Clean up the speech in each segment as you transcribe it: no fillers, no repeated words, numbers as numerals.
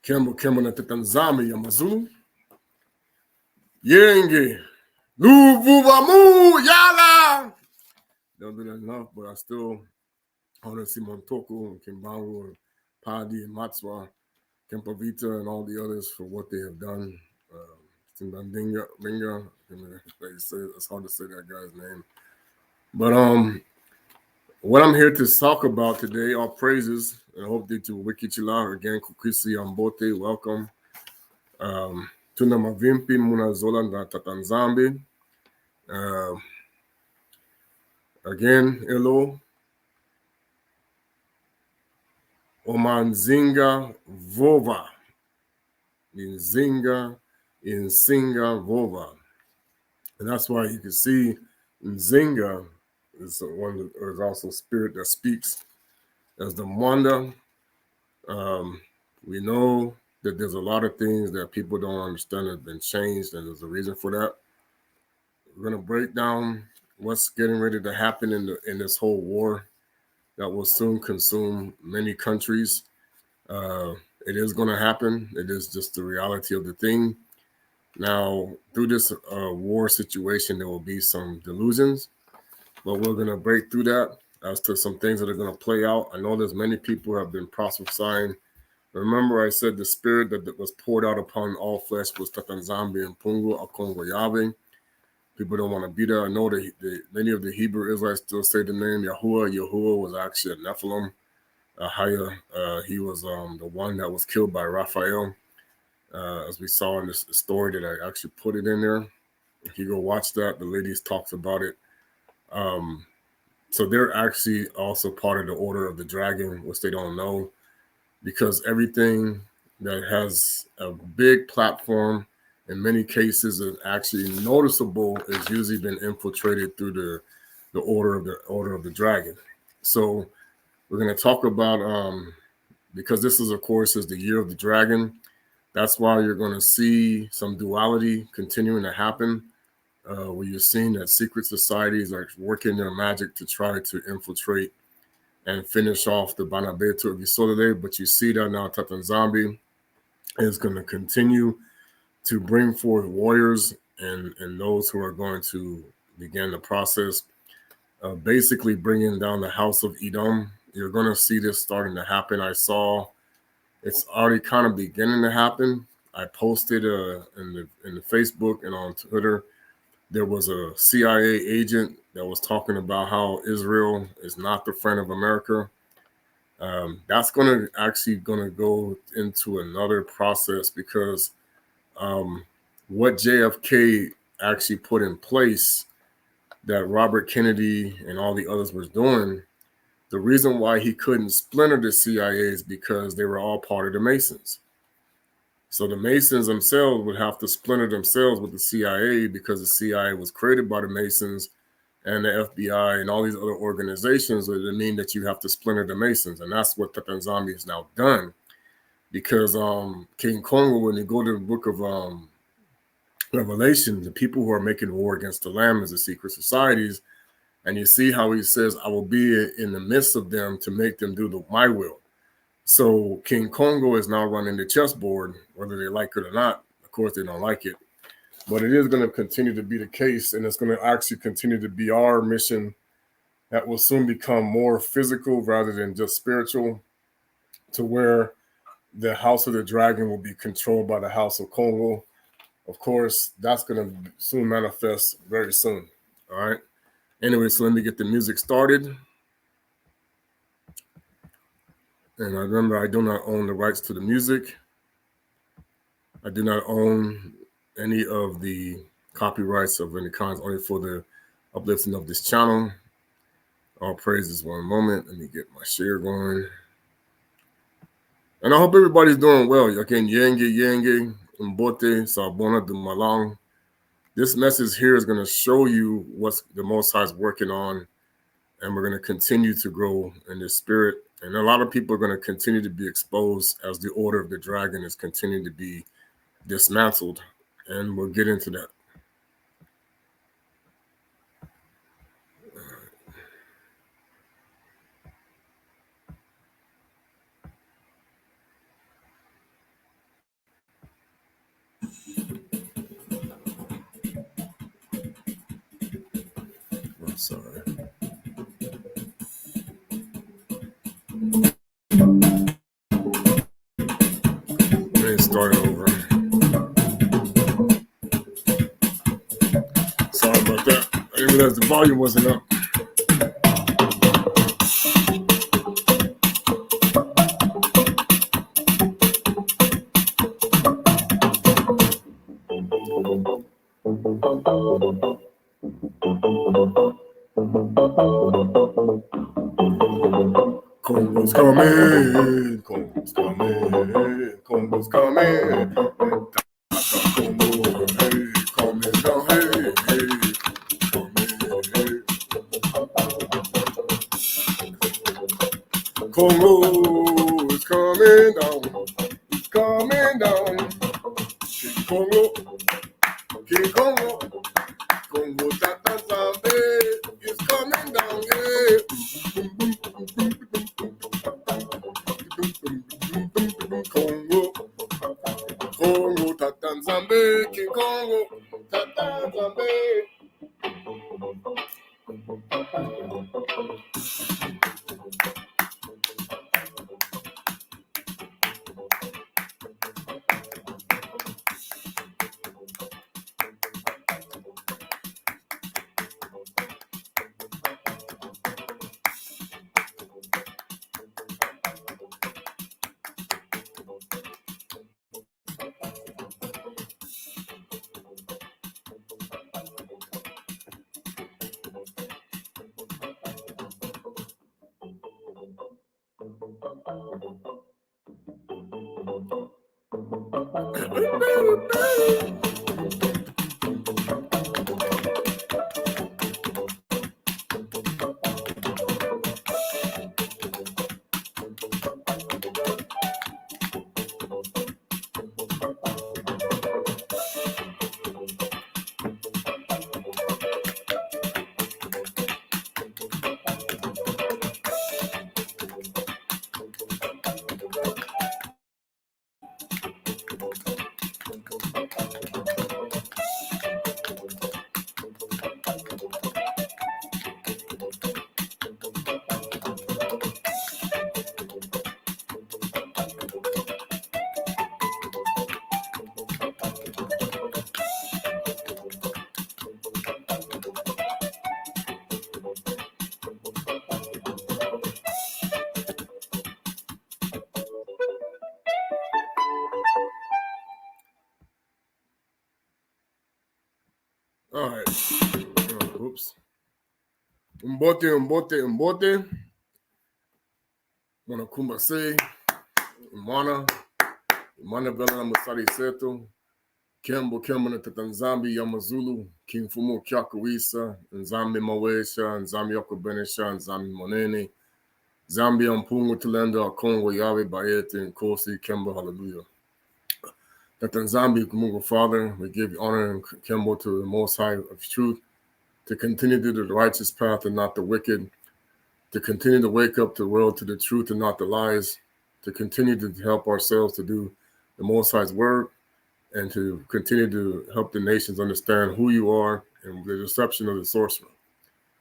Kembo na Tanzania Mazulu. Yenge. Luvuvamu Yala. Don't do that enough, but I still honor Simon Toko, Kimbangu, Padi, and Matswa, Kempavita, and all the others for what they have done. Timbandinga, it's hard to say that guy's name. But what I'm here to talk about today are praises. And I hope that you Wikichila again, Kukisi Ambote, welcome. Tuna Mavimpi, Munazola, na Tatanzambi. Again, hello. Omanzinga Vova. Inzinga Vova. And that's why you can see Nzinga is one is also spirit that speaks as the Mwanda. We know that there's a lot of things that people don't understand have been changed, and there's a reason for that. We're going to break down what's getting ready to happen in this whole war that will soon consume many countries. It is going to happen. It is just the reality of the thing. Now, through this war situation, there will be some delusions, but we're going to break through that as to some things that are going to play out. I know there's many people who have been prophesying. Remember, I said the spirit that was poured out upon all flesh was Tatanzambi and Pungu, Akongo Yahweh. People don't want to be there. I know that many of the Hebrew Israelites still say the name Yahuwah. Yahuwah was actually a Nephilim. He was the one that was killed by Raphael. As we saw in this story that I actually put it in there. If you go watch that, the ladies talks about it. So they're actually also part of the Order of the Dragon, which they don't know, because everything that has a big platform, in many cases, is actually noticeable, has usually been infiltrated through the Order of the Dragon. So we're going to talk about because this is, of course, is the year of the dragon. That's why you're going to see some duality continuing to happen, where you're seeing that secret societies are working their magic to try to infiltrate and finish off the Bana Betu of nZolele. But you see that now Tatanzambi is going to continue to bring forth warriors and those who are going to begin the process of basically bringing down the house of Edom. You're going to see this starting to happen. I saw it's already kind of beginning to happen. I posted in the Facebook and on Twitter, there was a CIA agent that was talking about how Israel is not the friend of America. That's going to go into another process because what JFK actually put in place that Robert Kennedy and all the others was doing, the reason why he couldn't splinter the CIA is because they were all part of the Masons. So the Masons themselves would have to splinter themselves with the CIA because the CIA was created by the Masons and the FBI and all these other organizations. Would mean that you have to splinter the Masons. And that's what Tatanzambi has now done. Because King Kongo, when you go to the book of Revelation, the people who are making war against the Lamb is the secret societies. And you see how he says, I will be in the midst of them to make them do my will. So King Kongo is now running the chessboard, whether they like it or not. Of course, they don't like it. But it is going to continue to be the case, and it's going to actually continue to be our mission that will soon become more physical rather than just spiritual, to where the House of the Dragon will be controlled by the House of Kongo. Of course, that's going to soon manifest very soon. All right. Anyway, so let me get the music started. And I remember I do not own the rights to the music. I do not own any of the copyrights of any kinds, only for the uplifting of this channel. All praises. One moment. Let me get my share going. And I hope everybody's doing well. Again, Yenge, Mbote, Sabona, Dumalang. This message here is going to show you what the Most High is working on. And we're going to continue to grow in this spirit. And a lot of people are going to continue to be exposed as the Order of the Dragon is continuing to be dismantled. And we'll get into that. Sorry. Let me start over. Sorry about that. I didn't realize the volume wasn't up. Kongo's coming, Kongo's coming, Kongo's coming. Tata Kongo, hey, coming down, hey, hey, coming, hey. Kongo is coming down, coming down. King Kongo, King Kongo, Kongo Tata Zambe is coming down, yeah. Kongo, Kongo Tata Zambe, King Kongo, Tata Zambe. All right. Oops. Mbote. Mwana kumbase. Imana vela na musari seto. Kembo na tatanzambi yamazulu. Kimfumo kyakuwisa. Nzambi mawesha. Nzambi yakubenesha. Nzambi monene. Zambia mpungu tulenda Kongo yawe bayete nkosi Kembo hallelujah. Tatanzambi Mungu Father, we give honor and Kembo to the Most High of truth, to continue to the righteous path and not the wicked, to continue to wake up the world to the truth and not the lies, to continue to help ourselves to do the Most High's word, and to continue to help the nations understand who you are and the deception of the sorcerer.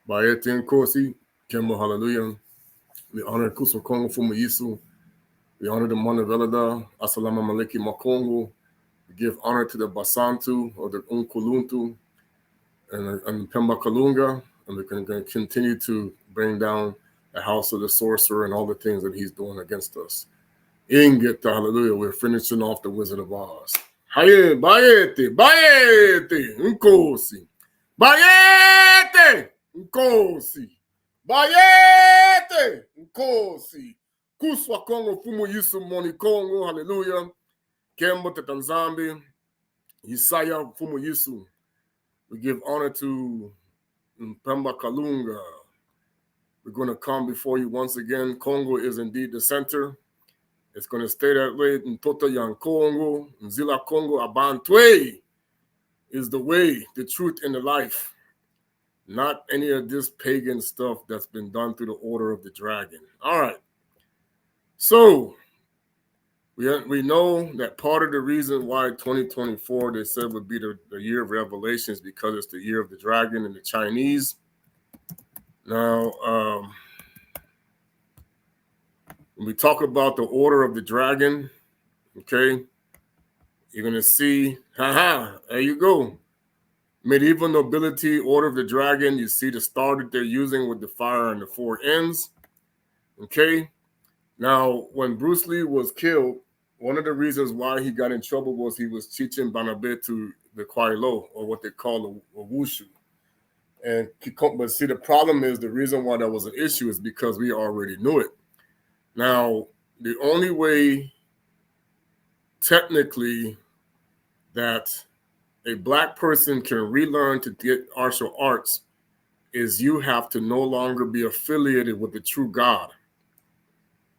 Bayete nkosi Kembo hallelujah. We honor Kuso Kongo Fumu Yisu. We honor the Mwana Velada, Assalamu Alaikum Makongo. We give honor to the Basantu or the Unkuluntu and Pemba Kalunga. And we're going to continue to bring down the house of the sorcerer and all the things that he's doing against us. Ingeta, hallelujah. We're finishing off the Wizard of Oz. Haye, bayete, nkosi. Bayete, nkosi. Bayete, nkosi. Kuswa Kongo Fumu Yisu Moni Kongo, hallelujah. Kembo Tetanzambi, Isaiah Fumu Yisu. We give honor to Mpemba Kalunga. We're going to come before you once again. Congo is indeed the center. It's going to stay that way. Mtoto Yang Kongo, Nzila Kongo, Abantwe is the way, the truth, and the life. Not any of this pagan stuff that's been done through the order of the dragon. All right. So we know that part of the reason why 2024 they said would be the year of revelations because it's the year of the dragon and the Chinese. Now, when we talk about the order of the dragon, okay, you're going to see, there you go. Medieval nobility, order of the dragon. You see the star that they're using with the fire on the four ends. Okay. Now, when Bruce Lee was killed, one of the reasons why he got in trouble was he was teaching Bana Betu the Kwai Lo, or what they call a wushu. And but see, the problem is the reason why that was an issue is because we already knew it. Now, the only way, technically, that a black person can relearn to get martial arts is you have to no longer be affiliated with the true God.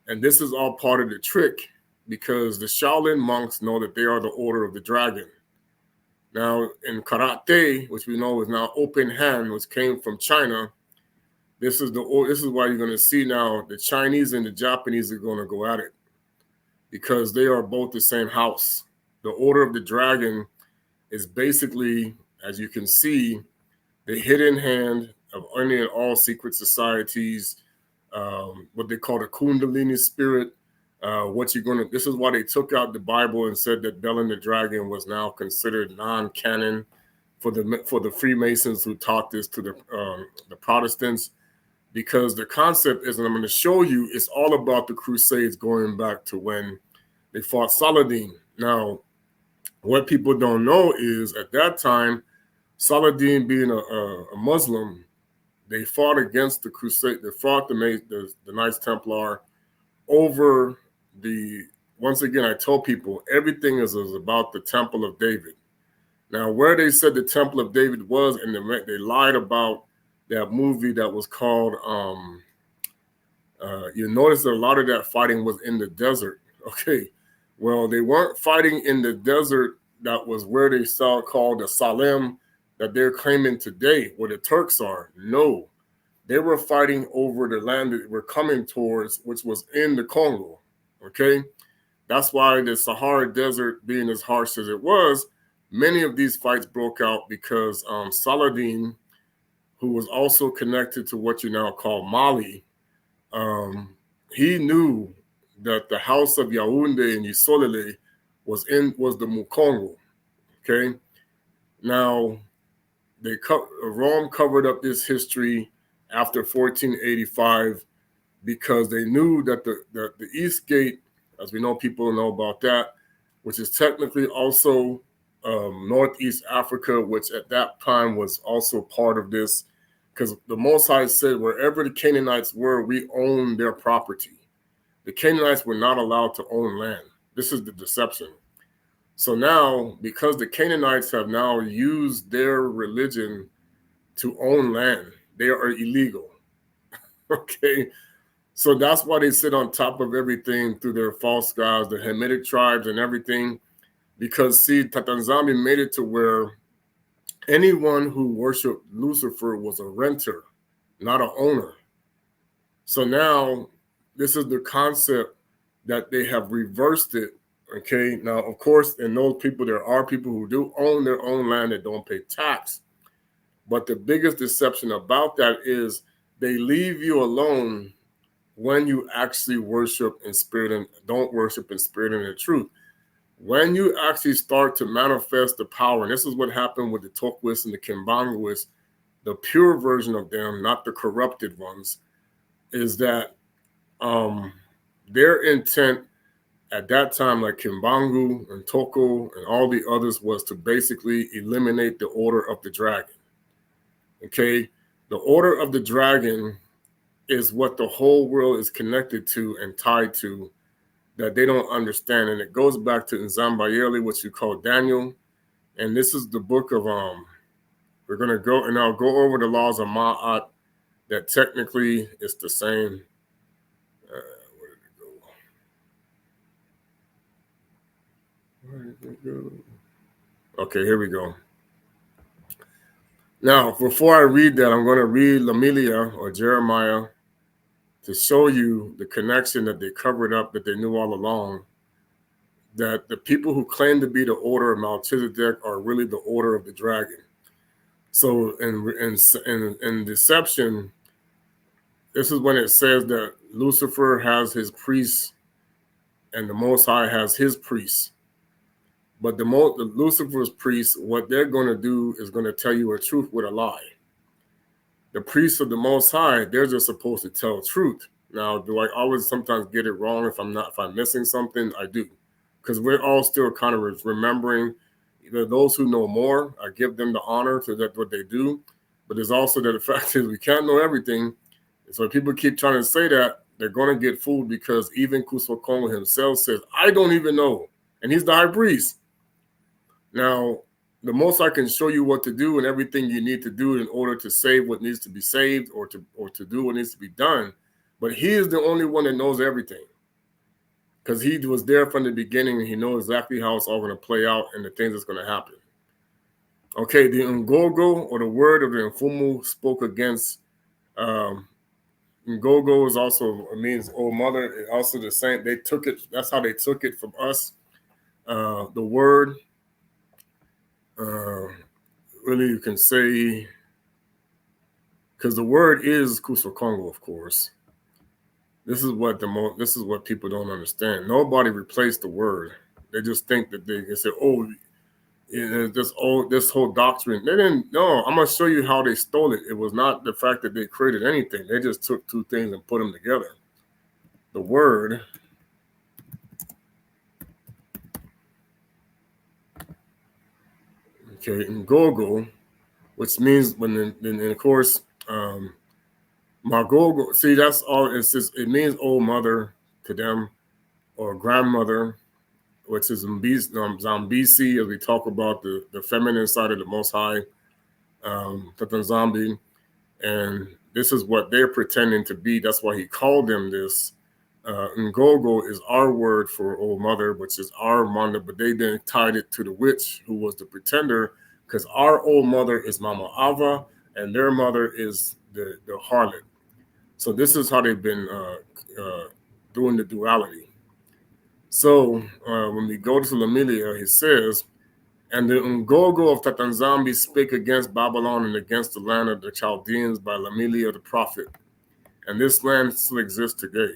And this is all part of the trick because the Shaolin monks know that they are the order of the dragon. Now, in karate, which we know is now open hand, which came from China, this is why you're going to see now the Chinese and the Japanese are going to go at it because they are both the same house. The order of the dragon is basically, as you can see, the hidden hand of any and all secret societies, what they call the Kundalini spirit. This is why they took out the Bible and said that Bel and the Dragon was now considered non-canon for the Freemasons who taught this to the Protestants, because the concept is, and I'm going to show you, it's all about the Crusades going back to when they fought Saladin. Now, what people don't know is at that time, Saladin being a Muslim, they fought against the Crusade. They fought the Knights Templar over once again, I told people everything is about the Temple of David. Now, where they said the Temple of David was, and they lied about that movie that was called, you notice that a lot of that fighting was in the desert. Okay. Well, they weren't fighting in the desert. That was where they saw called the Salem that they're claiming today, where the Turks are. No, they were fighting over the land that we're coming towards, which was in the Congo. Okay. That's why the Sahara Desert being as harsh as it was, many of these fights broke out because Saladin, who was also connected to what you now call Mali, he knew that the house of Yaoundé and nZolele was the Mukongo. Okay. Now, Rome covered up this history after 1485 because they knew that the East Gate, as we know, people know about that, which is technically also Northeast Africa, which at that time was also part of this, because the Most High said wherever the Canaanites were, we owned their property. The Canaanites were not allowed to own land. This is the deception. So now, because the Canaanites have now used their religion to own land, they are illegal. Okay. So that's why they sit on top of everything through their false gods, the Hamitic tribes and everything. Because, see, Tatanzami made it to where anyone who worshiped Lucifer was a renter, not an owner. So now this is the concept that they have reversed it. Okay. Now, of course, in those people, there are people who do own their own land that don't pay tax. But the biggest deception about that is they leave you alone when you actually worship in spirit and don't worship in spirit and in truth. When you actually start to manifest the power, and this is what happened with the Tokwis and the Kimbanguis, the pure version of them, not the corrupted ones, is that their intent at that time, like Kimbangu and Toko and all the others, was to basically eliminate the order of the dragon. Okay? The order of the dragon is what the whole world is connected to and tied to that they don't understand. And it goes back to Nzambayeli, what you call Daniel. And this is the book of, we're going to go, and I'll go over the laws of Ma'at, that technically it's the same. Where did it go? Okay, here we go. Now, before I read that, I'm going to read Lamilia or Jeremiah to show you the connection that they covered up, that they knew all along, that the people who claim to be the order of Melchizedek are really the order of the dragon. So in deception, this is when it says that Lucifer has his priests and the Most High has his priests. But the Lucifer's priests, what they're going to do is going to tell you a truth with a lie. The priests of the Most High, they're just supposed to tell truth. Now, do I always sometimes get it wrong if I'm missing something? I do, because we're all still kind of remembering. Those who know more, I give them the honor to that what they do. But there's also that the fact is we can't know everything. So if people keep trying to say that, they're going to get fooled because even Kuso Kongo himself says, I don't even know. And he's the high priest. Now, the most I can show you what to do and everything you need to do in order to save what needs to be saved or to do what needs to be done. But he is the only one that knows everything. Because he was there from the beginning and he knows exactly how it's all going to play out and the things that's going to happen. Okay, the Ngogo or the word of the Mfumu spoke against Ngogo is also, it means old mother. It also the same. They took it, that's how they took it from us. The word, really you can say, because the word is Kuso Kongo, of course. This is what people don't understand. Nobody replaced the word. They just think that they say, "Oh, this whole doctrine." They didn't. No, I'm gonna show you how they stole it. It was not the fact that they created anything. They just took two things and put them together. The word, okay, Ngogo, which means then of course, Magogo. See, that's all. It's just it means old mother to them or grandmother, which is Zambisi, as we talk about the feminine side of the Most High, Tata Zambi. And this is what they're pretending to be. That's why he called them this. Ngogo is our word for old mother, which is our mother, but they then tied it to the witch who was the pretender, because our old mother is Mama Ava and their mother is the harlot. So this is how they've been doing the duality. So when we go to Lamilia, he says, and the Ngogo of Tatanzambi spake against Babylon and against the land of the Chaldeans by Lamilia the prophet. And this land still exists today.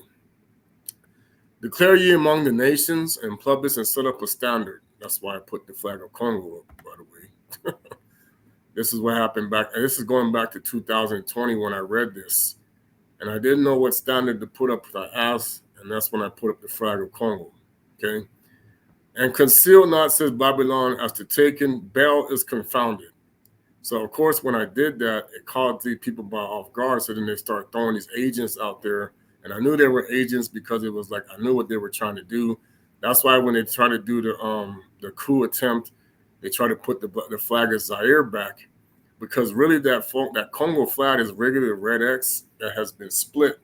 Declare ye among the nations and publish and set up a standard. That's why I put the flag of Congo up, by the way. This is what happened back, and this is going back to 2020 when I read this. And I didn't know what standard to put up, I asked, and that's when I put up the flag of Congo. Okay? And conceal not, says Babylon, as to taken, Bel is confounded. So, of course, when I did that, it caught the people by off guard. So then they start throwing these agents out there. And I knew they were agents because it was like I knew what they were trying to do. That's why when they try to do the coup attempt, they try to put the flag of Zaire back, because really that Congo flag is regular red X that has been split.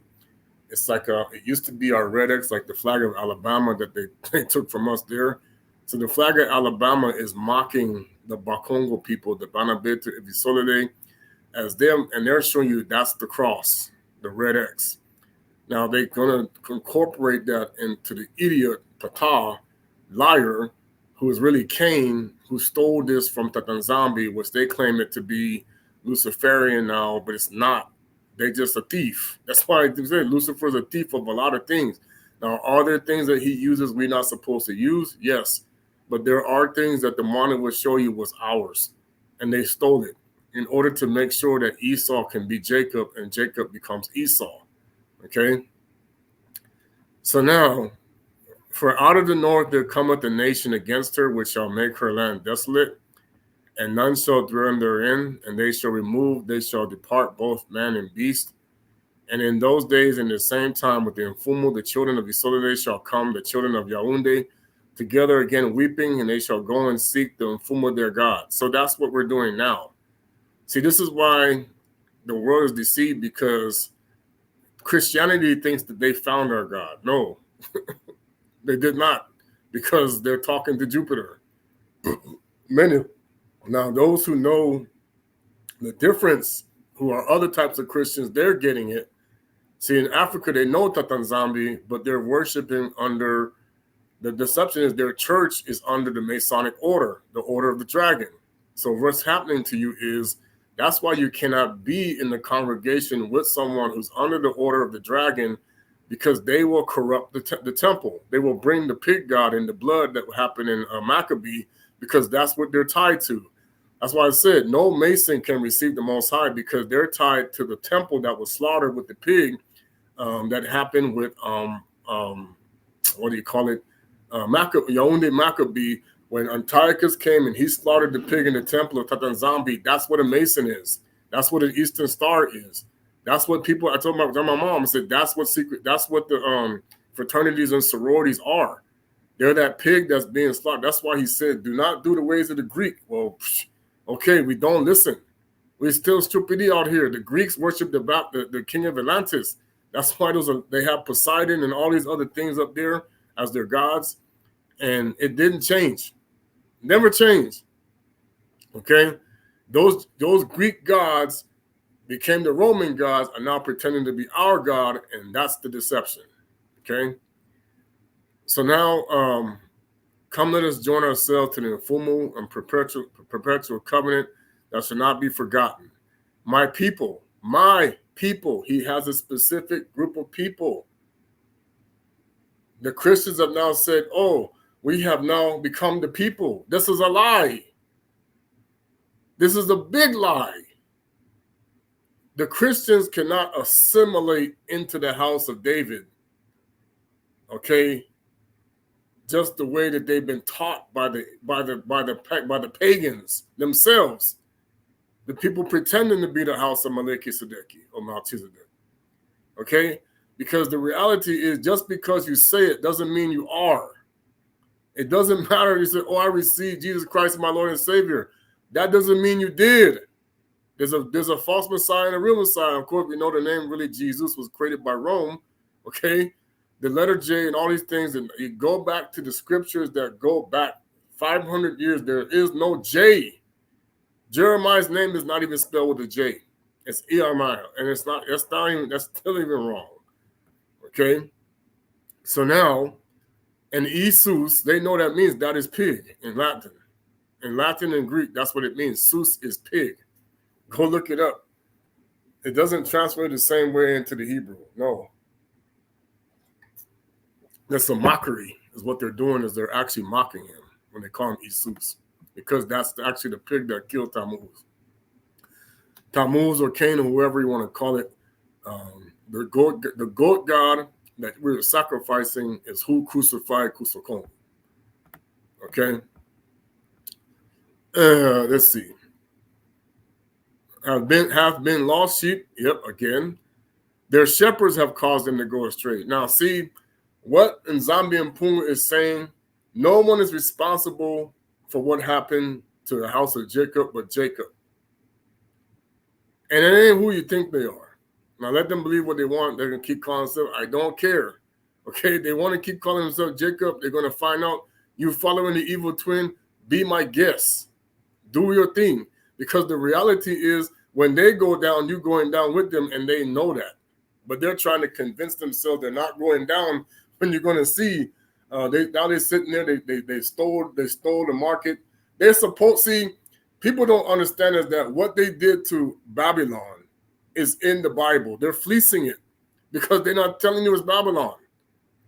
It's like it used to be our red X, like the flag of Alabama that they took from us there. So the flag of Alabama is mocking the Bakongo people, the Bana, Betu, nZolele, as them, and they're showing you that's the cross, the red X. Now they're gonna incorporate that into the idiot Pata, liar, who is really Cain, who stole this from Tatanzambi, which they claim it to be Luciferian now, but it's not. They're just a thief. That's why I say Lucifer's a thief of a lot of things. Now, are there things that he uses we're not supposed to use? Yes. But there are things that the monitor will show you was ours, and they stole it in order to make sure that Esau can be Jacob and Jacob becomes Esau. Okay? So now, for out of the north there cometh a nation against her, which shall make her land desolate, and none shall dwell therein, and they shall depart, both man and beast. And in those days, in the same time, with the Mfumu, the children of Isolde shall come, the children of Yaounde, together again weeping, and they shall go and seek the Mfumu their God. So that's what we're doing now. See, this is why the world is deceived, because Christianity thinks that they found our God. No, they did not, because they're talking to Jupiter. Many now, those who know the difference, who are other types of Christians, they're getting it. See, in Africa, they know Tatanzambi, but they're worshiping under the deception is their church is under the Masonic order, the order of the dragon. So what's happening to you is That's why you cannot be in the congregation with someone who's under the order of the dragon, because they will corrupt the temple. They will bring the pig god and the blood that happened in Maccabee, because that's what they're tied to. That's why I said no Mason can receive the Most High, because they're tied to the temple that was slaughtered with the pig that happened with, what do you call it? Yaoundé Maccabee, when Antiochus came and he slaughtered the pig in the temple of Tata Kongo. That's what a Mason is. That's what an Eastern Star is. That's what people, I told my mom, I said, that's what the fraternities and sororities are. They're that pig that's being slaughtered. That's why he said, do not do the ways of the Greek. Well, okay, we don't listen. We're still stupidity out here. The Greeks worship the king of Atlantis. That's why they have Poseidon and all these other things up there as their gods. And it didn't change. Never changed. Okay? Those Greek gods became the Roman gods, are now pretending to be our God, and that's the deception. Okay? So now, come let us join ourselves to the Fumu and perpetual covenant that shall not be forgotten. My people, he has a specific group of people. The Christians have now said, oh, we have now become the people. This is a lie. This is a big lie. The Christians cannot assimilate into the house of David, okay? Just the way that they've been taught by the pagans themselves, the people pretending to be the house of Melchizedek or Melchizedek, okay? Because the reality is, just because you say it doesn't mean you are. It doesn't matter. You say, oh, I received Jesus Christ as my Lord and Savior. That doesn't mean you did. There's a false Messiah and a real Messiah. Of course, we know the name really Jesus was created by Rome, okay? The letter J and all these things, and you go back to the scriptures that go back 500 years, there is no J. Jeremiah's name is not even spelled with a J. It's Jeremiah, and that's still even wrong, okay? So now, and Jesus, they know that means that is pig in Latin. In Latin and Greek, that's what it means. Sus is pig. Go look it up. It doesn't transfer the same way into the Hebrew. No. That's a mockery, is what they're doing, is they're actually mocking him when they call him Jesus, because that's actually the pig that killed Tammuz. Tammuz or Cain or whoever you want to call it, the goat god that we were sacrificing is who crucified Tata Kongo. Okay? Let's see. Have been lost sheep. Yep, again. Their shepherds have caused them to go astray. Now, see, what Nzambi and Puma is saying, no one is responsible for what happened to the house of Jacob but Jacob. And it ain't who you think they are. Now, let them believe what they want. They're going to keep calling themselves, I don't care. Okay, they want to keep calling themselves Jacob. They're going to find out you following the evil twin. Be my guest. Do your thing. Because the reality is, when they go down, you're going down with them, and they know that. But they're trying to convince themselves they're not going down when you're going to see. They're sitting there. They stole the market. They're supposed to see. People don't understand is that what they did to Babylon is in the Bible. They're fleecing it because they're not telling you it's Babylon.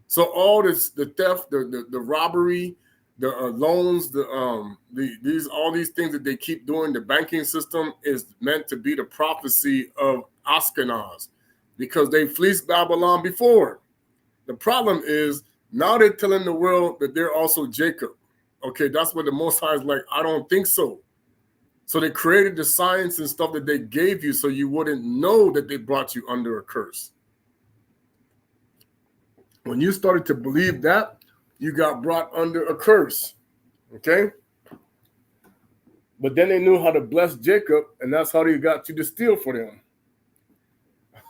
So all this, the theft, the robbery, the loans, all these things that they keep doing, the banking system is meant to be the prophecy of Ashkenaz, because they fleeced Babylon before. The problem is now they're telling the world that they're also Jacob. Okay, that's what the Most High is like, I don't think so. So they created the science and stuff that they gave you so you wouldn't know that they brought you under a curse. When you started to believe that, you got brought under a curse. Okay? But then they knew how to bless Jacob, and that's how they got you to steal for them.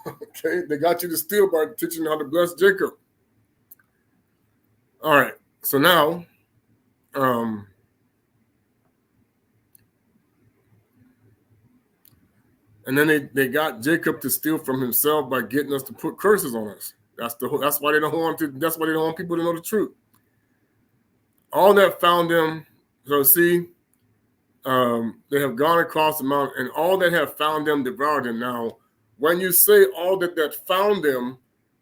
Okay? They got you to steal by teaching how to bless Jacob. All right. So now, and then they got Jacob to steal from himself by getting us to put curses on us. That's why they don't want people to know the truth. All that found them. So see, They have gone across the mountain, and all that have found them devoured them. Now, when you say all that found them,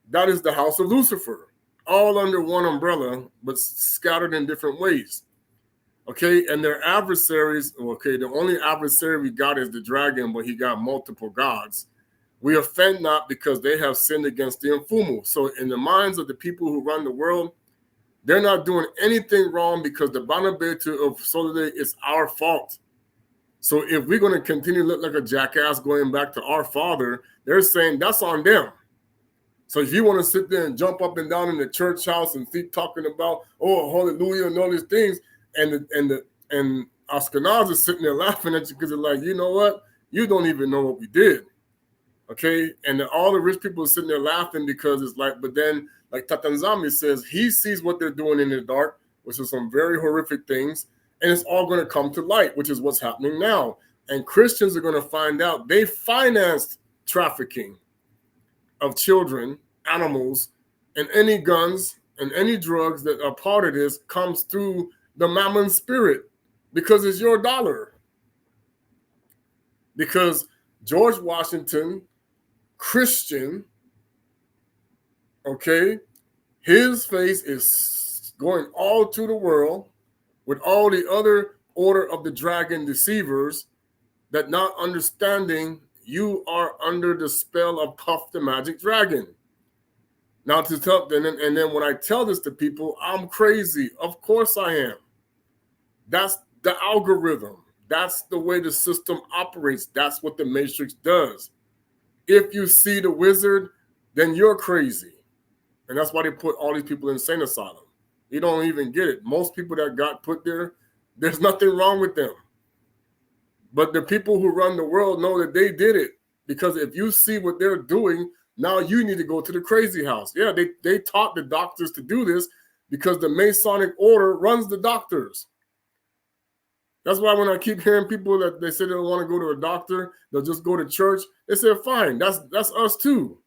that is the house of Lucifer, all under one umbrella, but scattered in different ways. Okay, and their adversaries, okay, the only adversary we got is the dragon, but he got multiple gods. We offend not because they have sinned against the Mfumu. So in the minds of the people who run the world, they're not doing anything wrong because the Bana Betu of nZolele is our fault. So if we're going to continue to look like a jackass going back to our father, they're saying that's on them. So if you want to sit there and jump up and down in the church house and keep talking about, oh, hallelujah, and all these things, and Ashkenaz is sitting there laughing at you because they're like, you know what? You don't even know what we did. Okay, and all the rich people are sitting there laughing because it's like, but then, like Tatanzami says, he sees what they're doing in the dark, which is some very horrific things, and it's all going to come to light, which is what's happening now. And Christians are going to find out they financed trafficking of children, animals, and any guns and any drugs that are part of this comes through the mammon spirit because it's your dollar. Because George Washington, Christian, okay, his face is going all to the world with all the other order of the dragon deceivers that not understanding you are under the spell of Puff the Magic Dragon. Now to tell, and then when I tell this to people, I'm crazy. Of course I am. That's the algorithm. That's the way the system operates. That's what the Matrix does. If you see the wizard, then you're crazy. And that's why they put all these people in insane asylum. You don't even get it. Most people that got put there, there's nothing wrong with them. But the people who run the world know that they did it. Because if you see what they're doing, now you need to go to the crazy house. Yeah, they taught the doctors to do this because the Masonic order runs the doctors. That's why when I keep hearing people that they say they don't want to go to a doctor, they'll just go to church. They say, fine, that's us too.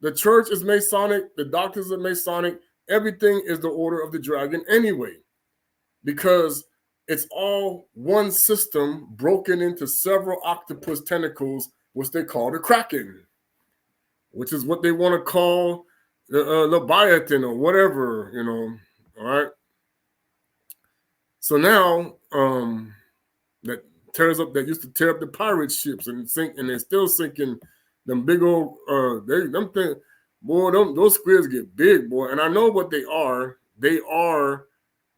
The church is Masonic, the doctors are Masonic, everything is the order of the dragon anyway, because it's all one system broken into several octopus tentacles, which they call the Kraken, which is what they want to call the Leviathan or whatever, you know, all right? So now that tears up, that used to tear up the pirate ships and sink, and they're still sinking them big old, boy, those squids get big, boy. And I know what they are.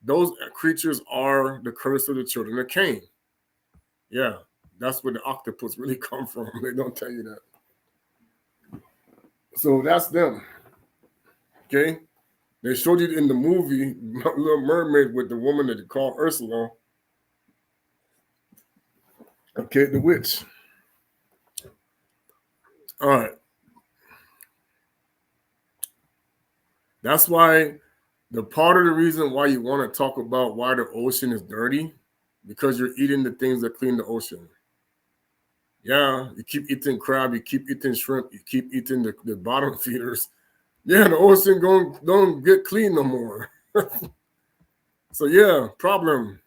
Those creatures are the curse of the children of Cain. Yeah, that's where the octopus really come from. They don't tell you that. So that's them. Okay? They showed you in the movie Little Mermaid with the woman that they call Ursula. Okay, the witch. All right. That's why the part of the reason why you want to talk about why the ocean is dirty, because you're eating the things that clean the ocean. Yeah, you keep eating crab, you keep eating shrimp, you keep eating the bottom feeders. Yeah, the ocean don't get clean no more. So yeah, problem.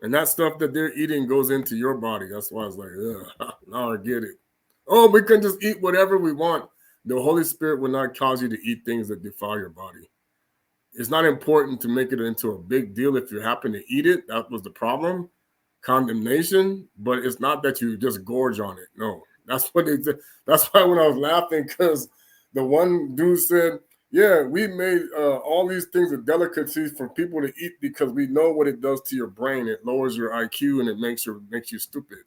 And that stuff that they're eating goes into your body. That's why it's like, ugh, now I get it. Oh, we can just eat whatever we want. The Holy Spirit will not cause you to eat things that defile your body. It's not important to make it into a big deal if you happen to eat it. That was the problem. Condemnation, but it's not that you just gorge on it. No, that's what they said. That's why when I was laughing, because the one dude said, yeah, we made all these things of delicacies for people to eat because we know what it does to your brain. It lowers your IQ and it makes you stupid.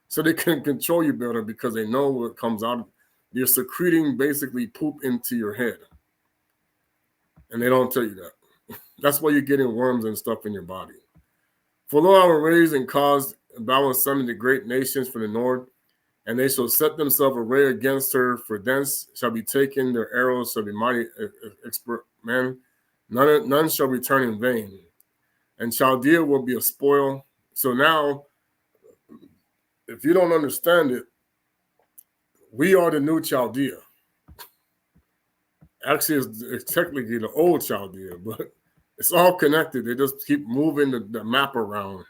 So they can control you better because they know what comes out. You're secreting basically poop into your head. And they don't tell you that. That's why you're getting worms and stuff in your body. For lo, I will raise and cause balance some of the great nations from the north, and they shall set themselves array against her. For thence shall be taken their arrows, shall be mighty expert men. None shall return in vain. And Chaldea will be a spoil. So now, if you don't understand it, we are the new Chaldea. Actually, it's technically the old Chaldea, but it's all connected. They just keep moving the map around.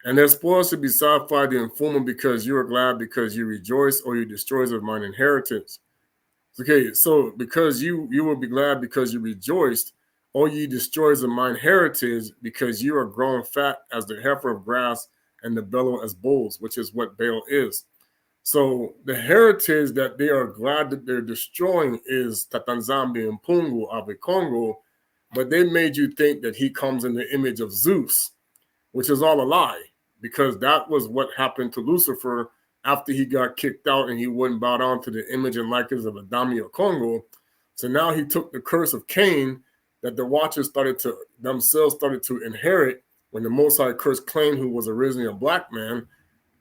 And they're supposed to be satisfied the informant because you are glad because you rejoice, or you destroys of mine inheritance. Okay, so because you will be glad because you rejoiced, or ye destroys of mine heritage because you are grown fat as the heifer of grass and the bellow as bulls, which is what Baal is. So the heritage that they are glad that they're destroying is Tatanzambi and Pungu Ave Congo, but they made you think that he comes in the image of Zeus, which is all a lie, because that was what happened to Lucifer after he got kicked out and he wouldn't bow down to the image and likeness of Adami or Congo. So now he took the curse of Cain that the Watchers started to inherit when the Most High cursed Cain, who was originally a black man.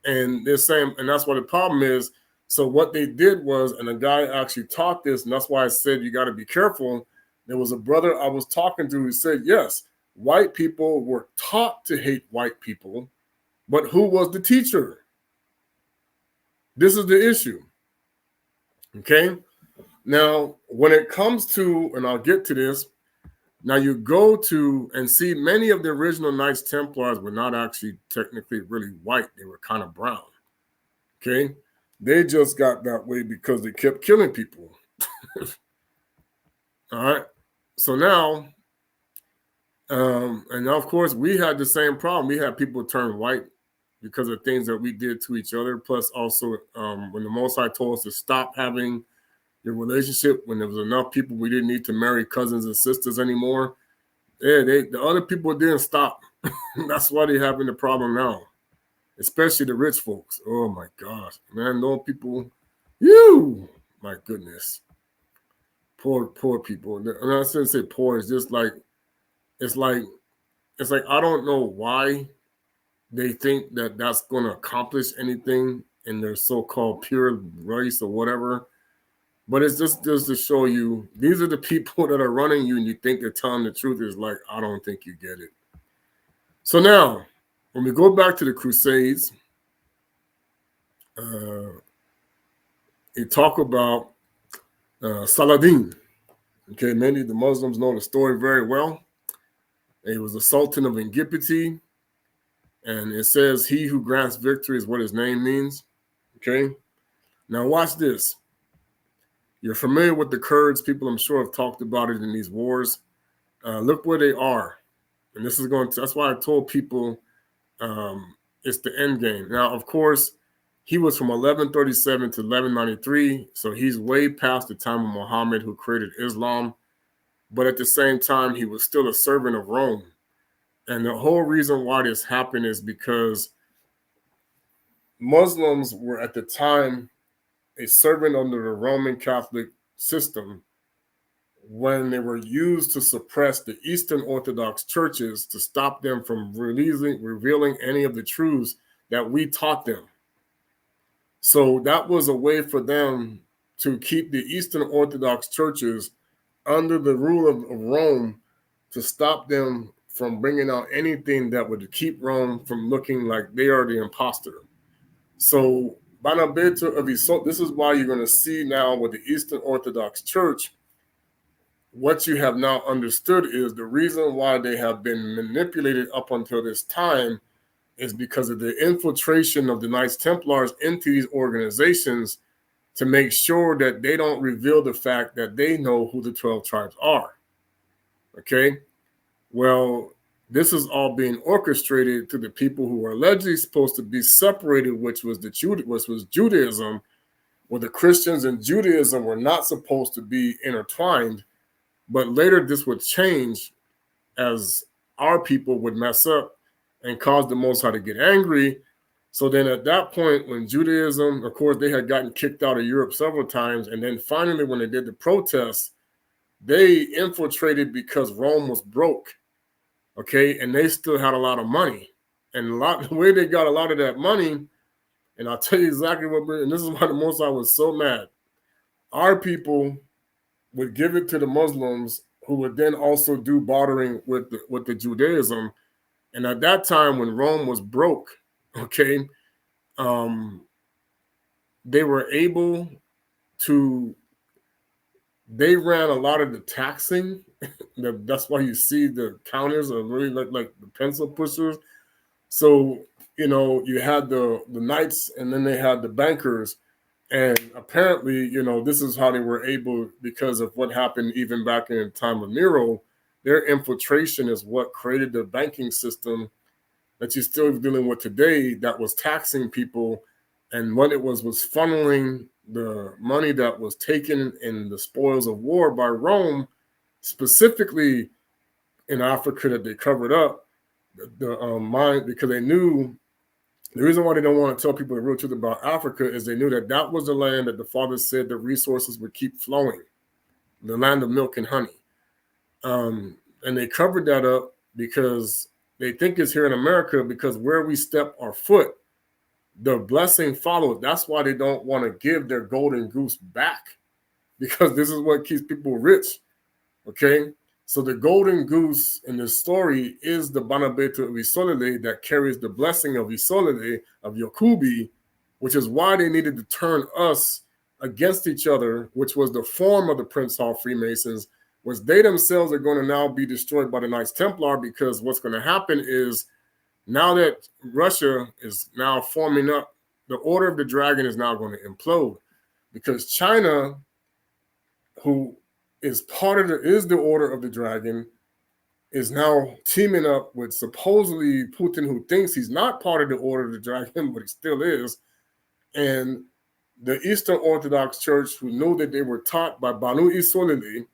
And they're saying, and that's what the problem is. So what they did was, and a guy actually taught this, and that's why I said you got to be careful. There was a brother I was talking to who said, yes, white people were taught to hate white people, but who was the teacher? This is the issue. Okay. Now, when it comes to, and I'll get to this, now you go to and see many of the original Knights Templars were not actually technically really white. They were kind of brown. Okay. They just got that way because they kept killing people. All right. So now, and now, of course, we had the same problem. We had people turn white because of things that we did to each other. Plus, also, when the Most High told us to stop having your relationship, when there was enough people, we didn't need to marry cousins and sisters anymore. Yeah, the other people didn't stop. That's why they're having the problem now, especially the rich folks. Oh my gosh, man, those people, my goodness, poor people. And I shouldn't say poor. It's just like it's like it's like I don't know why they think that that's going to accomplish anything in their so-called pure race or whatever. But it's just to show you these are the people that are running you, and you think they're telling the truth. Is like, I don't think you get it. So now, when we go back to the Crusades, they talk about Saladin. Okay, many of the Muslims know the story very well. He was a sultan of Ingipiti, and it says, "He who grants victory" is what his name means. Okay, now watch this. You're familiar with the Kurds. People, I'm sure, have talked about it in these wars. Look where they are, and this is going to. That's why I told people it's the end game. Now, of course, he was from 1137 to 1193, so he's way past the time of Muhammad, who created Islam. But at the same time, he was still a servant of Rome. And the whole reason why this happened is because Muslims were at the time a servant under the Roman Catholic system when they were used to suppress the Eastern Orthodox churches to stop them from revealing any of the truths that we taught them. So that was a way for them to keep the Eastern Orthodox churches under the rule of Rome, to stop them from bringing out anything that would keep Rome from looking like they are the imposter. So Bana Betu, this is why you're going to see now with the Eastern Orthodox Church, what you have now understood is the reason why they have been manipulated up until this time is because of the infiltration of the Knights Templars into these organizations to make sure that they don't reveal the fact that they know who the 12 tribes are. Okay? Well, this is all being orchestrated to the people who are allegedly supposed to be separated, which was Judaism, where the Christians and Judaism were not supposed to be intertwined. But later this would change as our people would mess up and cause the Most High to get angry. So then at that point, when Judaism, of course, they had gotten kicked out of Europe several times. And then finally, when they did the protests, they infiltrated because Rome was broke. Okay. And they still had a lot of money. And the way they got a lot of that money, and I'll tell you exactly and this is why the Most High was so mad. Our people would give it to the Muslims, who would then also do bartering with the Judaism. And at that time, when Rome was broke, okay, they were able to they ran a lot of the taxing. That's why you see the counters are really like the pencil pushers. So, you had the knights, and then they had the bankers. And apparently, this is how they were able, because of what happened even back in the time of Nero, their infiltration is what created the banking system that you're still dealing with today, that was taxing people. And what it was funneling the money that was taken in the spoils of war by Rome, specifically in Africa, that they covered up the mine, because they knew the reason why they don't want to tell people the real truth about Africa is they knew that that was the land that the Father said the resources would keep flowing, the land of milk and honey. And they covered that up because they think it's here in America, because where we step our foot, the blessing follows. That's why they don't want to give their golden goose back, because this is what keeps people rich. Okay? So the golden goose in this story is the Bana Betu of nZolele, that carries the blessing of nZolele, of Yokubi, which is why they needed to turn us against each other, which was the form of the Prince Hall Freemasons, was they themselves are going to now be destroyed by the Knights Templar, because what's going to happen is, now that Russia is now forming up, the Order of the Dragon is now going to implode, because China, who is the Order of the Dragon, is now teaming up with supposedly Putin, who thinks he's not part of the Order of the Dragon, but he still is, and the Eastern Orthodox Church, who knew that they were taught by Banu nZolele,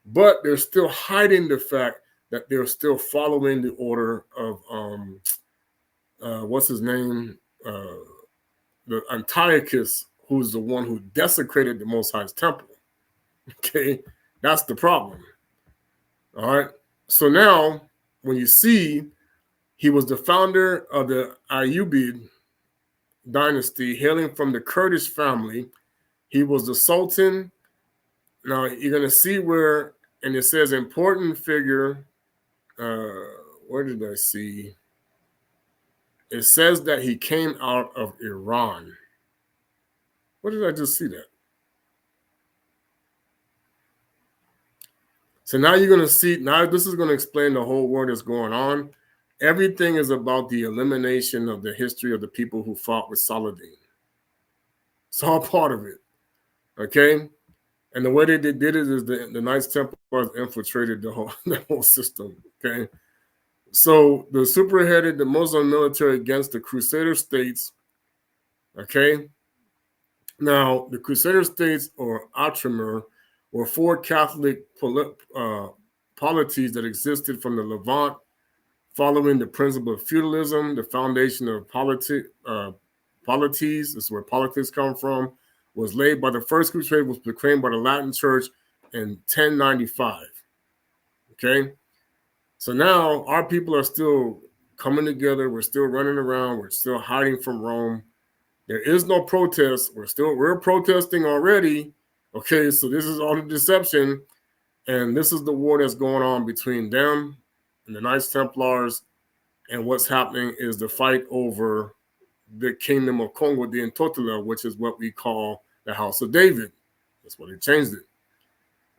but they're still hiding the fact that they're still following the order of what's his name, the Antiochus, who's the one who desecrated the Most High's temple. Okay, that's the problem. All right. So now, when you see, he was the founder of the Ayyubid dynasty, hailing from the Kurdish family. He was the Sultan. Now you're gonna see where, and it says important figure. Where did I see? It says that he came out of Iran. What did I just see that? So now you're going to see, now this is going to explain the whole war that's going on. Everything is about the elimination of the history of the people who fought with Saladin. It's all part of it. Okay? And the way they did it is the Knights Templars infiltrated the whole system. Okay? So the superheaded the Muslim military against the Crusader states. Okay? Now, the Crusader states, or Outremer, were four Catholic polities that existed from the Levant, following the principle of feudalism. The foundation of polities, this is where politics come from, was laid by the First Crusade, was proclaimed by the Latin Church in 1095. Okay? So now our people are still coming together. We're still running around. We're still hiding from Rome. There is no protest. We're protesting already. Okay, so this is all the deception, and this is the war that's going on between them and the Knights Templars. And what's happening is the fight over the Kingdom of Kongo, the Ntotela, which is what we call the House of David. That's what they changed it.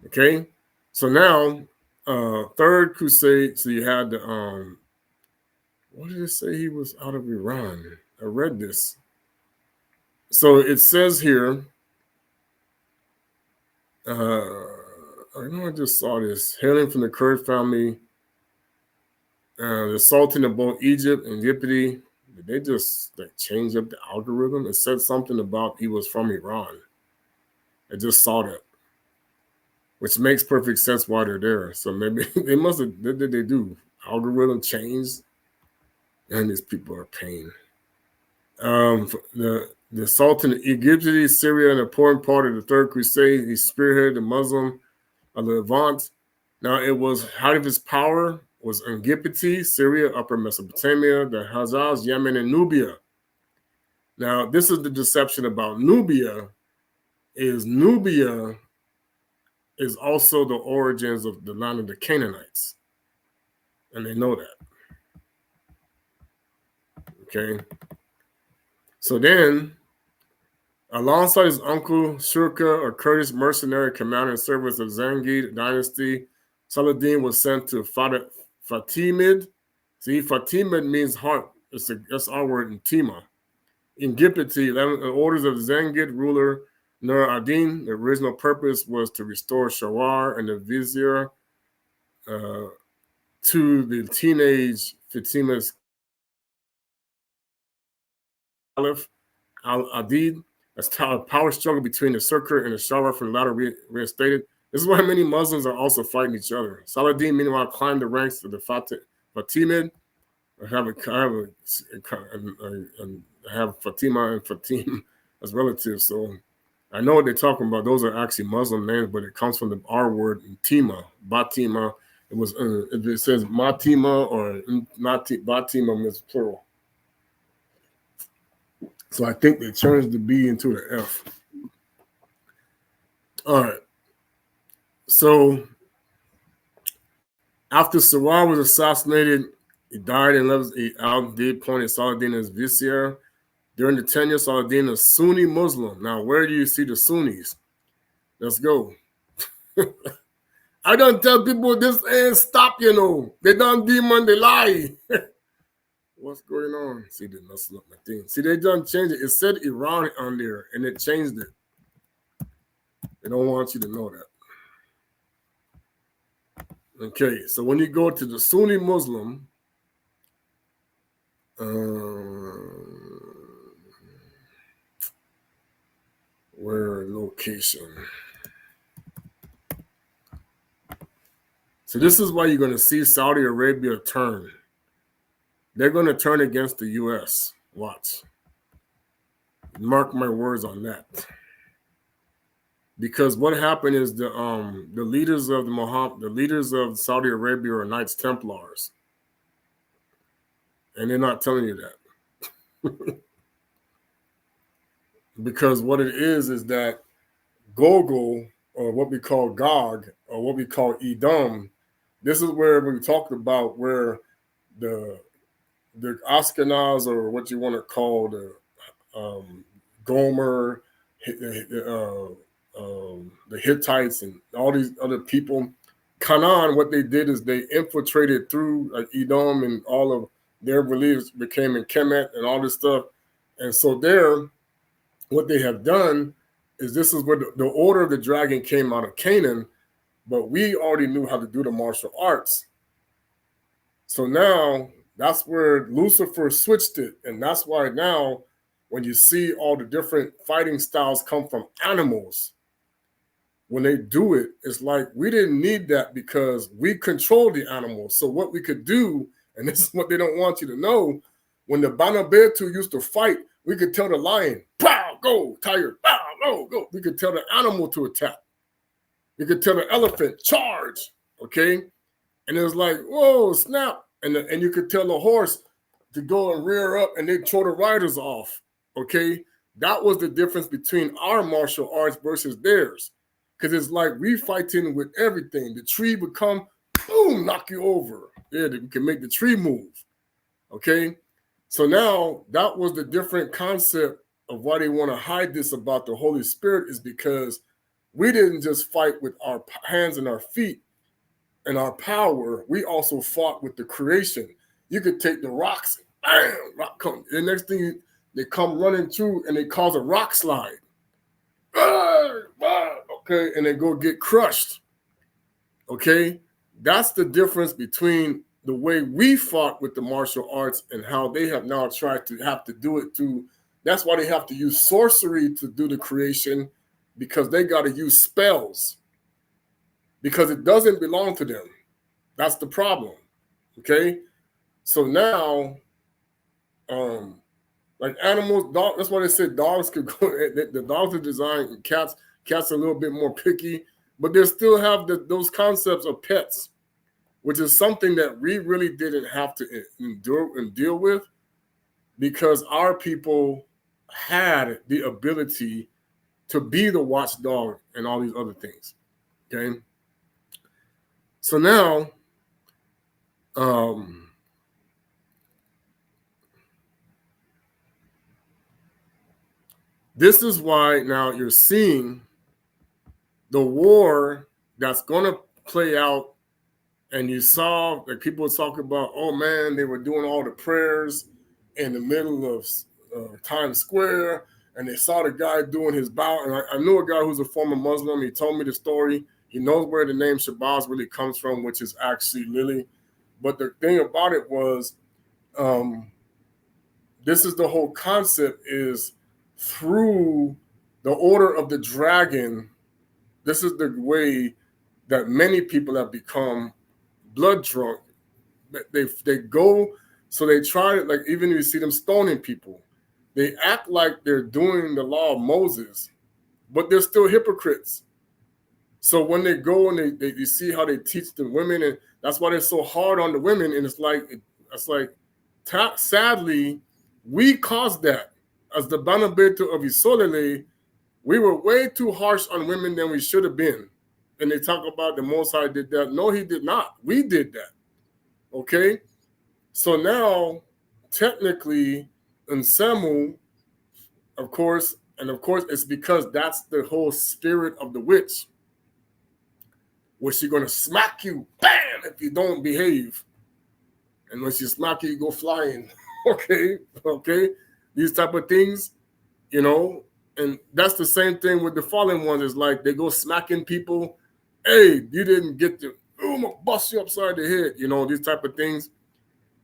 Okay, so now Third Crusade. So you had the what did it say? He was out of Iran. I read this. So it says here, I know I just saw this. Hailing from the Kurd family, the Sultan of both Egypt and Djibouti, did they just change up the algorithm? It said something about he was from Iran. I just saw that, which makes perfect sense why they're there. So maybe they must have, what did they do? Algorithm changed? And these people are pain. The Sultan of Egypt, Syria, an important part of the Third Crusade. He spearheaded the Muslim of the Levant. Now, it was height of his power was in Djibouti, Syria, Upper Mesopotamia, the Hejaz, Yemen, and Nubia. Now, this is the deception about Nubia. Nubia is also the origins of the land of the Canaanites, and they know that. Okay, so then Alongside his uncle Shurka, a Kurdish mercenary commander in service of Zangid dynasty, Saladin was sent to Fatimid. See, Fatimid means heart. That's our word in Tima. In Gipiti, the orders of Zangid ruler Nur ad-Din. The original purpose was to restore Shawar and the vizier to the teenage Fatima's caliph al-Adid. A power struggle between the Surkar and the Shawar for the latter reinstated. This is why many Muslims are also fighting each other. Saladin, meanwhile, climbed the ranks of the Fatimid. I have Fatima and Fatim as relatives, so I know what they're talking about. Those are actually Muslim names, but it comes from the R word, Tima, Batima. It says Matima or Batima means plural. So I think they changed the B into the F. All right. So after Sarar was assassinated, he died in Al-Did appointed Saladin as vizier. During the tenure, Saladin a Sunni Muslim. Now, where do you see the Sunnis? Let's go. I don't tell people this ain't stop, They done demon, they lie. What's going on? See, they messing up my thing. See, they done changed it. It said Iran on there, and it changed it. They don't want you to know that. Okay, so when you go to the Sunni Muslim, where location? So this is why you're going to see Saudi Arabia turn. They're going to turn against the U.S. Watch. Mark my words on that. Because what happened is the leaders of the leaders of Saudi Arabia are Knights Templars, and they're not telling you that. Because what it is that Gogol, or what we call Gog, or what we call Edom, this is where we talked about where the Ashkenaz, or what you want to call the Gomer, the Hittites, and all these other people. Canaan, what they did is they infiltrated through Edom, and all of their beliefs became in Kemet and all this stuff. And so there, what they have done is this is where the order of the dragon came out of Canaan, but we already knew how to do the martial arts. So now that's where Lucifer switched it. And that's why now when you see all the different fighting styles come from animals, when they do it, it's like we didn't need that because we control the animals. So what we could do, and this is what they don't want you to know, when the Bana Betu used to fight, we could tell the lion, pow, go, tiger, pow, no, go. We could tell the animal to attack. We could tell the elephant, charge, okay? And it was like, whoa, snap. And you could tell the horse to go and rear up, and they'd throw the riders off, okay? That was the difference between our martial arts versus theirs. Because it's like we fighting with everything. The tree would come, boom, knock you over. Yeah, we can make the tree move, okay? So now that was the different concept of why they want to hide this about the Holy Spirit, is because we didn't just fight with our hands and our feet and our power. We also fought with the creation. You could take the rocks, bam, rock come. The next thing, they come running through and they cause a rock slide. Okay, and they go get crushed. Okay, that's the difference between the way we fought with the martial arts and how they have now tried to have to do it through. That's why they have to use sorcery to do the creation, because they got to use spells, because it doesn't belong to them. That's the problem. Okay, so now, like animals, dog. That's why they said dogs could go. The dogs are designed. Cats are a little bit more picky, but they still have those concepts of pets, which is something that we really didn't have to endure and deal with, because our people had the ability to be the watchdog and all these other things. Okay, so now, This is why now you're seeing the war that's going to play out. And you saw like people talk about, oh man, they were doing all the prayers in the middle of Times Square, and they saw the guy doing his bow. And I knew a guy who's a former Muslim. He told me the story. He knows where the name Shabazz really comes from, which is actually Lily. But the thing about it was, um, this is the whole concept is through the order of the dragon. This is the way that many people have become blood drunk. They go, so they try to, like, even if you see them stoning people, they act like they're doing the law of Moses, but they're still hypocrites. So when they go and you see how they teach the women, and that's why they're so hard on the women. And it's like sadly, we caused that. As the Bana Betu of nZolele, we were way too harsh on women than we should have been. And they talk about the Most High did that. No, he did not. We did that. Okay? So now, technically, in Samu, of course, it's because that's the whole spirit of the witch, where she's going to smack you, bam, if you don't behave. And when she smack you, you go flying. Okay? These type of things, you know, and that's the same thing with the fallen ones. It's like they go smacking people. Hey, you didn't get the, oh, I'm going to bust you upside the head, you know, these type of things.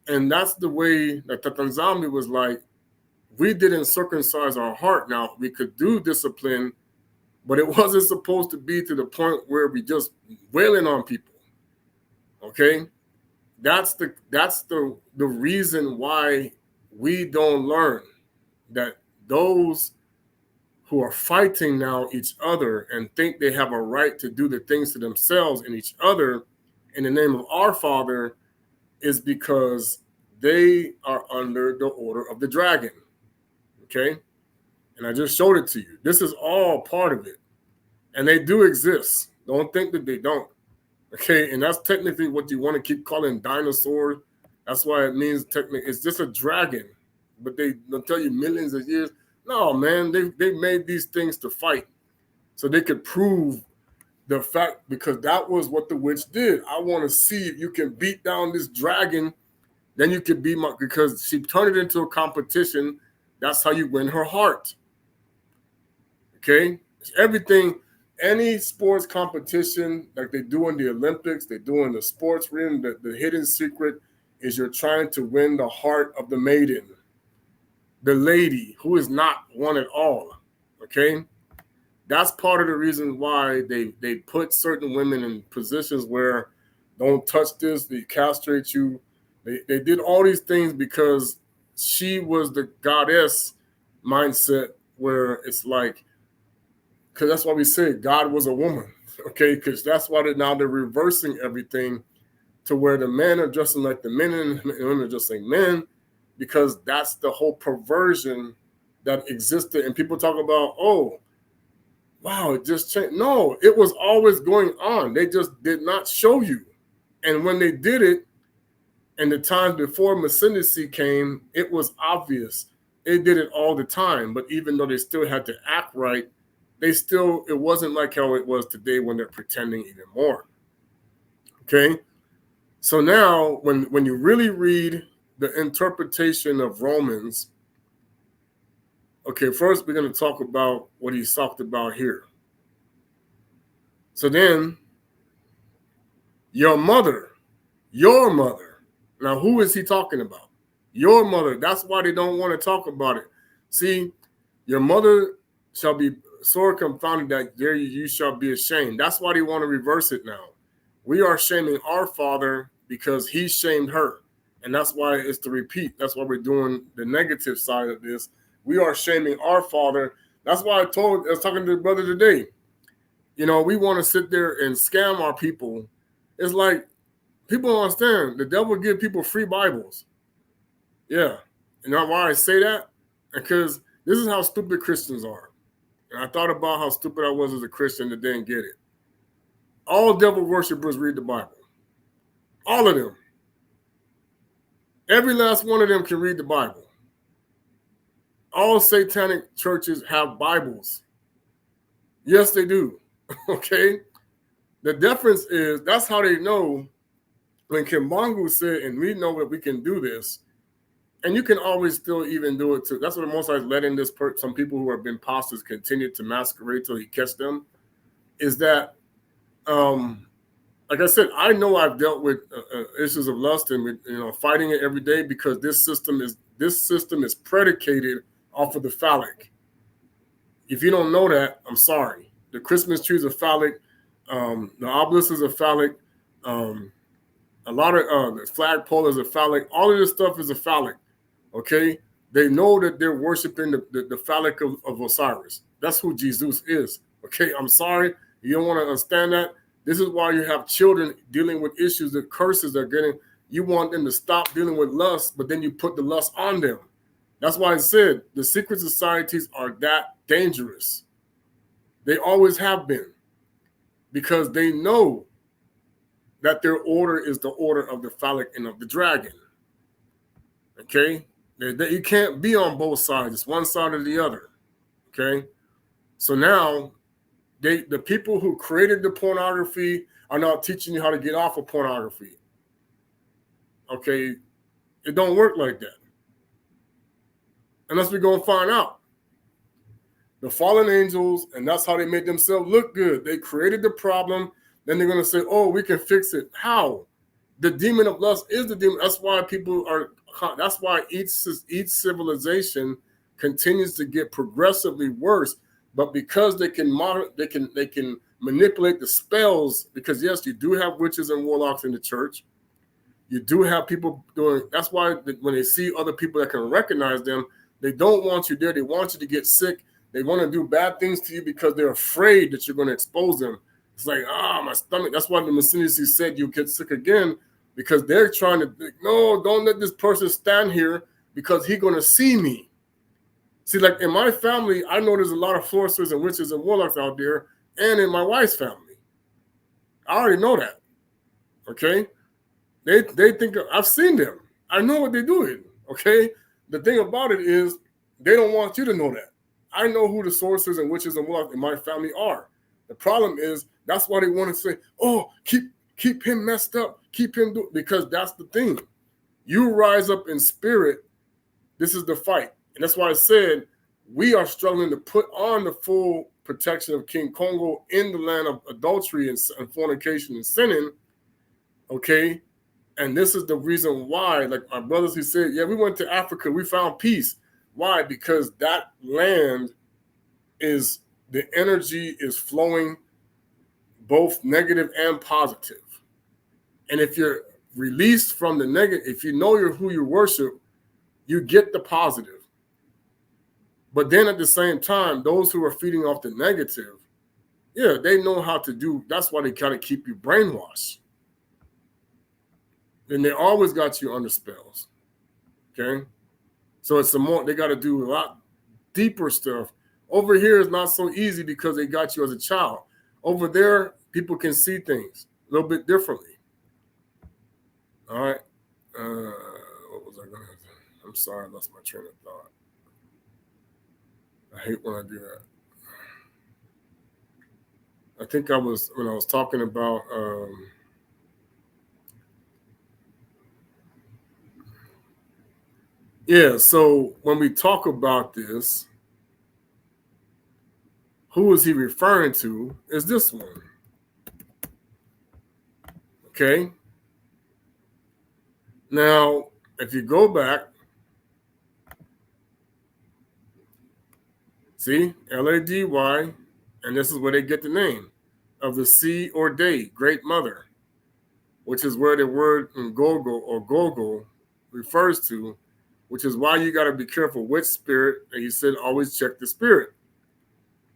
And that's the way that Tatanzambi was like, we didn't circumcise our heart. Now, we could do discipline, but it wasn't supposed to be to the point where we just wailing on people. Okay? That's the reason why we don't learn that those who are fighting now each other and think they have a right to do the things to themselves and each other in the name of our Father is because they are under the order of the dragon. Okay? And I just showed it to you. This is all part of it. And they do exist. Don't think that they don't. Okay? And that's technically what you want to keep calling dinosaurs. That's why it means technically it's just a dragon. But they'll tell you millions of years. No, man, they made these things to fight. So they could prove the fact, because that was what the witch did. I want to see if you can beat down this dragon. Then you could be because she turned it into a competition. That's how you win her heart. Okay? Everything, any sports competition, like they do in the Olympics, they do in the sports ring, the hidden secret is you're trying to win the heart of the maiden, the lady who is not one at all. Okay? That's part of the reason why they put certain women in positions where don't touch this, they castrate you. They did all these things because she was the goddess mindset, where it's like, because that's why we say God was a woman, okay? Because that's why they're reversing everything to where the men are dressing like the men and the women are just like men, because that's the whole perversion that existed. And people talk about, oh, wow, it just changed. No, it was always going on. They just did not show you. And when they did it, and the time before ascendancy came, it was obvious. They did it all the time. But even though they still had to act right, it wasn't like how it was today when they're pretending even more. Okay? So now, when you really read the interpretation of Romans, okay, first we're going to talk about what he's talked about here. So then, your mother. Now, who is he talking about? Your mother. That's why they don't want to talk about it. See, your mother shall be sore confounded that there you shall be ashamed. That's why they want to reverse it now. We are shaming our father because he shamed her. And that's why it's to repeat. That's why we're doing the negative side of this. We are shaming our father. That's why I was talking to the brother today. You know, we want to sit there and scam our people. It's like, people don't understand. The devil give people free Bibles. Yeah. You know why I say that? Because this is how stupid Christians are. And I thought about how stupid I was as a Christian that didn't get it. All devil worshipers read the Bible. All of them. Every last one of them can read the Bible. All satanic churches have Bibles. Yes, they do. Okay? The difference is that's how they know when Kimbangu said, and we know that we can do this, and you can always still even do it too. That's what the Most High is letting some people who have been pastors continue to masquerade till he catch them, is that, like I said, I know I've dealt with issues of lust and with, fighting it every day because this system is predicated off of the phallic. If you don't know that, I'm sorry. The Christmas trees are phallic. The obelisks are phallic. A lot of the flagpole is a phallic. All of this stuff is a phallic. Okay? They know that they're worshiping the phallic of Osiris. That's who Jesus is. Okay? I'm sorry. You don't want to understand that. This is why you have children dealing with issues, the curses they're getting. You want them to stop dealing with lust, but then you put the lust on them. That's why I said the secret societies are that dangerous. They always have been, because they know that their order is the order of the phallic and of the dragon. Okay? You can't be on both sides. It's one side or the other. Okay? So now, the people who created the pornography are now teaching you how to get off of pornography. Okay? It don't work like that. Unless we're going to find out. The fallen angels, and that's how they made themselves look good. They created the problem. Then they're going to say, oh, we can fix it. How? The demon of lust is the demon. That's why that's why each civilization continues to get progressively worse. But because they can manipulate the spells, because yes, you do have witches and warlocks in the church. You do have people doing, that's why when they see other people that can recognize them, they don't want you there. They want you to get sick. They want to do bad things to you because they're afraid that you're going to expose them. It's like, my stomach. That's why the Messianic said you get sick again, because they're trying to, no, don't let this person stand here because he's going to see me. See, like in my family, I know there's a lot of sorcerers and witches and warlocks out there, and in my wife's family. I already know that. Okay? They think, I've seen them. I know what they're doing. Okay? The thing about it is they don't want you to know that. I know who the sorcerers and witches and warlocks in my family are. The problem is that's why they want to say, oh, keep him messed up. Keep him because that's the thing. You rise up in spirit. This is the fight. And that's why I said we are struggling to put on the full protection of King Kongo in the land of adultery and fornication and sinning. Okay? And this is the reason why, like my brothers who said, yeah, we went to Africa, we found peace. Why? Because that land is, the energy is flowing both negative and positive. And if you're released from the negative, if you know who you worship, you get the positive. But then at the same time, those who are feeding off the negative, yeah, they know how to do, that's why they kind of keep you brainwashed. And they always got you under spells. Okay? So it's they got to do a lot deeper stuff. Over here is not so easy because they got you as a child. Over there, people can see things a little bit differently. All right. What was I going to do? I'm sorry, I lost my train of thought. I hate when I do that. I think when I was talking about, yeah, so when we talk about this, who is he referring to is this one. Okay? Now, if you go back, see, Lady, and this is where they get the name of the sea or day, great mother, which is where the word Ngogo or Gogo refers to, which is why you got to be careful which spirit, and he said always check the spirit.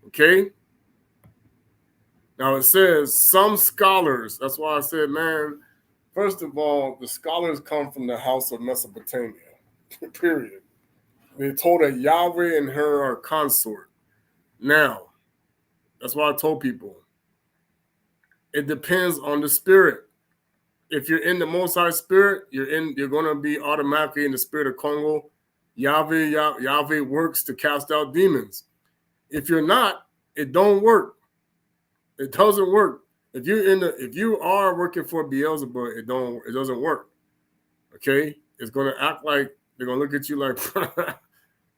Okay? Now it says some scholars, that's why I said, man, first of all, the scholars come from the house of Mesopotamia, period. They told that Yahweh and her are consort. Now, that's why I told people, it depends on the spirit. If you're in the Most High spirit, you're going to be automatically in the spirit of Kongo. Yahweh works to cast out demons. If you're not, it don't work. It doesn't work. If you are working for Beelzebub, it doesn't work. Okay? It's gonna act like they're gonna look at you like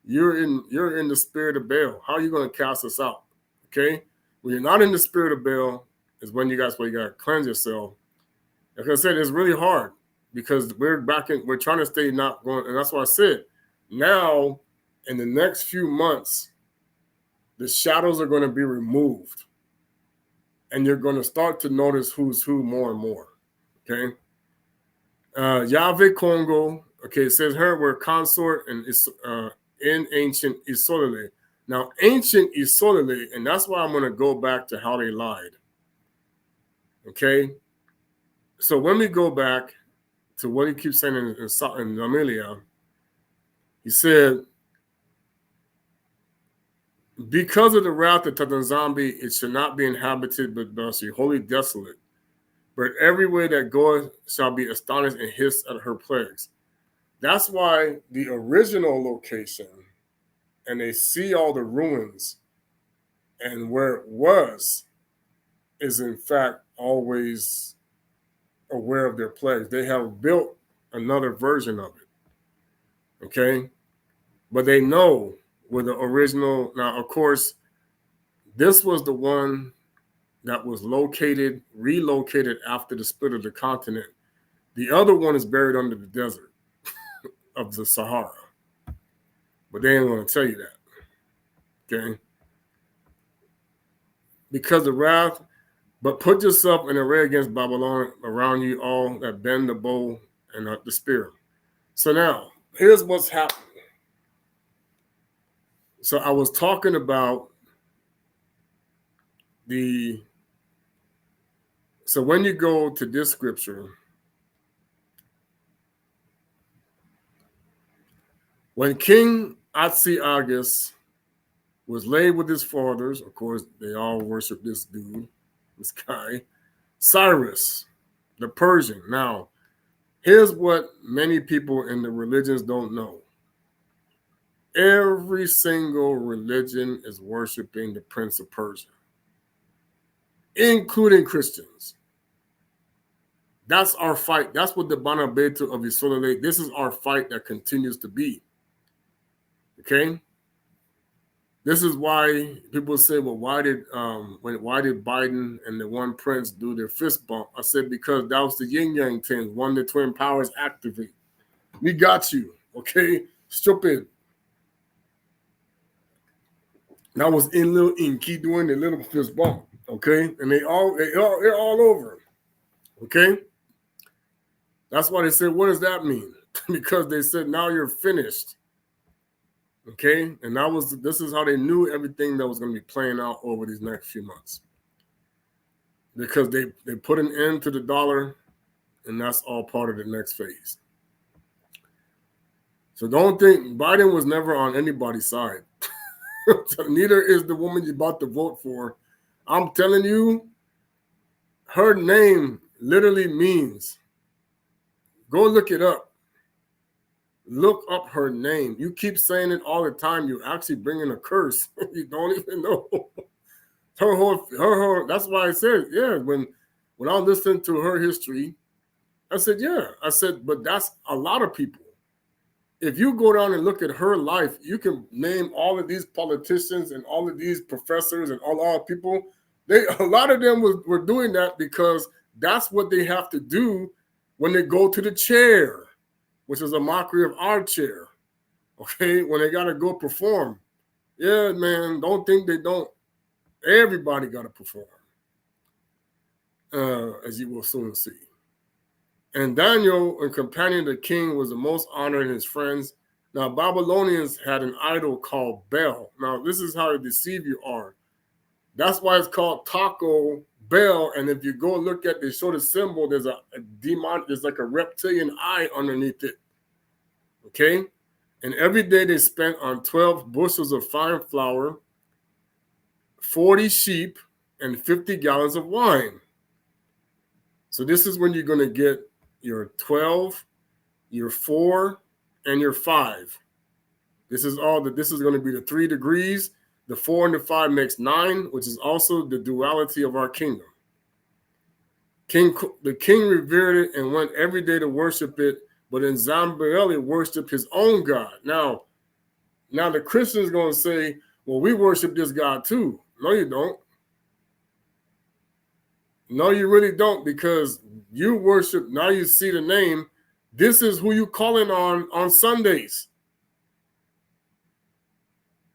you're in the spirit of Baal. How are you gonna cast us out? Okay? When you're not in the spirit of Baal, is when you gotta cleanse yourself. Like I said, it's really hard because we're trying to stay not going, and that's why I said now in the next few months, the shadows are going to be removed. And you're going to start to notice who's who more and more. Okay. Yahweh Kongo, okay, it says her were consort and in ancient nZolele. Now, ancient nZolele, and that's why I'm going to go back to how they lied. Okay. So when we go back to what he keeps saying in Amelia, he said, because of the wrath of Tata Zombie, it should not be inhabited, but thus wholly desolate. But everywhere that goeth shall be astonished and hiss at her plagues. That's why the original location, and they see all the ruins and where it was, is in fact always aware of their plagues. They have built another version of it. Okay? But they know where the original, now of course, this was the one that was relocated after the split of the continent. The other one is buried under the desert of the Sahara. But they ain't going to tell you that. Okay? Because of wrath, but put yourself in array against Babylon around you all that bend the bow and the spear. So now, here's what's happening. So I was talking about so when you go to this scripture, when King Atziagus was laid with his fathers, of course, they all worship this dude, this guy, Cyrus, the Persian. Now, here's what many people in the religions don't know. Every single religion is worshiping the Prince of Persia, including Christians. That's our fight. That's what the Bana Betu of nZolele, this is our fight that continues to be. Okay? This is why people say, well, why did Biden and the one prince do their fist bump? I said, because that was the yin yang thing. One, the twin powers activate. We got you, okay? Stupid. That was in little Inky doing the little fist bump, okay? And they're all over, okay? That's why they said, what does that mean? Because they said, now you're finished. Okay, and this is how they knew everything that was going to be playing out over these next few months. Because they put an end to the dollar, and that's all part of the next phase. So don't think Biden was never on anybody's side. Neither is the woman you're about to vote for. I'm telling you, her name literally means, go look it up. Look up her name. You keep saying it all the time. You're actually bringing a curse. You don't even know. Her whole, that's why I said, yeah, when I listened to her history, I said, yeah. I said, but that's a lot of people. If you go down and look at her life, you can name all of these politicians and all of these professors and all our people. A lot of them were doing that because that's what they have to do when they go to the chair, which is a mockery of our chair, okay, when they got to go perform. Yeah, man, don't think they don't. Everybody got to perform, as you will soon see. And Daniel, a companion of the king, was the most honored in his friends. Now, Babylonians had an idol called Bel. Now, this is how deceived you are. That's why it's called Taco Bell. And if you go look at, they show the symbol, there's a demon, there's like a reptilian eye underneath it. Okay? And every day they spent on 12 bushels of fine flour, 40 sheep, and 50 gallons of wine. So this is when you're going to get your 12, your 4, and your 5. This is going to be the 3 degrees. The 4 and the 5 makes 9, which is also the duality of our kingdom. The king revered it and went every day to worship it, but nZolele worshiped his own God. Now the Christian's going to say, well, we worship this God too. No, you don't. No, you really don't, because you worship, now you see the name. This is who you calling on Sundays.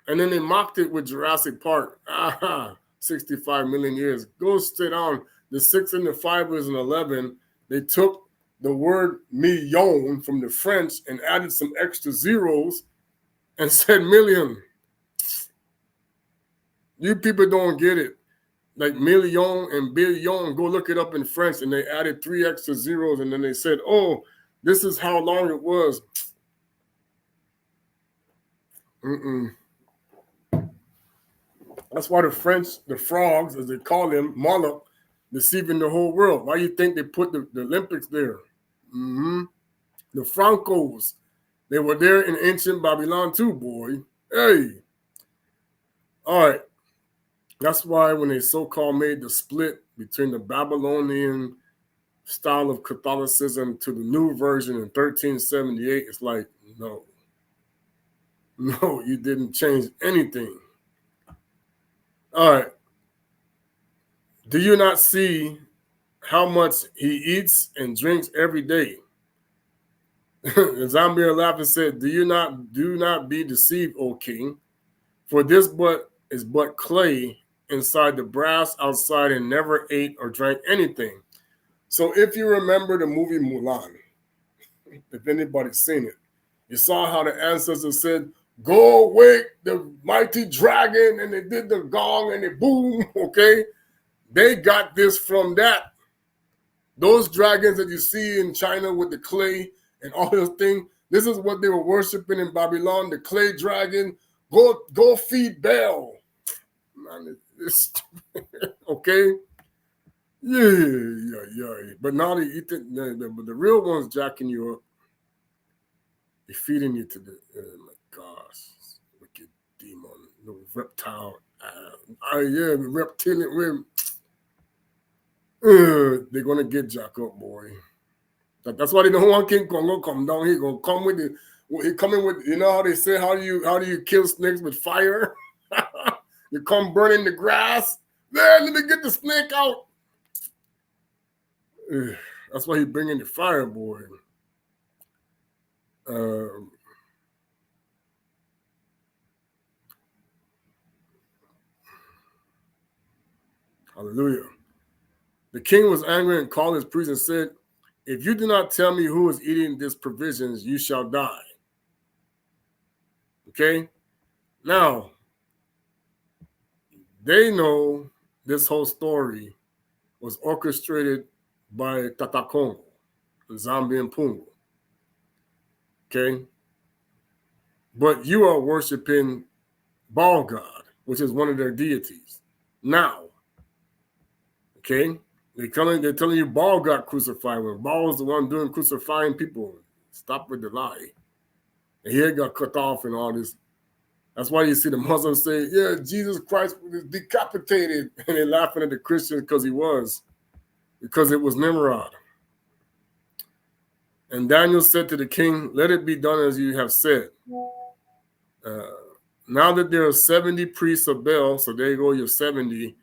And then they mocked it with Jurassic Park. 65 million years. Go sit down. The 6 and the 5 is an 11. They took the word million from the French and added some extra zeros and said million. You people don't get it. Like million and billion, go look it up in French, and they added 3 extra zeros, and then they said, oh, this is how long it was. That's why the French, the frogs, as they call them, Moloch, deceiving the whole world. Why do you think they put the Olympics there? The Francos, they were there in ancient Babylon too, boy. Hey. All right. That's why when they so-called made the split between the Babylonian style of Catholicism to the new version in 1378, it's like, no, you didn't change anything. All right. Do you not see how much he eats and drinks every day? Zambia laughed and said, do not be deceived, O king, for this is but clay inside the brass outside, and never ate or drank anything. So if you remember the movie Mulan, if anybody's seen it, you saw how the ancestors said, go wake the mighty dragon, and they did the gong and they boom, okay? They got this from that. Those dragons that you see in China with the clay and all those things, this is what they were worshiping in Babylon, the clay dragon. Go feed Baal. Man, it's okay? Yeah. But now the real ones jacking you up. They're feeding you to the, oh my gosh, wicked demon, the reptile. The reptilian. They're going to get jacked up, boy. That's why they don't want King Kongo come down. He going to come with it. He coming with, you know how they say, how do you kill snakes with fire? You come burning the grass. There, let me get the snake out. That's why he bringing the fire, boy. Hallelujah. The king was angry and called his priest and said, if you do not tell me who is eating these provisions, you shall die. Okay? Now, they know this whole story was orchestrated by Tata Kongo, the Zambian Pungo. Okay? But you are worshiping Baal God, which is one of their deities. Now, okay? They're telling you Baal got crucified when Baal is the one doing crucifying people. Stop with the lie. And he got cut off and all this. That's why you see the Muslims say, yeah, Jesus Christ was decapitated. And they're laughing at the Christians because it was Nimrod. And Daniel said to the king, let it be done as you have said. Now that there are 70 priests of Baal, so there you go, you're 70.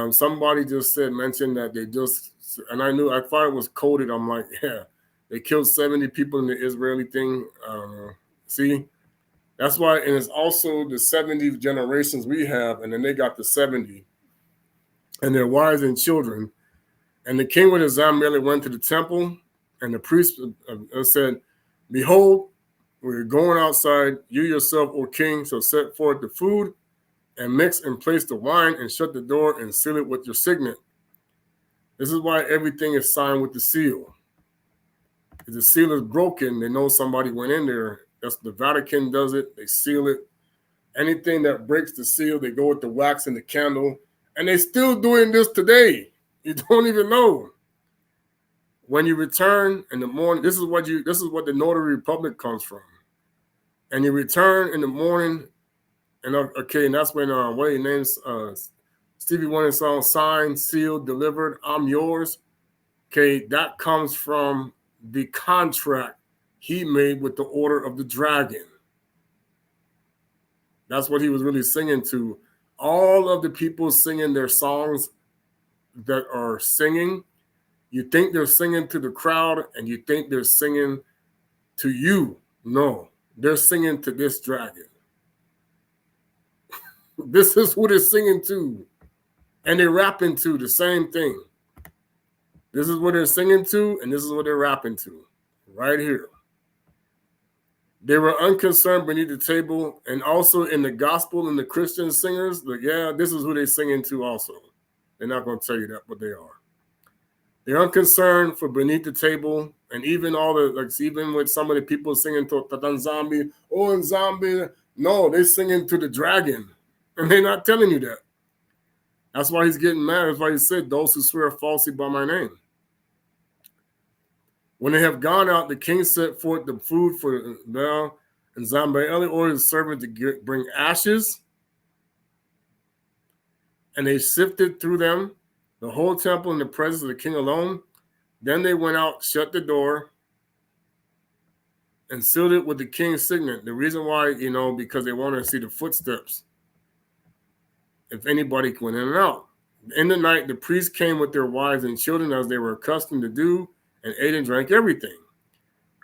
Somebody just mentioned that they just, and I thought it was coded. I'm like, yeah, they killed 70 people in the Israeli thing. See, that's why, and it's also the 70 generations we have, and then they got the 70, and their wives and children. And the king with his Zambia went to the temple, and the priest said, behold, we're going outside. You yourself, O king, shall set forth the food and mix and place the wine and shut the door and seal it with your signet. This is why everything is signed with the seal. If the seal is broken, they know somebody went in there. That's the Vatican does it. They seal it. Anything that breaks the seal, they go with the wax and the candle. And they're still doing this today. You don't even know. When you return in the morning, this is what the Notary Republic comes from. And you return in the morning, and okay, and that's when what he names Stevie Wonder's song "Signed, Sealed, Delivered, I'm Yours." Okay, that comes from the contract he made with the Order of the Dragon. That's what he was really singing to. All of the people singing their songs that are singing, you think they're singing to the crowd and you think they're singing to you. No, they're singing to this dragon. This is who they're singing to. And they're rapping to the same thing. This is what they're singing to, and this is what they're rapping to. Right here. They were unconcerned beneath the table, and also in the gospel and the Christian singers, like, yeah, this is who they're singing to also. They're not going to tell you that, but they are. They're unconcerned for beneath the table, and even all the, like, even with some of the people singing to Tata Zombie, oh, and Zombie, no, they're singing to the dragon, and they're not telling you that. That's why he's getting mad. That's why he said, those who swear falsely by my name. When they have gone out, the king set forth the food for Bel, and nZolele ordered his servant to bring ashes, and they sifted through them the whole temple in the presence of the king alone. Then they went out, shut the door, and sealed it with the king's signet. The reason why, because they wanted to see the footsteps, if anybody went in and out. In the night, the priests came with their wives and children as they were accustomed to do, and ate and drank everything.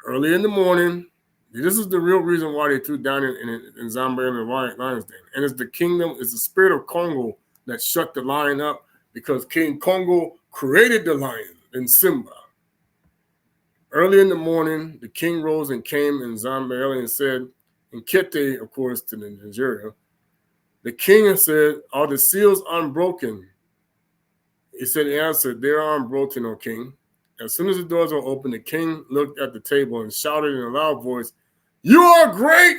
Early in the morning, this is the real reason why they threw down in Zambia and the lion's den. And it's the kingdom, it's the spirit of Kongo that shut the lion up, because King Kongo created the lion in Simba. Early in the morning, the king rose and came in Zambia and said, in Kete, of course, to Nigeria, the king said, are the seals unbroken? He said, he answered, they are unbroken, O king. As soon as the doors were open, the king looked at the table and shouted in a loud voice, you are great,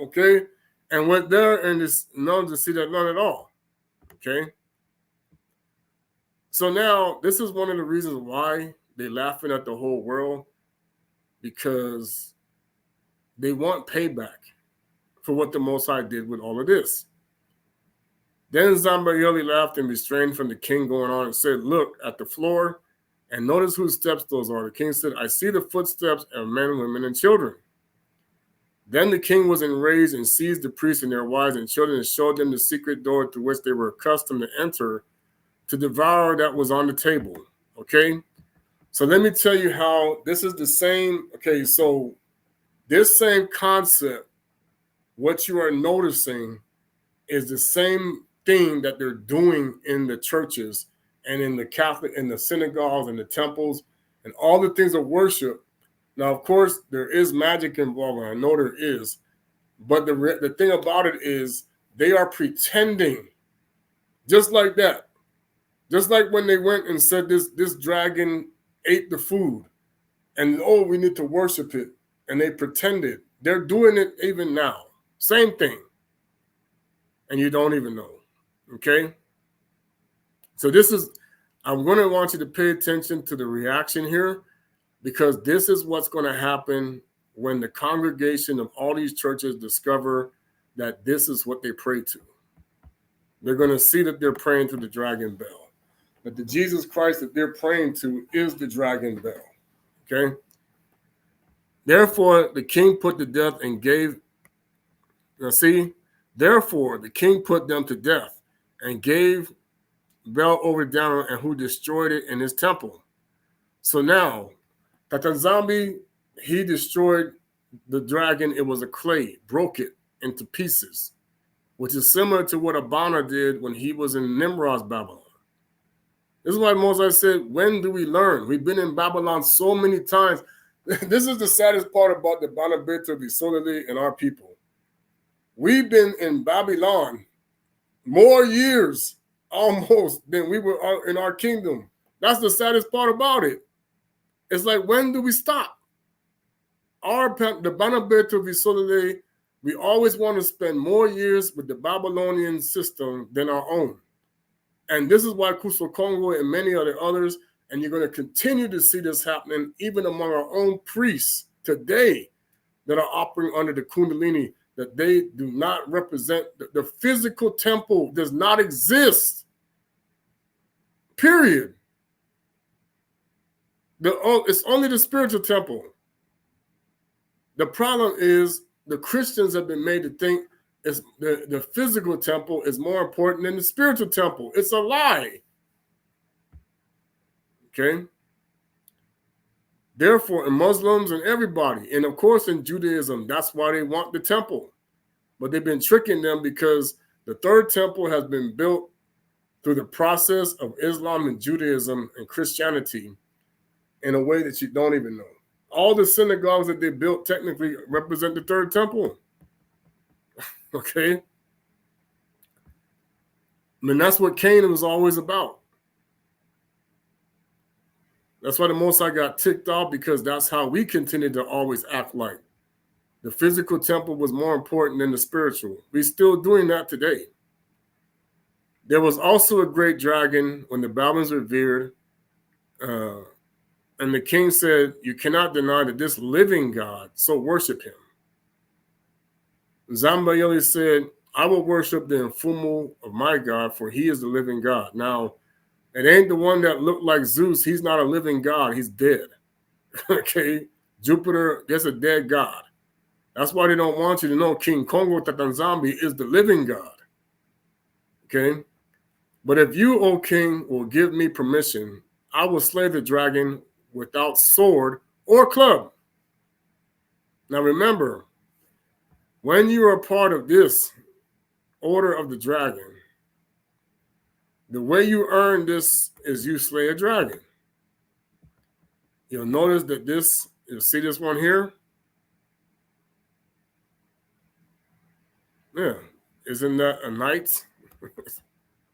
okay? And went there and none to see that none at all, okay? So now, this is one of the reasons why they're laughing at the whole world, because they want payback for what the Most High did with all of this. Then nZolele laughed and restrained from the king going on and said, look at the floor and notice whose steps those are. The king said, I see the footsteps of men, women, and children. Then the king was enraged and seized the priests and their wives and children and showed them the secret door through which they were accustomed to enter to devour that was on the table. Okay? So let me tell you how this is the same. Okay, so this same concept, what you are noticing is the same thing that they're doing in the churches and in the Catholic, in the synagogues and the temples and all the things of worship. Now, of course, there is magic involved, and I know there is. But the thing about it is they are pretending, just like that. Just like when they went and said this dragon ate the food and, oh, we need to worship it. And they pretended. They're doing it even now. Same thing. And you don't even know. Okay? So I'm going to want you to pay attention to the reaction here, because this is what's going to happen when the congregation of all these churches discover that this is what they pray to. They're going to see that they're praying to the dragon bell. That the Jesus Christ that they're praying to is the dragon bell. Okay? Therefore, the king put to death and gave, therefore, the king put them to death and gave Bel over down, and who destroyed it in his temple. So now, Tata Zombie, he destroyed the dragon. It was a clay, broke it into pieces, which is similar to what Bana did when he was in Nimrod's Babylon. This is why Moses said, when do we learn? We've been in Babylon so many times. This is the saddest part about the Bana, Betu, nZolele, and our people. We've been in Babylon more years almost than we were in our kingdom. That's the saddest part about it. It's like, when do we stop? The Bana, Betu, nZolele, we always want to spend more years with the Babylonian system than our own. And this is why Tata Kongo and many other others, and you're going to continue to see this happening even among our own priests today. that are operating under the Kundalini, that they do not represent, the physical temple does not exist. Period. It's only the spiritual temple. The problem is the Christians have been made to think the physical temple is more important than the spiritual temple. It's a lie. Okay? Therefore, in Muslims and everybody, and of course in Judaism, that's why they want the temple. But they've been tricking them because the third temple has been built through the process of Islam and Judaism and Christianity in a way that you don't even know. All the synagogues that they built technically represent the third temple. Okay? I mean, that's what Canaan was always about. That's why the Most High got ticked off, because that's how we continue to always act like the physical temple was more important than the spiritual. We're still doing that today. There was also a great dragon when the Babylonians revered, and the king said, you cannot deny that this living God, so worship him. Zambayeli said, I will worship the Mfumu of my God, for he is the living God. Now, it ain't the one that looked like Zeus. He's not a living God. He's dead. Okay? Jupiter, that's a dead God. That's why they don't want you to know King Kongo Tatanzambi is the living God. Okay? But if you, O king, will give me permission, I will slay the dragon without sword or club. Now remember, when you are part of this order of the dragon, the way you earn this is you slay a dragon. You'll notice that this, you see this one here? Yeah. Isn't that a knight?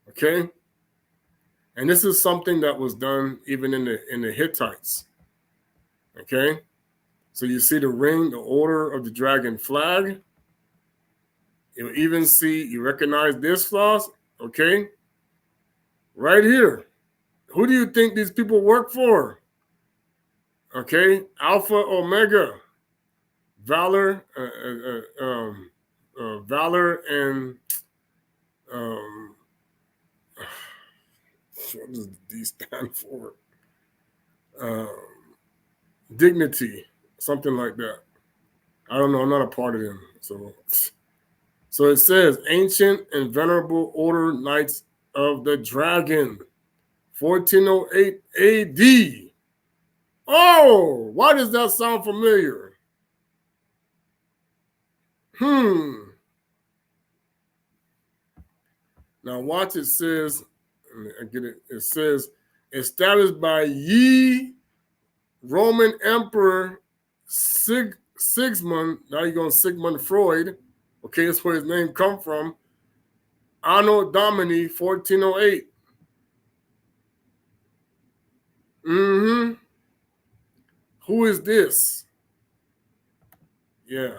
Okay? And this is something that was done even in the Hittites. Okay? So you see the ring, the order of the dragon flag. You'll even see, you recognize this floss? Okay? Right here. Who do you think these people work for? Okay? Alpha, Omega. Valor, Valor, and what does D stand for? Dignity, something like that. I don't know. I'm not a part of them. So it says, Ancient and Venerable Order Knights of the Dragon, 1408 AD. Oh, why does that sound familiar? Now watch, it says, it says, established by Ye Roman Emperor Sigismund, now you're going Sigmund Freud, okay, that's where his name come from, Anno Domini 1408. Who is this? Yeah,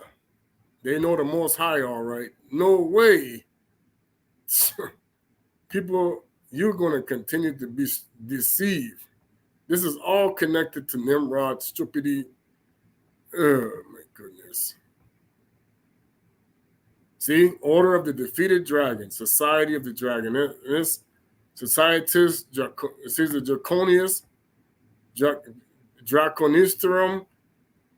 they know the Most High, all right. No way. People, you're going to continue to be deceived. This is all connected to Nimrod, stupidity. Oh, my goodness. See, Order of the Defeated Dragon, Society of the Dragon. This Societas, it says the Draconius, Draconisterum,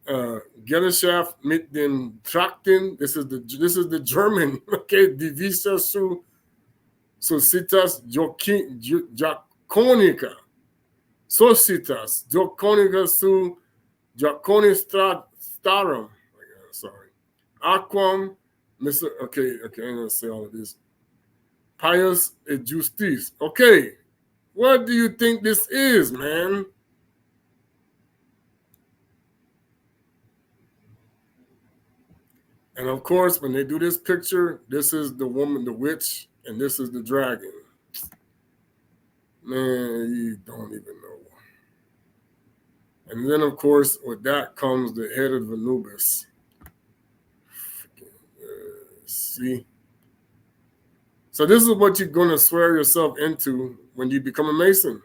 Gesellschaft mit den Trakten. This is the German. Okay, Divisa su Societas Draconica. Societas Draconica su Draconistarum. Sorry. Aquam. Okay, I'm going to say all of this. Pious et Justice. Okay, what do you think this is, man? And of course, when they do this picture, this is the woman, the witch, and this is the dragon. Man, you don't even know. And then, of course, with that comes the head of Anubis. See? So this is what you're going to swear yourself into when you become a Mason.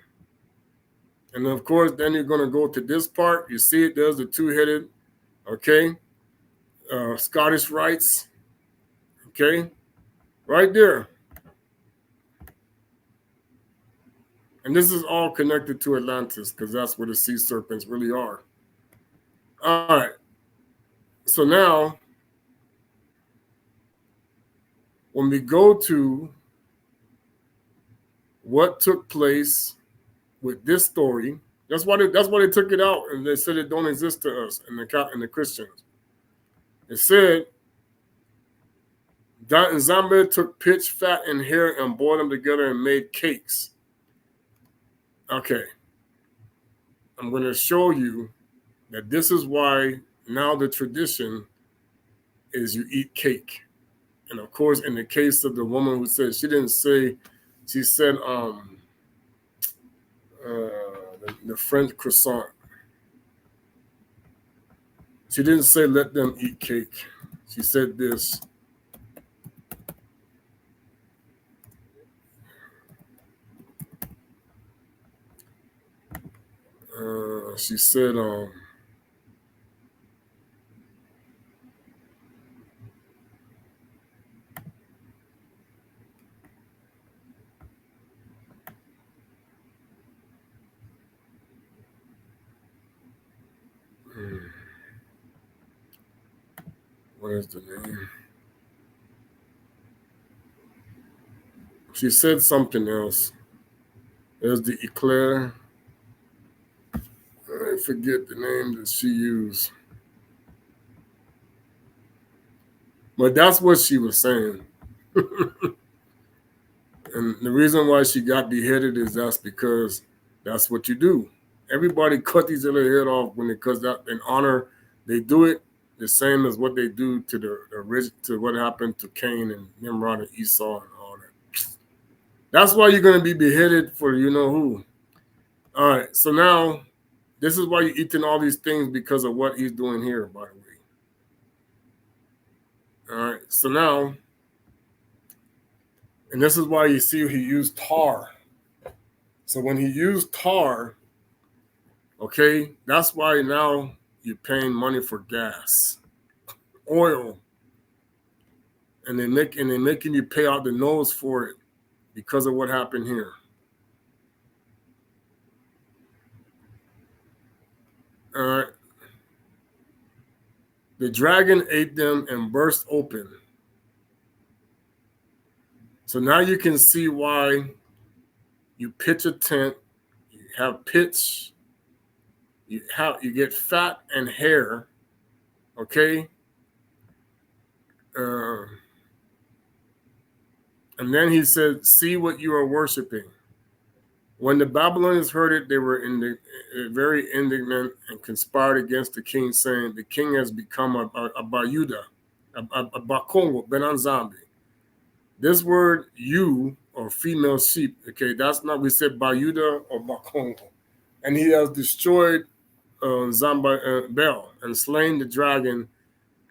And of course, then you're going to go to this part. You see it, there's the two-headed, okay? Scottish rites. Okay, right there. And this is all connected to Atlantis because that's where the sea serpents really are. All right. So now, when we go to what took place with this story, that's why they took it out and they said it don't exist to us and the Christians. It said that Nzambe took pitch, fat, and hair and boiled them together and made cakes. Okay. I'm going to show you that this is why now the tradition is you eat cake. And of course, in the case of the woman who said, she didn't say, she said the French croissant. She didn't say let them eat cake. She said this. She said, what is the name? She said something else. There's the eclair. I forget the name that she used. But that's what she was saying. And the reason why she got beheaded is that's because that's what you do. Everybody cut these other head off when it cuts that in honor. They do it the same as what they do to to what happened to Cain and Nimrod and Esau and all that. That's why you're going to be beheaded for you know who. All right, so now this is why you're eating all these things because of what he's doing here, by the way. All right, so now, and this is why you see he used tar. So when he used tar, okay, that's why now you're paying money for gas, oil, and they're making you pay out the nose for it because of what happened here. All right. The dragon ate them and burst open. So now you can see why you pitch a tent, you have pitch, you get fat and hair, okay? And then he said, see what you are worshiping. When the Babylonians heard it, they were very indignant and conspired against the king, saying, the king has become a Bayuda, a Bakongo, Benanzambi. This word, you, or female sheep, okay, that's not, we said Bayuda or Bakongo. And he has destroyed Zamba Bel and slain the dragon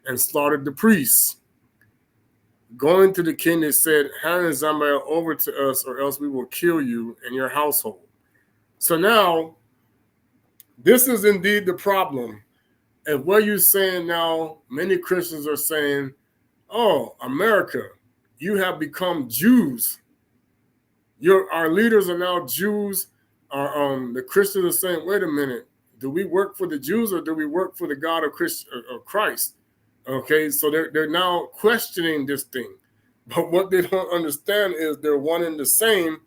and slaughtered the priests. Going to the king, they said, hand Zamba over to us, or else we will kill you and your household. So now, this is indeed the problem. And what you're saying now, many Christians are saying, oh, America, you have become Jews. Our leaders are now Jews. The Christians are saying, wait a minute, do we work for the Jews or do we work for the God of Christ? Okay, so they're now questioning this thing. But what they don't understand is they're one and the same,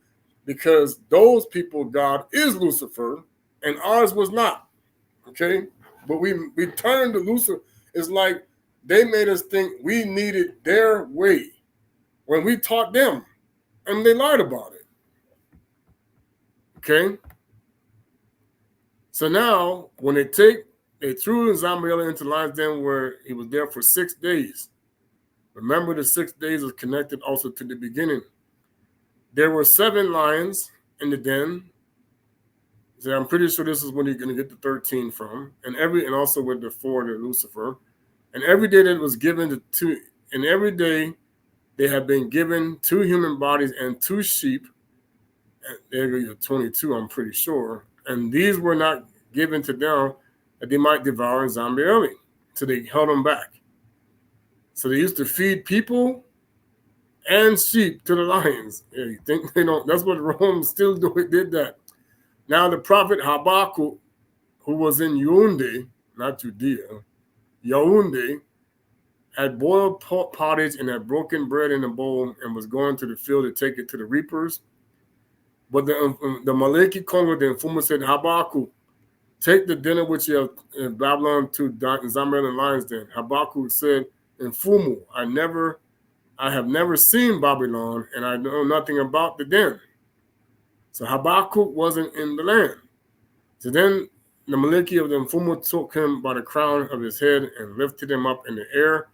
because those people, God is Lucifer, and ours was not. Okay, but we turned to Lucifer. It's like they made us think we needed their way when we taught them, and they lied about it. Okay, so now when they threw Nzambe into the lion's den where he was there for 6 days. Remember, the 6 days is connected also to the beginning. There were 7 lions in the den. So I'm pretty sure this is when you're going to get the 13 from, and also with the 4 to Lucifer, and every day that was given to 2, and every day they have been given 2 human bodies and 2 sheep. And there you go, 22, I'm pretty sure, and these were not given to them that they might devour Nzambe early, so they held them back. So they used to feed people and sheep to the lions. Yeah, you think they don't? That's what Rome still did that. Now the prophet Habakkuk, who was in Yaoundé, not Judea, Yaoundé, had boiled pottage and had broken bread in a bowl and was going to the field to take it to the reapers. But the Maleki Kongo, the Nfumu said, Habakkuk, take the dinner which you have in Babylon to nZolele and Lion's Den. Habakkuk said, Nfumu, I have never seen Babylon, and I know nothing about the den. So Habakkuk wasn't in the land. So then the Maliki of the Mfumu took him by the crown of his head and lifted him up in the air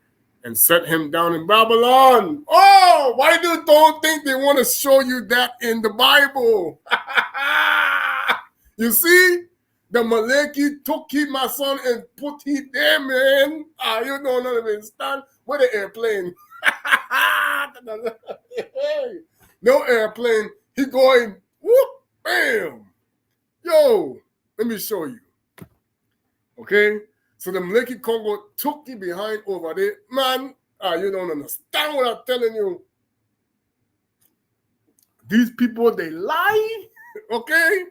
and set him down in Babylon. Oh, why do you don't think they want to show you that in the Bible? You see? The Maliki took him, my son, and put him there, man. You don't understand. Where the airplane? No airplane. He going, whoop, bam. Yo, let me show you. Okay? So the Maliki Kongo took you behind over there. Man, you don't understand what I'm telling you. These people, they lie. Okay?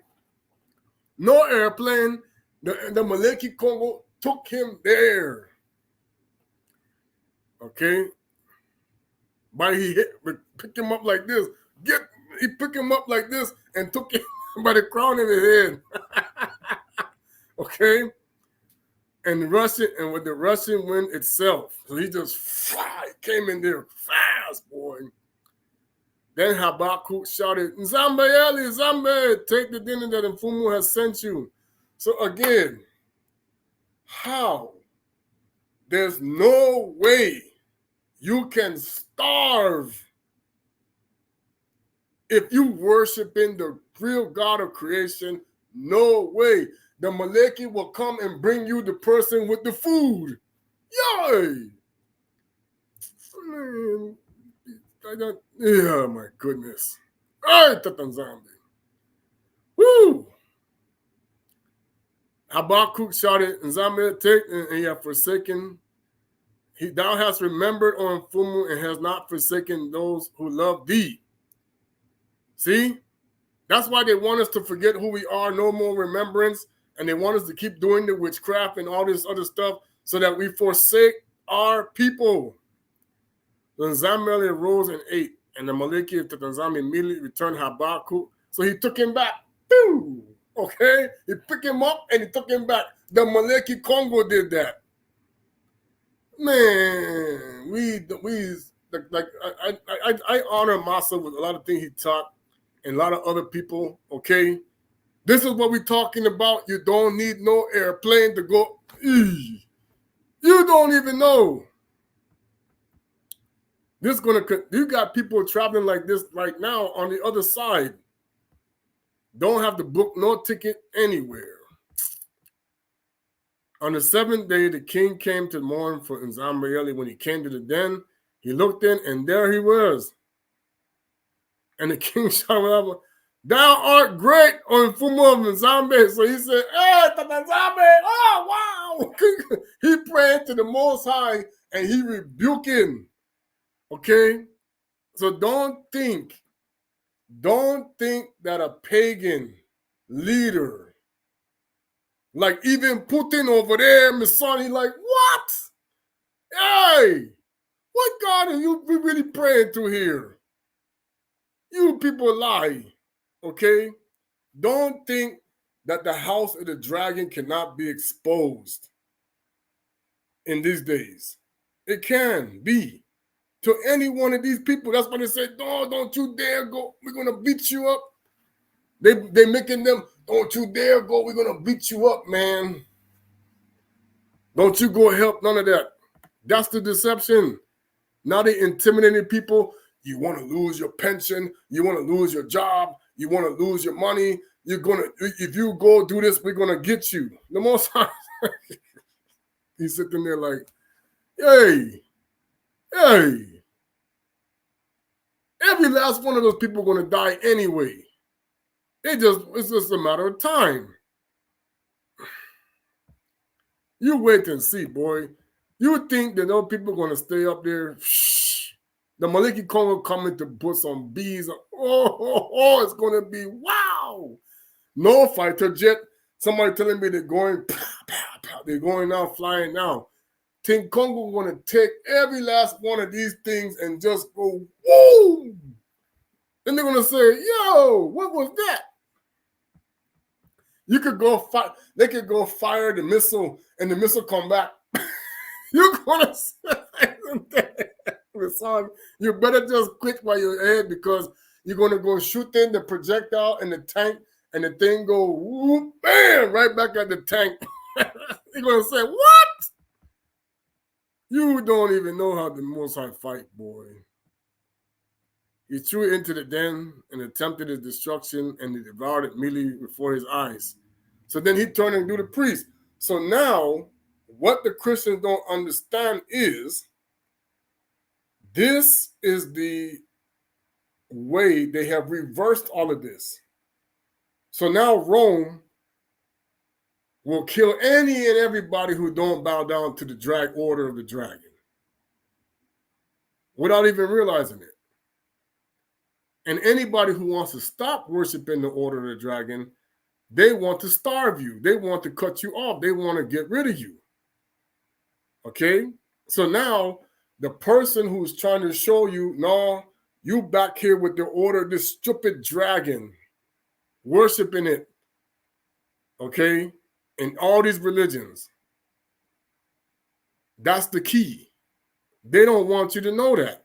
No airplane. The Maliki Kongo took him there. Okay? But he picked him up like this. He picked him up like this and took him by the crown of his head. Okay? And with the Russian wind itself. So he just came in there fast, boy. Then Habakkuk shouted, Nzambeyeli, Nzambe, take the dinner that Mfumu has sent you. So again, how? There's no way you can starve if you worship in the real God of creation. No way. The Maleki will come and bring you the person with the food. Yay! Man, yeah, my goodness. All right, Tatanzambi. Woo! Habakkuk shouted, Nzambe, take, and he have forsaken. Thou hast remembered, O Mfumu, and has not forsaken those who love thee. See? That's why they want us to forget who we are, no more remembrance, and they want us to keep doing the witchcraft and all this other stuff so that we forsake our people. The Nzambe rose and ate, and the Maliki of Tanzania immediately returned Habakkuk. So he took him back. Pew! Okay? He picked him up and he took him back. The Maliki Kongo did that. Man, I honor Masa with a lot of things he taught and a lot of other people, okay? This is what we're talking about. You don't need no airplane to go. You don't even know. You got people traveling like this right now on the other side. Don't have to book no ticket anywhere. On the seventh day, the king came to mourn for Nzambayeli. When he came to the den, he looked in, and there he was. And the king shouted out, Thou art great, O Mfumu of Nzambe. So he said, Hey, Tata Nzambe, oh, wow. He prayed to the Most High, and he rebuked him. Okay? So don't think that a pagan leader, like even Putin over there, Masoni, like, what? Hey, what God are you really praying to here? You people lie, okay? Don't think that the house of the dragon cannot be exposed in these days. It can be to any one of these people. That's why they say, no, don't you dare go. We're going to beat you up. They making them, don't you dare go. We're going to beat you up, man. Don't you go help none of that. That's the deception. Now they intimidating people. You want to lose your pension. You want to lose your job. You want to lose your money. If you go do this, we're going to get you. The Most High, he's sitting there like, hey. Every last one of those people are going to die anyway. It's just a matter of time. You wait and see, boy. You would think that those people are going to stay up there. The Maliki Kongo coming to put some bees. It's going to be wow. No fighter jet. Somebody telling me they're going, they're going now, flying now. Think Congo going to take every last one of these things and just go, woo! Then they're going to say, yo, what was that? You could go fight. They could go fire the missile, and the missile come back. You're gonna say, son, you better just quit while you're ahead because you're gonna go shoot in the projectile in the tank, and the thing go whoop, bam, right back at the tank. You're gonna say, what? You don't even know how the Most High fight, boy. He threw it into the den and attempted his destruction, and he devoured it immediately before his eyes. So then he turned and do the priest. So now, what the Christians don't understand is, this is the way they have reversed all of this. So now Rome will kill any and everybody who don't bow down to the order of the dragon without even realizing it. And anybody who wants to stop worshiping the order of the dragon, they want to starve you. They want to cut you off. They want to get rid of you. Okay? So now the person who's trying to show you, no, you back here with the order of this stupid dragon, worshiping it. Okay? In all these religions. That's the key. They don't want you to know that.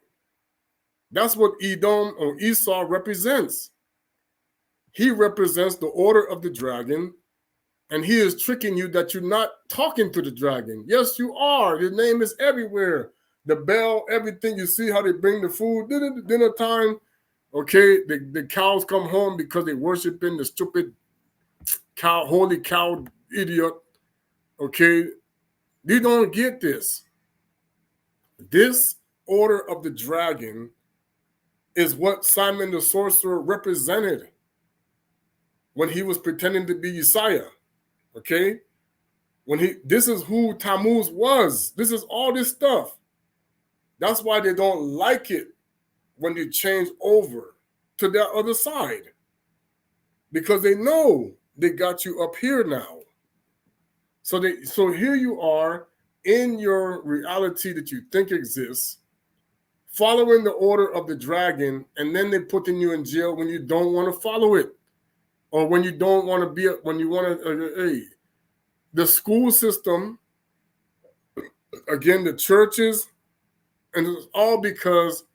That's what Edom or Esau represents. He represents the order of the dragon, and he is tricking you that you're not talking to the dragon. Yes, you are. His name is everywhere. The bell, everything. You see how they bring the food, dinner time. Okay, the cows come home because they worshiping the stupid cow, holy cow idiot. Okay, they don't get this. This order of the dragon is what Simon the sorcerer represented when he was pretending to be Messiah. Okay? This is who Tammuz was. This is all this stuff. That's why they don't like it when they change over to their other side. Because they know they got you up here now. So here you are in your reality that you think exists, following the order of the dragon, and then they're putting you in jail when you don't want to follow it, or when you don't want to be, when you want to, the school system, again, the churches, and it's all because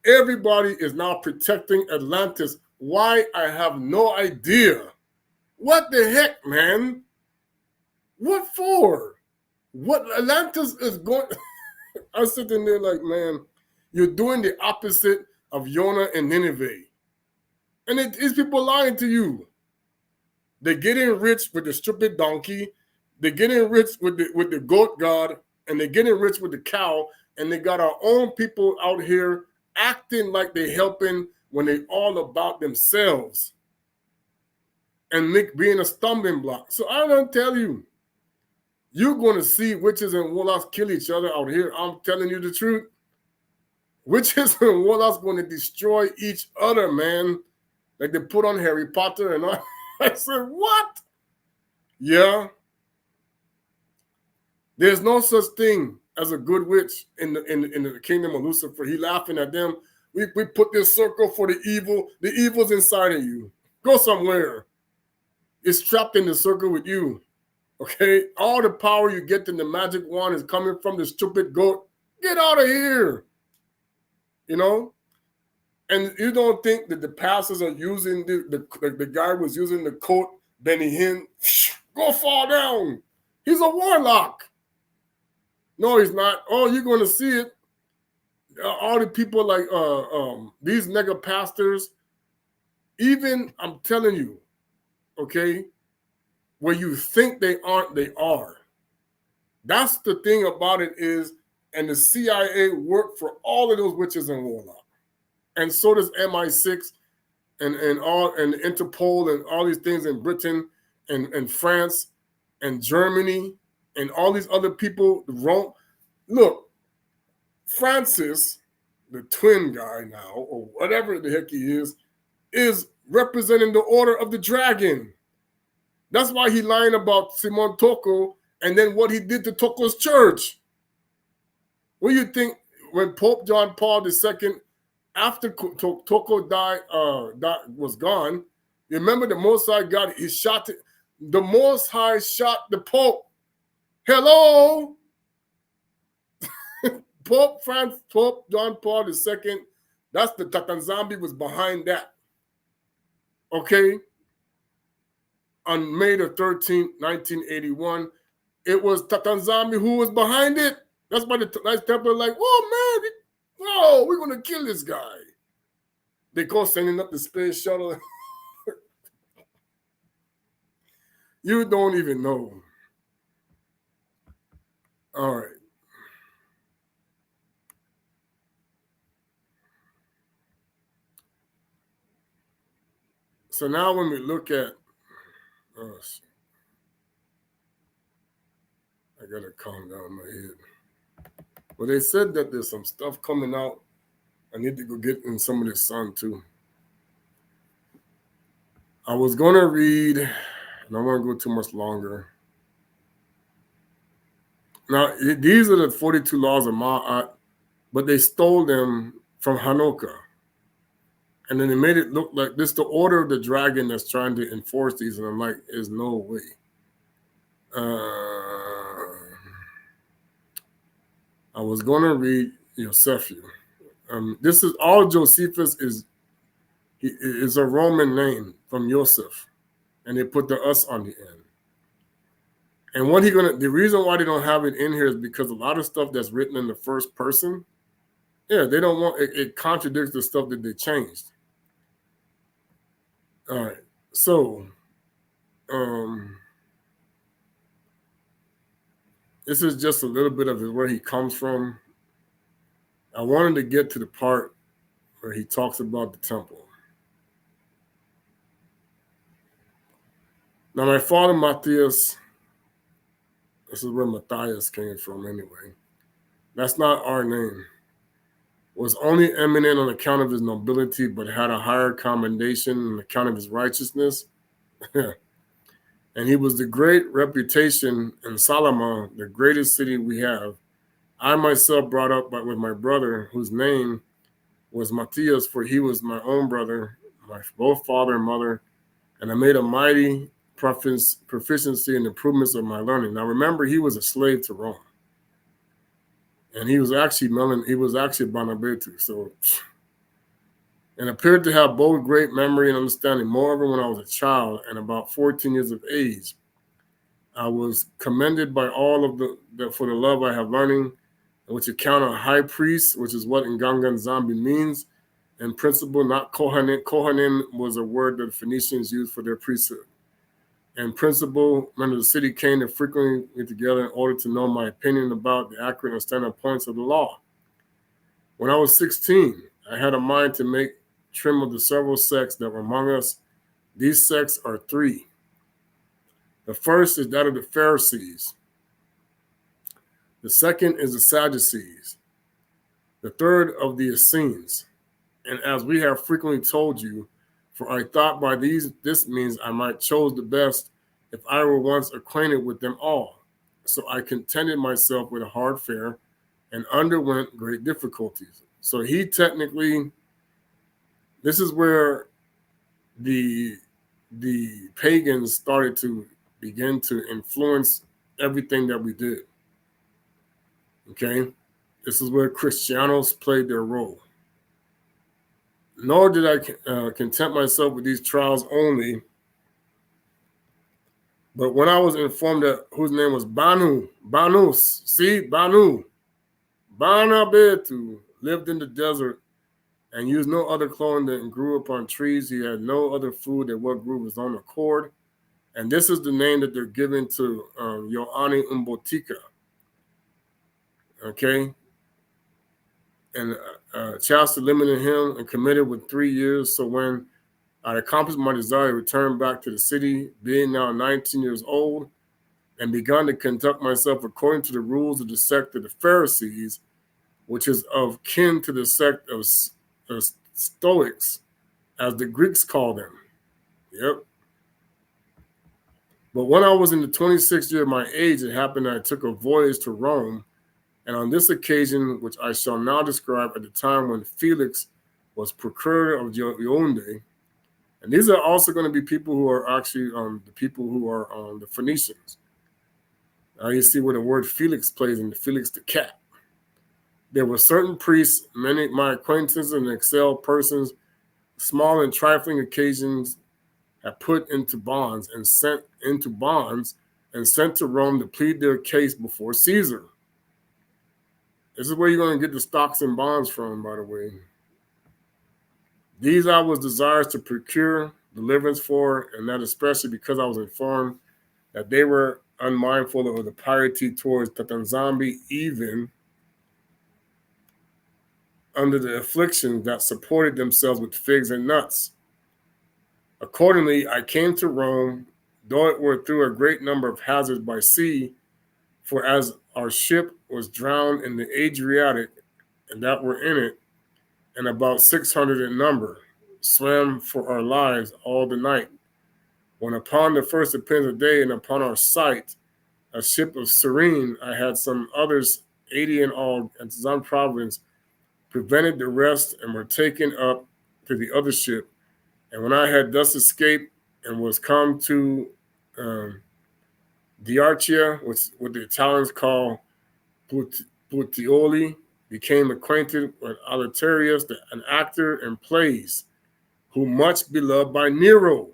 everybody is now protecting Atlantis. Why? I have no idea. What the heck, man? What for? What Atlantis is going? I'm sitting there like, man, you're doing the opposite of Jonah and Nineveh. And it is people lying to you. They're getting rich with the stupid donkey. They're getting rich with the goat god. And they're getting rich with the cow. And they got our own people out here acting like they're helping when they're all about themselves. And being a stumbling block. So I don't tell you. You're going to see witches and warlocks kill each other out here. I'm telling you the truth. Witches and warlocks going to destroy each other, man. Like they put on Harry Potter and all. I said, what? Yeah. There's no such thing as a good witch in the kingdom of Lucifer. He laughing at them. We put this circle for the evil. The evil's inside of you. Go somewhere. It's trapped in the circle with you. Okay? All the power you get in the magic wand is coming from the stupid goat. Get out of here. You know? And you don't think that the pastors are using the guy was using the coat, Benny Hinn, go fall down. He's a warlock. No, he's not. Oh, you're going to see it. All the people like these nigga pastors, even, I'm telling you, okay, where you think they aren't, they are. That's the thing about it is, and the CIA worked for all of those witches and warlocks. And so does MI6 and Interpol and all these things in Britain and France and Germany and all these other people. Rome, Look, Francis, the twin guy now, or whatever the heck he is representing the Order of the Dragon. That's why he lying about Simon Toko and then what he did to Toko's church. What do you think when Pope John Paul II, after Toko died, was gone? You remember the Most High God? He shot it. The Most High shot the Pope. Hello, Pope John Paul II. That's the Tatanzambi was behind that. Okay, on May the 13th, 1981, it was Tatanzambi who was behind it. That's why the Knights Templar are like, oh man, no, we're gonna kill this guy. They go sending up the space shuttle. You don't even know. All right. So now when we look at, I gotta calm down my head. Well, they said that there's some stuff coming out. I need to go get in some of this sun too. I was gonna read, and I don't want to go too much longer. Now, these are the 42 laws of Ma'at, but they stole them from Hanukkah. And then they made it look like this the Order of the Dragon that's trying to enforce these. And I'm like, there's no way. I was going to read Josephus. This is all Josephus is a Roman name from Joseph. And they put the us on the end. And the reason why they don't have it in here is because a lot of stuff that's written in the first person, they don't want it contradicts the stuff that they changed. All right. So this is just a little bit of where he comes from. I wanted to get to the part where he talks about the temple. Now, my father Matthias, this is where Matthias came from anyway. That's not our name. Was only eminent on account of his nobility, but had a higher commendation on account of his righteousness. And he was the great reputation in Salama, the greatest city we have. I myself brought up with my brother, whose name was Matthias, for he was my own brother, my both father and mother, and I made a mighty proficiency and improvements of my learning. Now remember, he was a slave to Rome. And he was actually Bana Betu. So, and appeared to have both great memory and understanding. Moreover, when I was a child and about 14 years of age, I was commended by all of for the love I have learning, which account of high priest, which is what Ngangan Zambi means, in principle, not Kohanim. Kohanim was a word that the Phoenicians used for their priesthood. In principle, men of the city came to frequently together in order to know my opinion about the accurate and standard points of the law. When I was 16, I had a mind to make trim of the several sects that were among us. These sects are three. The first is that of the Pharisees. The second is the Sadducees. The third of the Essenes. And as we have frequently told you, for I thought by this means I might chose the best if I were once acquainted with them all. So I contented myself with a hard fare and underwent great difficulties. So he technically, this is where the pagans started to begin to influence everything that we did. Okay? This is where Christianos played their role. Nor did I content myself with these trials only, but when I was informed that whose name was Bana Betu, lived in the desert and used no other clothing than grew upon trees. He had no other food than what grew of his own accord. And this is the name that they're giving to Yohani Umbotika. Okay? And Chasta limited him and committed with 3 years. So when I accomplished my desire to return back to the city, being now 19 years old, and begun to conduct myself according to the rules of the sect of the Pharisees, which is of kin to the sect of Stoics, as the Greeks call them. Yep. But when I was in the 26th year of my age, it happened that I took a voyage to Rome, and on this occasion, which I shall now describe, at the time when Felix was procurator of Yaoundé, and these are also going to be people who are actually the people who are the Phoenicians. Now you see where the word Felix plays in the Felix the cat. There were certain priests, many my acquaintances and excel persons, small and trifling occasions had put into bonds and sent to Rome to plead their case before Caesar. This is where you're going to get the stocks and bonds from, by the way. These I was desirous to procure deliverance for, and that especially because I was informed that they were unmindful of the piety towards Tatanzambi, even under the affliction that supported themselves with figs and nuts. Accordingly, I came to Rome, though it were through a great number of hazards by sea, for as our ship was drowned in the Adriatic, and that were in it, and about 600 in number, swam for our lives all the night. When upon the first appearance of day and upon our sight, a ship of Cyrene, I had some others, 80 in all, at Zan province, prevented the rest and were taken up to the other ship. And when I had thus escaped and was come to Diarchia, which what the Italians call Puteoli, became acquainted with Alaterius, an actor in plays, who much beloved by Nero,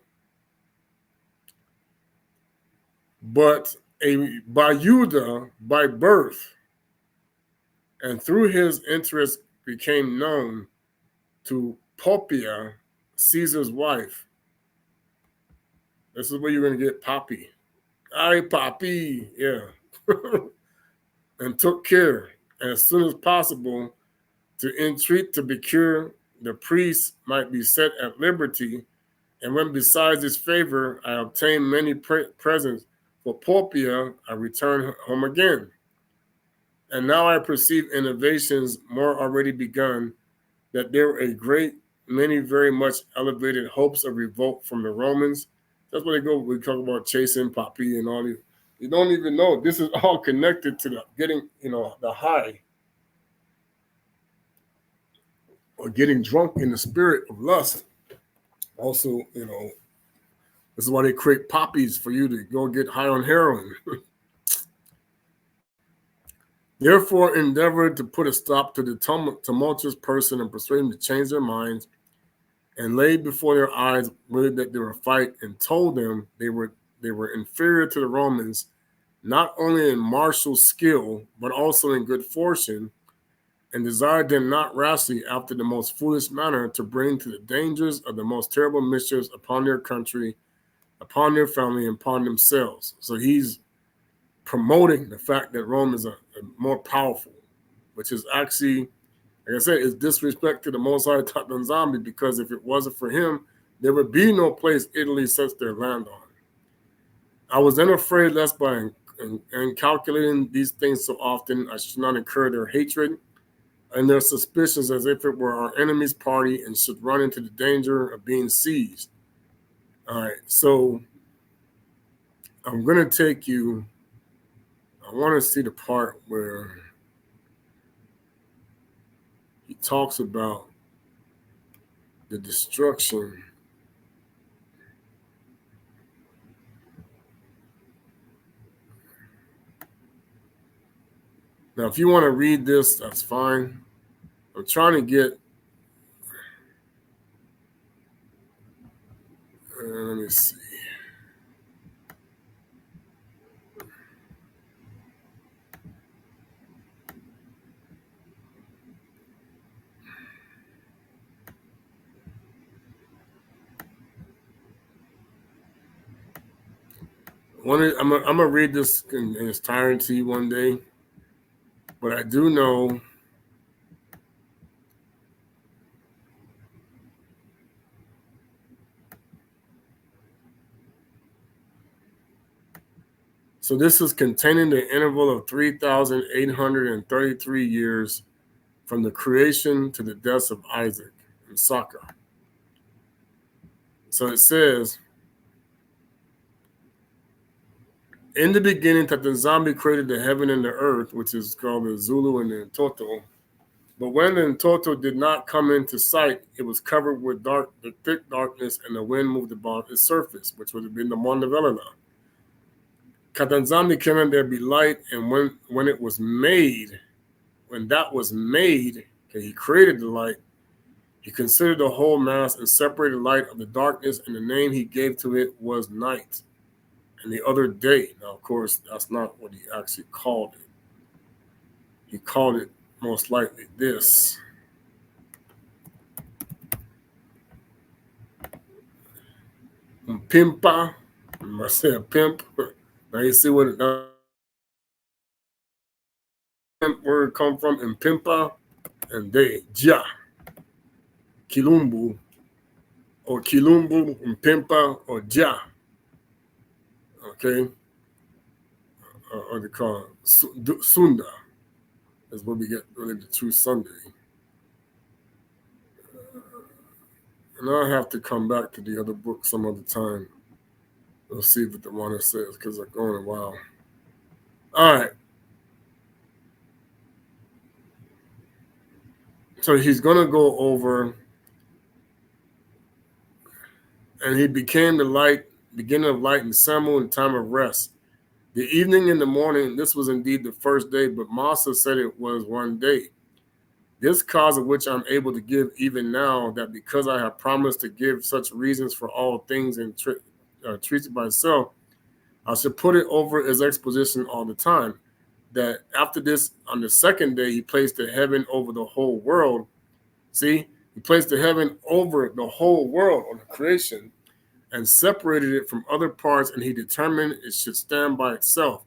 but a Bayuda by birth, and through his interest became known to Poppaea, Caesar's wife. This is where you're going to get Poppy. Aye, Poppy, yeah. And took care, as soon as possible, to entreat to procure the priest might be set at liberty. And when besides this favor, I obtained many presents for Poppaea, I returned home again. And now I perceive innovations more already begun, that there were a great many very much elevated hopes of revolt from the Romans. That's where they go. We talk about chasing Poppy and all these. You don't even know this is all connected to the getting, the high or getting drunk in the spirit of lust. Also, this is why they create poppies for you to go get high on heroin. Therefore, endeavored to put a stop to the tumultuous person and persuade them to change their minds, and laid before their eyes really that they were fight, and told them they were inferior to the Romans, not only in martial skill but also in good fortune, and desired them not rashly after the most foolish manner to bring to the dangers of the most terrible mischiefs upon their country, upon their family, and upon themselves. So he's promoting the fact that Rome is a more powerful, which is actually, like I said, is disrespect to the Most High Tata Zombie, because if it wasn't for him, there would be no place Italy sets their land on. I was then afraid lest by calculating these things so often, I should not incur their hatred and their suspicions as if it were our enemy's party and should run into the danger of being seized. All right, so I'm going to take you, I want to see the part where he talks about the destruction. Now, if you want to read this, that's fine. I'm trying to get, let me see. I'm going to read this in its entirety one day, but I do know So this is containing the interval of 3,833 years from the creation to the deaths of Isaac and Saka. So it says, in the beginning, Tata Zombie created the heaven and the earth, which is called the Zulu and the Toto. But when the Toto did not come into sight, it was covered with the thick darkness, and the wind moved about its surface, which would have been the Montevelana. Katanzami came and there be light, and when it was made, when that was made, okay, he created the light, he considered the whole mass and separated light of the darkness, and the name he gave to it was night. And the other day, now of course, that's not what he actually called it. He called it most likely this. Pimpa. I say a pimp. Now you see what that pimp word come from in Pimpa and they Ja. Kilumbu or Kilumbu and Pimpa or Ja. Okay. Or they call it Sunda. That's what we get really the true Sunday. And I'll have to come back to the other book some other time. We'll see what the one says because they're going a while. All right. So he's going to go over, and he became the light, beginning of light and Samuel and time of rest. The evening and the morning, this was indeed the first day, but Masa said it was one day. This cause of which I'm able to give even now, that because I have promised to give such reasons for all things and treated by itself, I should put it over as exposition all the time. That after this, on the second day, he placed the heaven over the whole world. See, he placed the heaven over the whole world on the creation and separated it from other parts, and he determined it should stand by itself.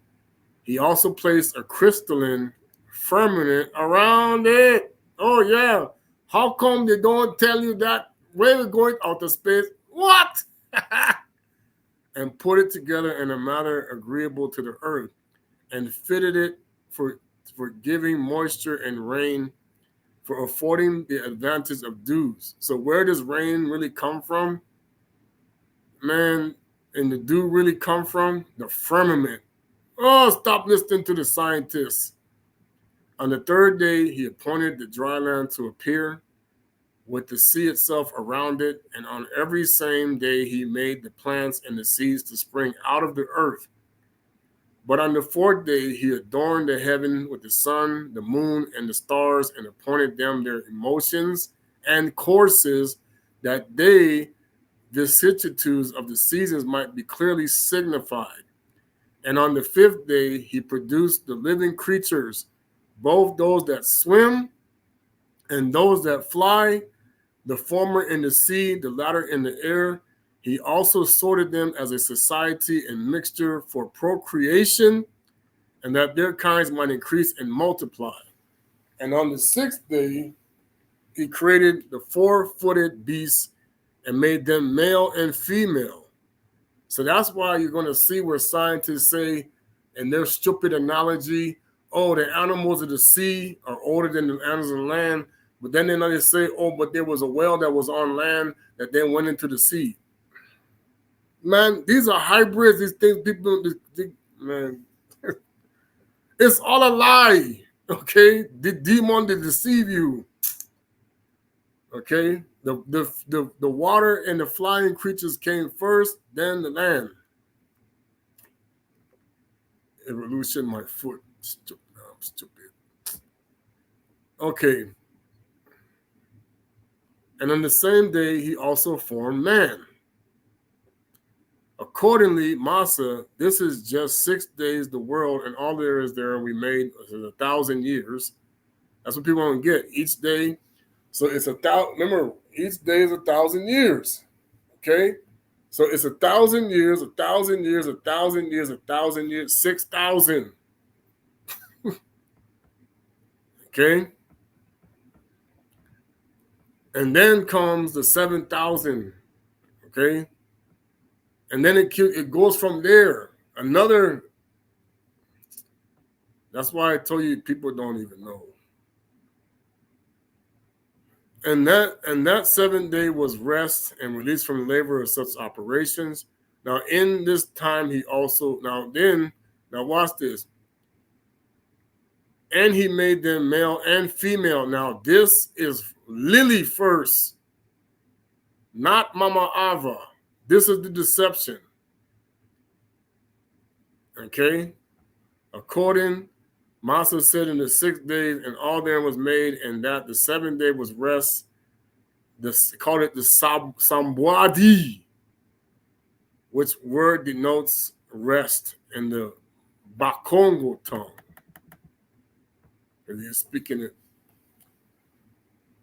He also placed a crystalline firmament around it. Oh, yeah. How come they don't tell you that where we're going out of space? What? And put it together in a manner agreeable to the earth, and fitted it for giving moisture and rain, for affording the advantage of dews. So where does rain really come from? Man, and the dew really come from? The firmament. Oh, stop listening to the scientists. On the third day, he appointed the dry land to appear, with the sea itself around it, and on every same day he made the plants and the seeds to spring out of the earth. But on the fourth day he adorned the heaven with the sun, the moon, and the stars, and appointed them their emotions and courses, that they, vicissitudes of the seasons, might be clearly signified. And on the fifth day he produced the living creatures, both those that swim and those that fly, the former in the sea, the latter in the air. He also sorted them as a society and mixture for procreation, and that their kinds might increase and multiply. And on the sixth day, he created the four-footed beasts and made them male and female. So that's why you're going to see where scientists say, in their stupid analogy, oh, the animals of the sea are older than the animals of the land. But then they say, oh, but there was a whale that was on land that then went into the sea. Man, these are hybrids. These things, people, man, it's all a lie. Okay, the demon to deceive you. Okay, the water and the flying creatures came first, then the land. Evolution, my foot. I'm stupid. Okay. And on the same day, he also formed man. Accordingly, Masa, this is just 6 days, the world, and all there is there, we made is 1,000 years. That's what people don't get. Each day, so it's 1,000. Remember, each day is 1,000 years. Okay? So it's 1,000 years, 1,000 years, 1,000 years, 1,000 years, 6,000. Okay? And then comes the 7,000. Okay? And then it goes from there. Another That's why I told you people don't even know. And that 7th day was rest and release from labor of such operations. Now in this time he also now watch this. And he made them male and female. Now this is Lily first, not Mama Ava. This is the deception. Okay? According, Masa said in the 6 days, and all there was made, and that the 7th day was rest. Called it the Sambwadi, which word denotes rest in the Bakongo tongue. And he's speaking it.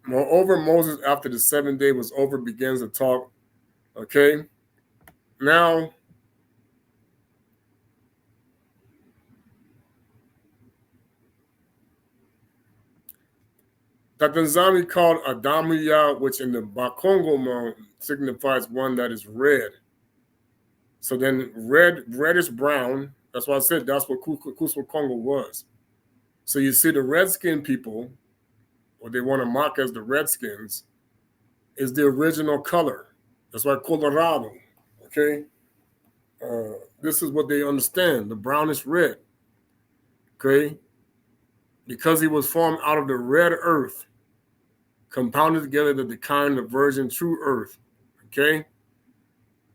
Moreover, Moses, after the 7th day was over, begins to talk. Okay? Now, Tatanzami called Adamuya, which in the Bakongo signifies one that is red. So then reddish brown, that's why I said that's what Kuswa Kongo was. So you see the red-skinned people, what they want to mock as the Redskins, is the original color. That's why Colorado, okay? This is what they understand, the brownish red, okay? Because he was formed out of the red earth, compounded together to the kind of virgin true earth, okay?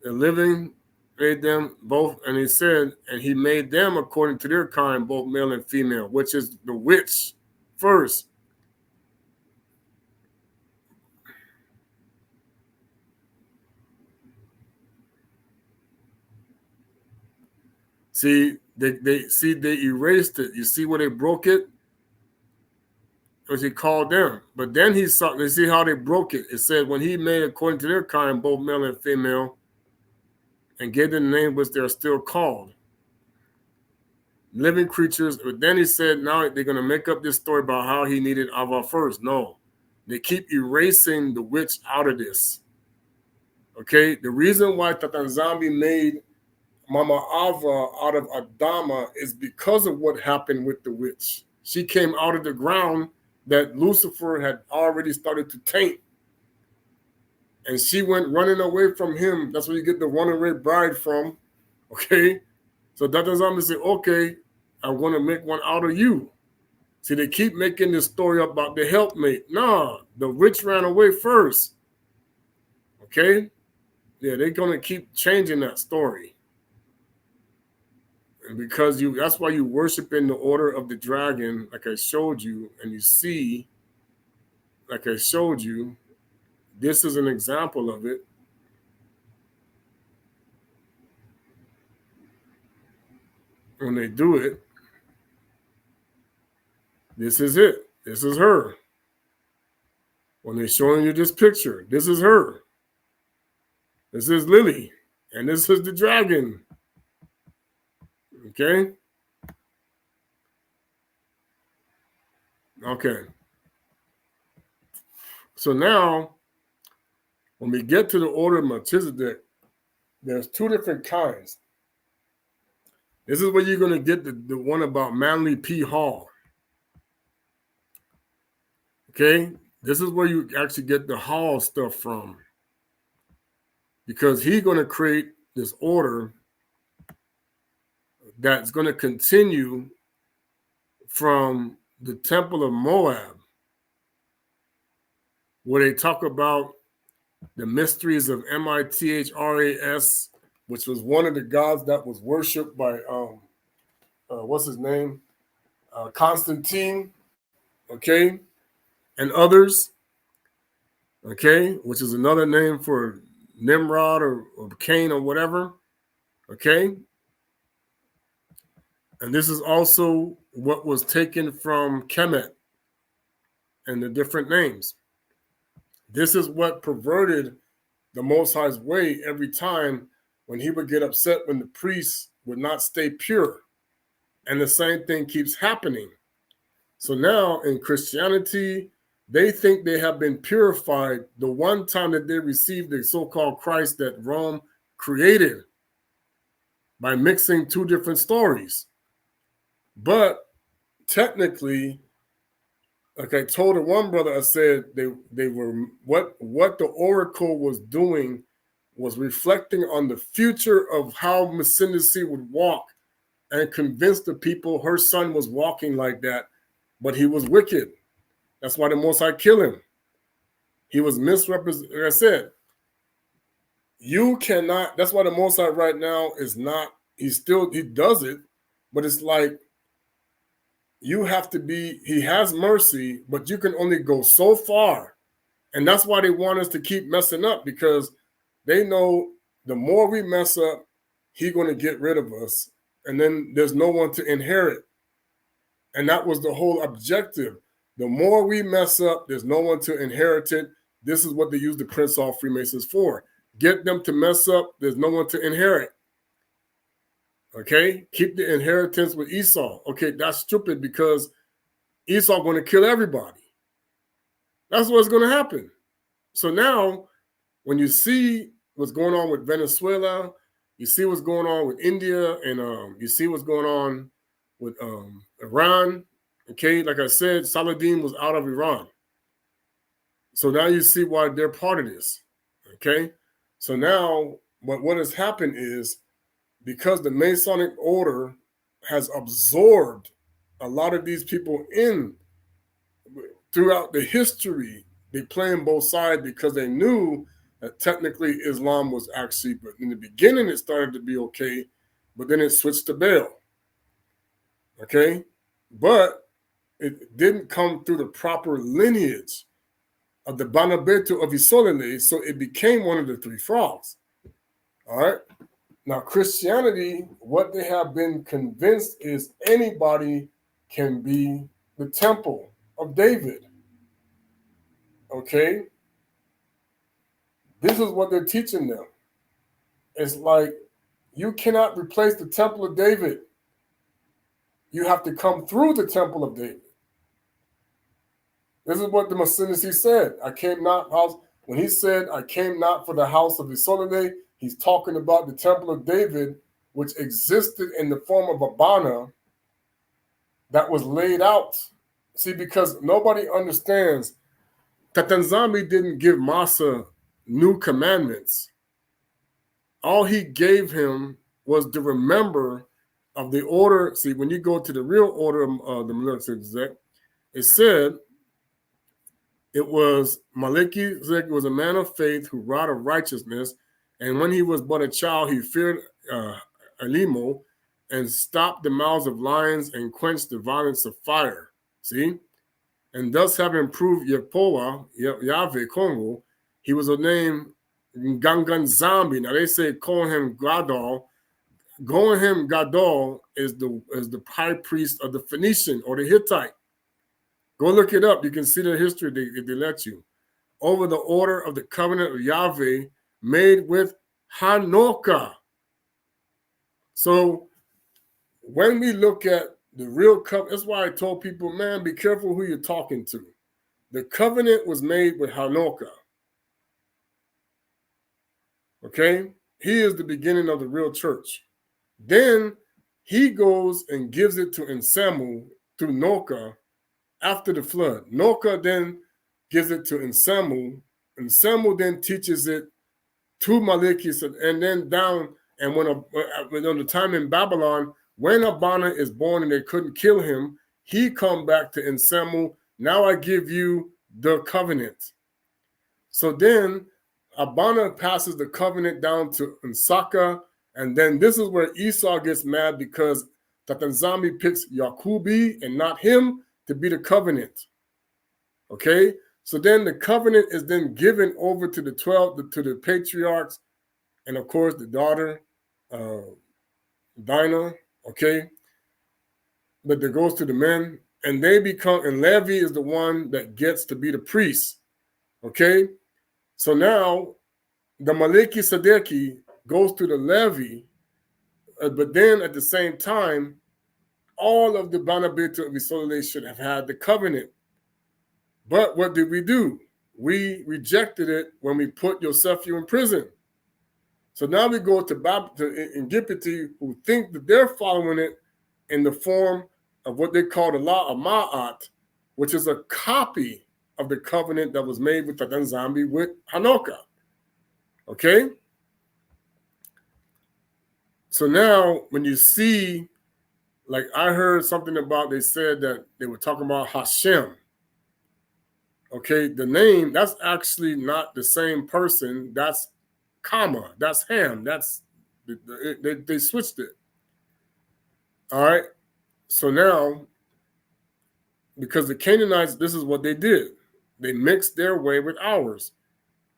The living made them both, and he said, and he made them according to their kind, both male and female, which is the witch first. See, they erased it. You see where they broke it? Because he called them. But then they see how they broke it. It said, when he made according to their kind, both male and female, and gave them the name which they are still called. Living creatures. But then he said, now they're going to make up this story about how he needed Ava first. No. They keep erasing the witch out of this. Okay? The reason why Tatanzambi made Mama Ava out of Adama is because of what happened with the witch. She came out of the ground that Lucifer had already started to taint. And she went running away from him. That's where you get the runaway bride from. Okay? So Tatanzambi said, okay, I'm going to make one out of you. See, they keep making this story about the helpmate. Nah, the witch ran away first. Okay? Yeah, they're going to keep changing that story. And because that's why you worship in the order of the dragon, like I showed you, and you see, like I showed you, this is an example of it. When they do it, this is it. This is her. When they're showing you this picture, this is her. This is Lily. And this is the dragon. Okay? Okay. So now, when we get to the order of Melchizedek, there's 2 different kinds. This is where you're going to get the one about Manly P. Hall. Okay? This is where you actually get the Hall stuff from. Because he's going to create this order that's going to continue from the Temple of Moab, where they talk about the mysteries of Mithras, which was one of the gods that was worshipped by, what's his name? Constantine, okay? And others, okay? Which is another name for Nimrod or Cain or whatever, okay? And this is also what was taken from Kemet and the different names. This is what perverted the Most High's way every time when he would get upset when the priests would not stay pure. And the same thing keeps happening. So now in Christianity, they think they have been purified the one time that they received the so-called Christ that Rome created by mixing 2 different stories. But technically, like I told one brother, I said they were what the oracle was doing was reflecting on the future of how Masquerading would walk and convince the people her son was walking like that, but he was wicked. That's why the Most High killed him. He was misrepresented. Like I said, you cannot. That's why the Most High right now is not. He does it, but it's like you have to be. He has mercy, but you can only go so far, and that's why they want us to keep messing up because they know the more we mess up, He's going to get rid of us, and then there's no one to inherit. And that was the whole objective. The more we mess up, there's no one to inherit it. This is what they use the Prince Hall Freemasons for. Get them to mess up, there's no one to inherit. Okay? Keep the inheritance with Esau. Okay, that's stupid because Esau going to kill everybody. That's what's going to happen. So now, when you see what's going on with Venezuela, you see what's going on with India, and you see what's going on with Iran. Okay, like I said, Saladin was out of Iran. So now you see why they're part of this. Okay, so now what has happened is because the Masonic order has absorbed a lot of these people in throughout the history, they play on both sides because they knew that technically Islam was actually, but in the beginning it started to be okay, but then it switched to Baal. Okay, but it didn't come through the proper lineage of the Bana Betu of nZolele, so it became one of the three frogs. All right. Now, Christianity, what they have been convinced is anybody can be the temple of David. Okay? This is what they're teaching them. It's like you cannot replace the temple of David. You have to come through the temple of David. This is what the Masquerading said. I came not house. When he said, I came not for the house of nZolele, he's talking about the temple of David, which existed in the form of a Bana that was laid out. See, because nobody understands that Tanzami didn't give Masa new commandments. All he gave him was the remember of the order. See, when you go to the real order of the Melchizedek, it said, it was Melchizedek was a man of faith who wrought of righteousness, and when he was but a child, he feared Elimo and stopped the mouths of lions and quenched the violence of fire. See? And thus having proved Yepoa, Yahweh Kongo, he was a name Gangan Zambi. Now they say Kohen Gadol. Kohen Gadol is the high priest of the Phoenician or the Hittite. Go look it up. You can see the history if they let you. Over the order of the covenant of Yahweh made with Hanukkah. So when we look at the real covenant, that's why I told people, man, be careful who you're talking to. The covenant was made with Hanukkah. Okay? He is the beginning of the real church. Then he goes and gives it to Ensamu through Noka after the flood. Noka then gives it to Ensamu. Ensamu then teaches it to Malekis, and then down, and when on the time in Babylon, when Abana is born and they couldn't kill him, he come back to Ensamu. Now I give you the covenant. So then Abana passes the covenant down to Nsaka, and then this is where Esau gets mad because Tatanzami picks Yakubi and not him to be the covenant. Okay? So then the covenant is then given over to the 12, to the patriarchs, and of course the daughter, Dinah, okay? But that goes to the men, and they become, and Levi is the one that gets to be the priest, okay? So now the Maliki Sadeki goes to the Levi, but then at the same time, all of the Bana Betu of nZolele should have had the covenant. But what did we do? We rejected it when we put Yosefia in prison. So now we go to Ingipiti, who think that they're following it in the form of what they call the law of Ma'at, which is a copy of the covenant that was made with Tata Nzambi with Hanoka. Okay? So now when you see, like I heard something about, they said that they were talking about Hashem. Okay, the name, that's actually not the same person. That's comma, that's Ham. That's, they switched it. All right. So now, because the Canaanites, this is what they did. They mixed their way with ours.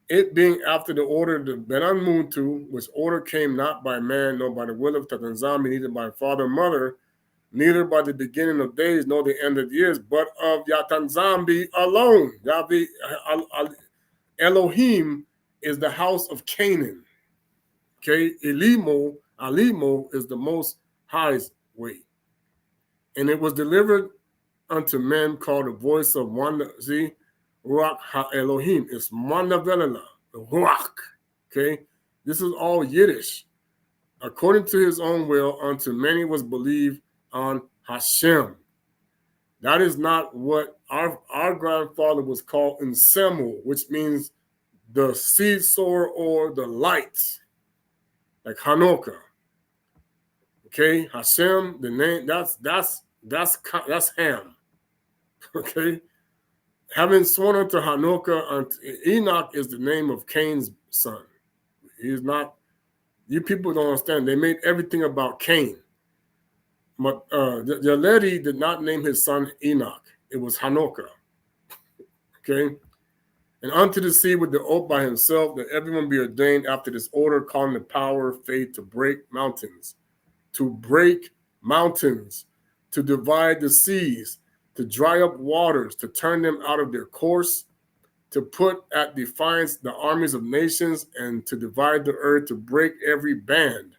It being after the order of the Benan Muntu, which order came not by man, nor by the will of Tata Nzambi, neither by father or mother, neither by the beginning of days, nor the end of years, but of Yatanzambi alone. Yahweh Elohim is the house of Canaan. Okay, Alimo is the most highest way. And it was delivered unto men called the voice of one, see, Ruach Ha-Elohim. It's Mandavelela, the Ruach. Okay, this is all Yiddish. According to his own will, unto many was believed on Hashem. That is not what our grandfather was called in Semu, which means the seed sower or the light, like Hanukkah. Okay, Hashem, the name, that's Ham. Okay, having sworn unto Hanukkah, Enoch is the name of Cain's son. He's not. You people don't understand. They made everything about Cain. But Yaledi did not name his son Enoch. It was Hanukkah. Okay? And unto the sea with the oath by himself, that everyone be ordained after this order, calling the power of faith to break mountains. To break mountains. To divide the seas. To dry up waters. To turn them out of their course. To put at defiance the armies of nations. And to divide the earth, to break every band.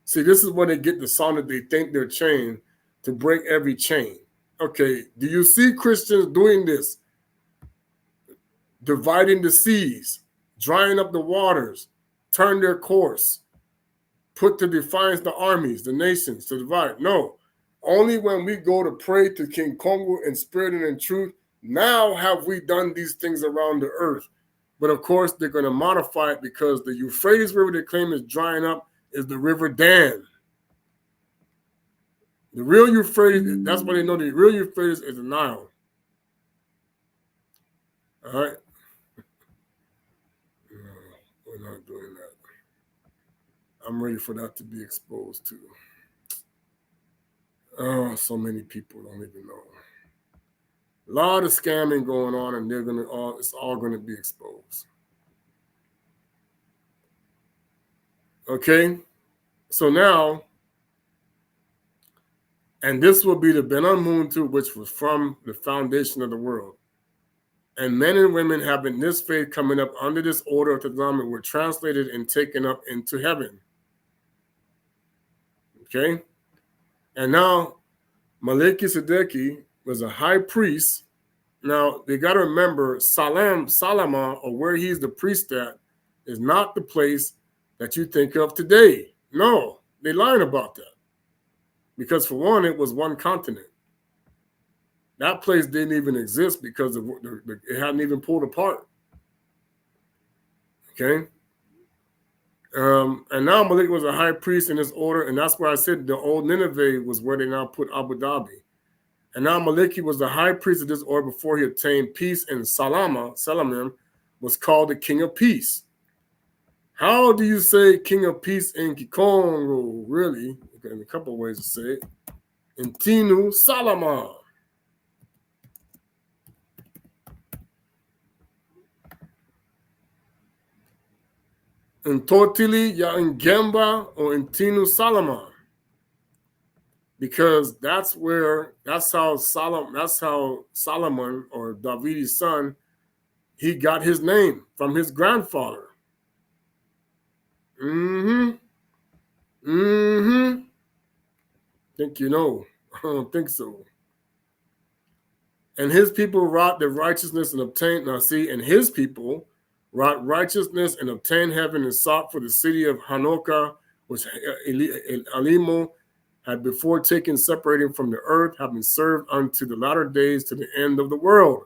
See, this is where they get the song that they think they're chained, to break every chain. Okay, do you see Christians doing this? Dividing the seas, drying up the waters, turn their course, put to defiance the armies, the nations, to divide. No, only when we go to pray to King Kongo in spirit and in truth, now have we done these things around the earth. But of course, they're going to modify it because the Euphrates River they claim is drying up is the River Dan. The real Euphrates, that's why they know the real Euphrates is the Nile. All right? No, we're not doing that. I'm ready for that to be exposed too. Oh, so many people don't even know. A lot of scamming going on, and it's all gonna be exposed. Okay? So now, and this will be the Benan Muntu, which was from the foundation of the world. And men and women having this faith coming up under this order of Tadama were translated and taken up into heaven. Okay? And now, Melchizedek was a high priest. Now, they got to remember, Salama, or where he's the priest at, is not the place that you think of today. No, they're lying about that. Because for one, it was one continent. That place didn't even exist because it hadn't even pulled apart. Okay? And now Malik was a high priest in this order, and that's where I said the old Nineveh was where they now put Abu Dhabi. And now Maliki was the high priest of this order before he obtained peace, and Salamim was called the King of Peace. How do you say King of Peace in Kikongo? Really? Okay, a couple of ways to say it. In Tinu Salama. In Tortili, ya in Gemba, or in Tinu Salama. Because that's how Solomon, or David's son, he got his name from his grandfather. Think you know. I don't think so. And his people wrought the righteousness and obtained, and his people wrought righteousness and obtained heaven and sought for the city of Hanukkah, which Alimo had before taken separating from the earth, having served unto the latter days to the end of the world.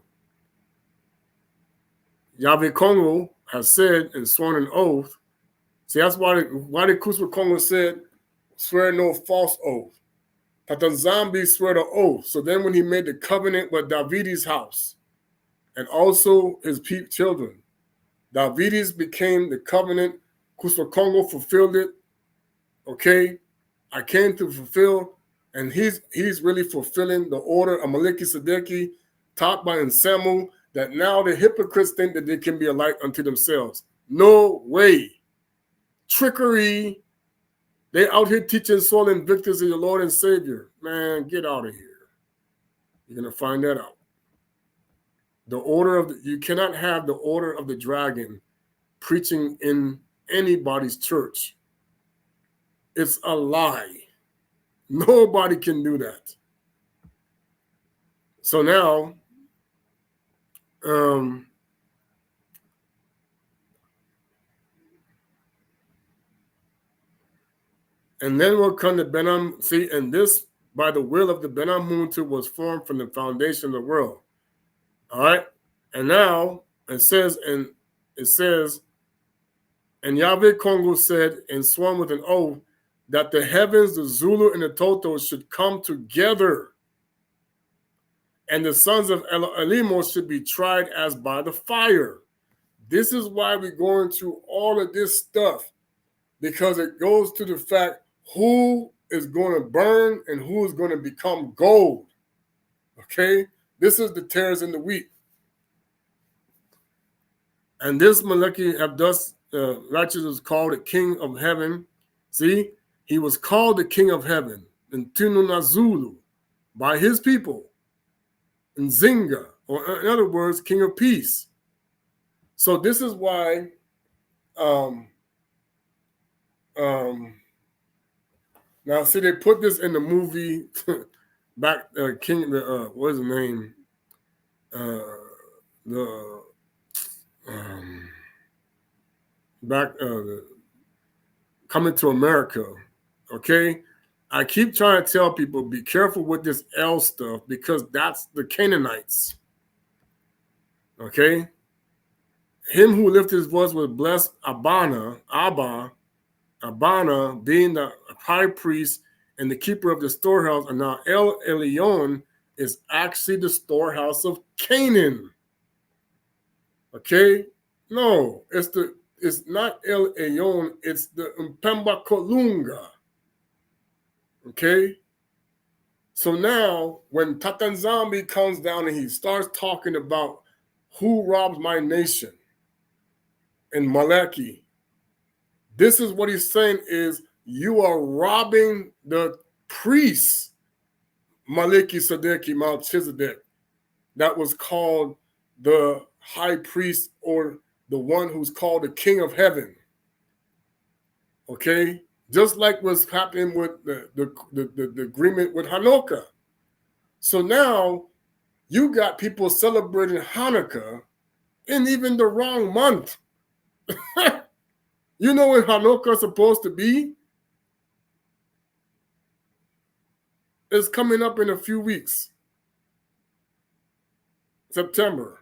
Yahweh Kongo has said and sworn an oath. See, that's why the Kuswa Kongo said, swear no false oath. Tata Nzambi swear the oath. So then when he made the covenant with Davidi's house and also his children, Davidi's became the covenant. Kuswa Kongo fulfilled it. Okay, I came to fulfill, and he's really fulfilling the order of Maliki Sadeki taught by Anselmo, that now the hypocrites think that they can be a light unto themselves. No way. Trickery. They out here teaching Soul Invictus is your Lord and Savior. Man, get out of here. You're going to find that out. The order of you cannot have the order of the dragon preaching in anybody's church. It's a lie. Nobody can do that. So now, and then we'll come to Benam. See, and this, by the will of the Benam Muntu, was formed from the foundation of the world. All right? And now, it says, and Yahweh Kongo said and sworn with an oath that the heavens, the Zulu, and the Toto should come together, and the sons of Elimo should be tried as by the fire. This is why we're going through all of this stuff, because it goes to the fact who is going to burn and who is going to become gold. Okay? This is the tares and the wheat. And this Maleki Abdus righteous was called the King of Heaven. See? He was called the King of Heaven in Tununazulu by his people in Zinga, or in other words, King of Peace. So this is why now see, they put this in the movie back King what's his name? Coming to America. Okay, I keep trying to tell people, be careful with this L stuff, because that's the Canaanites. Okay, him who lifted his voice was blessed Abana, being the high priest and the keeper of the storehouse, and now El Elyon is actually the storehouse of Canaan. Okay, no, it's not El Elyon, it's the Mpemba Kolunga. Okay, so now when Tata Nzambi comes down and he starts talking about who robs my nation in Malaki, this is what he's saying is, you are robbing the priests, Maliki Sadeki Melchizedek, that was called the high priest, or the one who's called the King of Heaven. Okay? Just like what's happening with the agreement with Hanukkah. So now you got people celebrating Hanukkah in even the wrong month. You know when Hanukkah is supposed to be? It's coming up in a few weeks. September.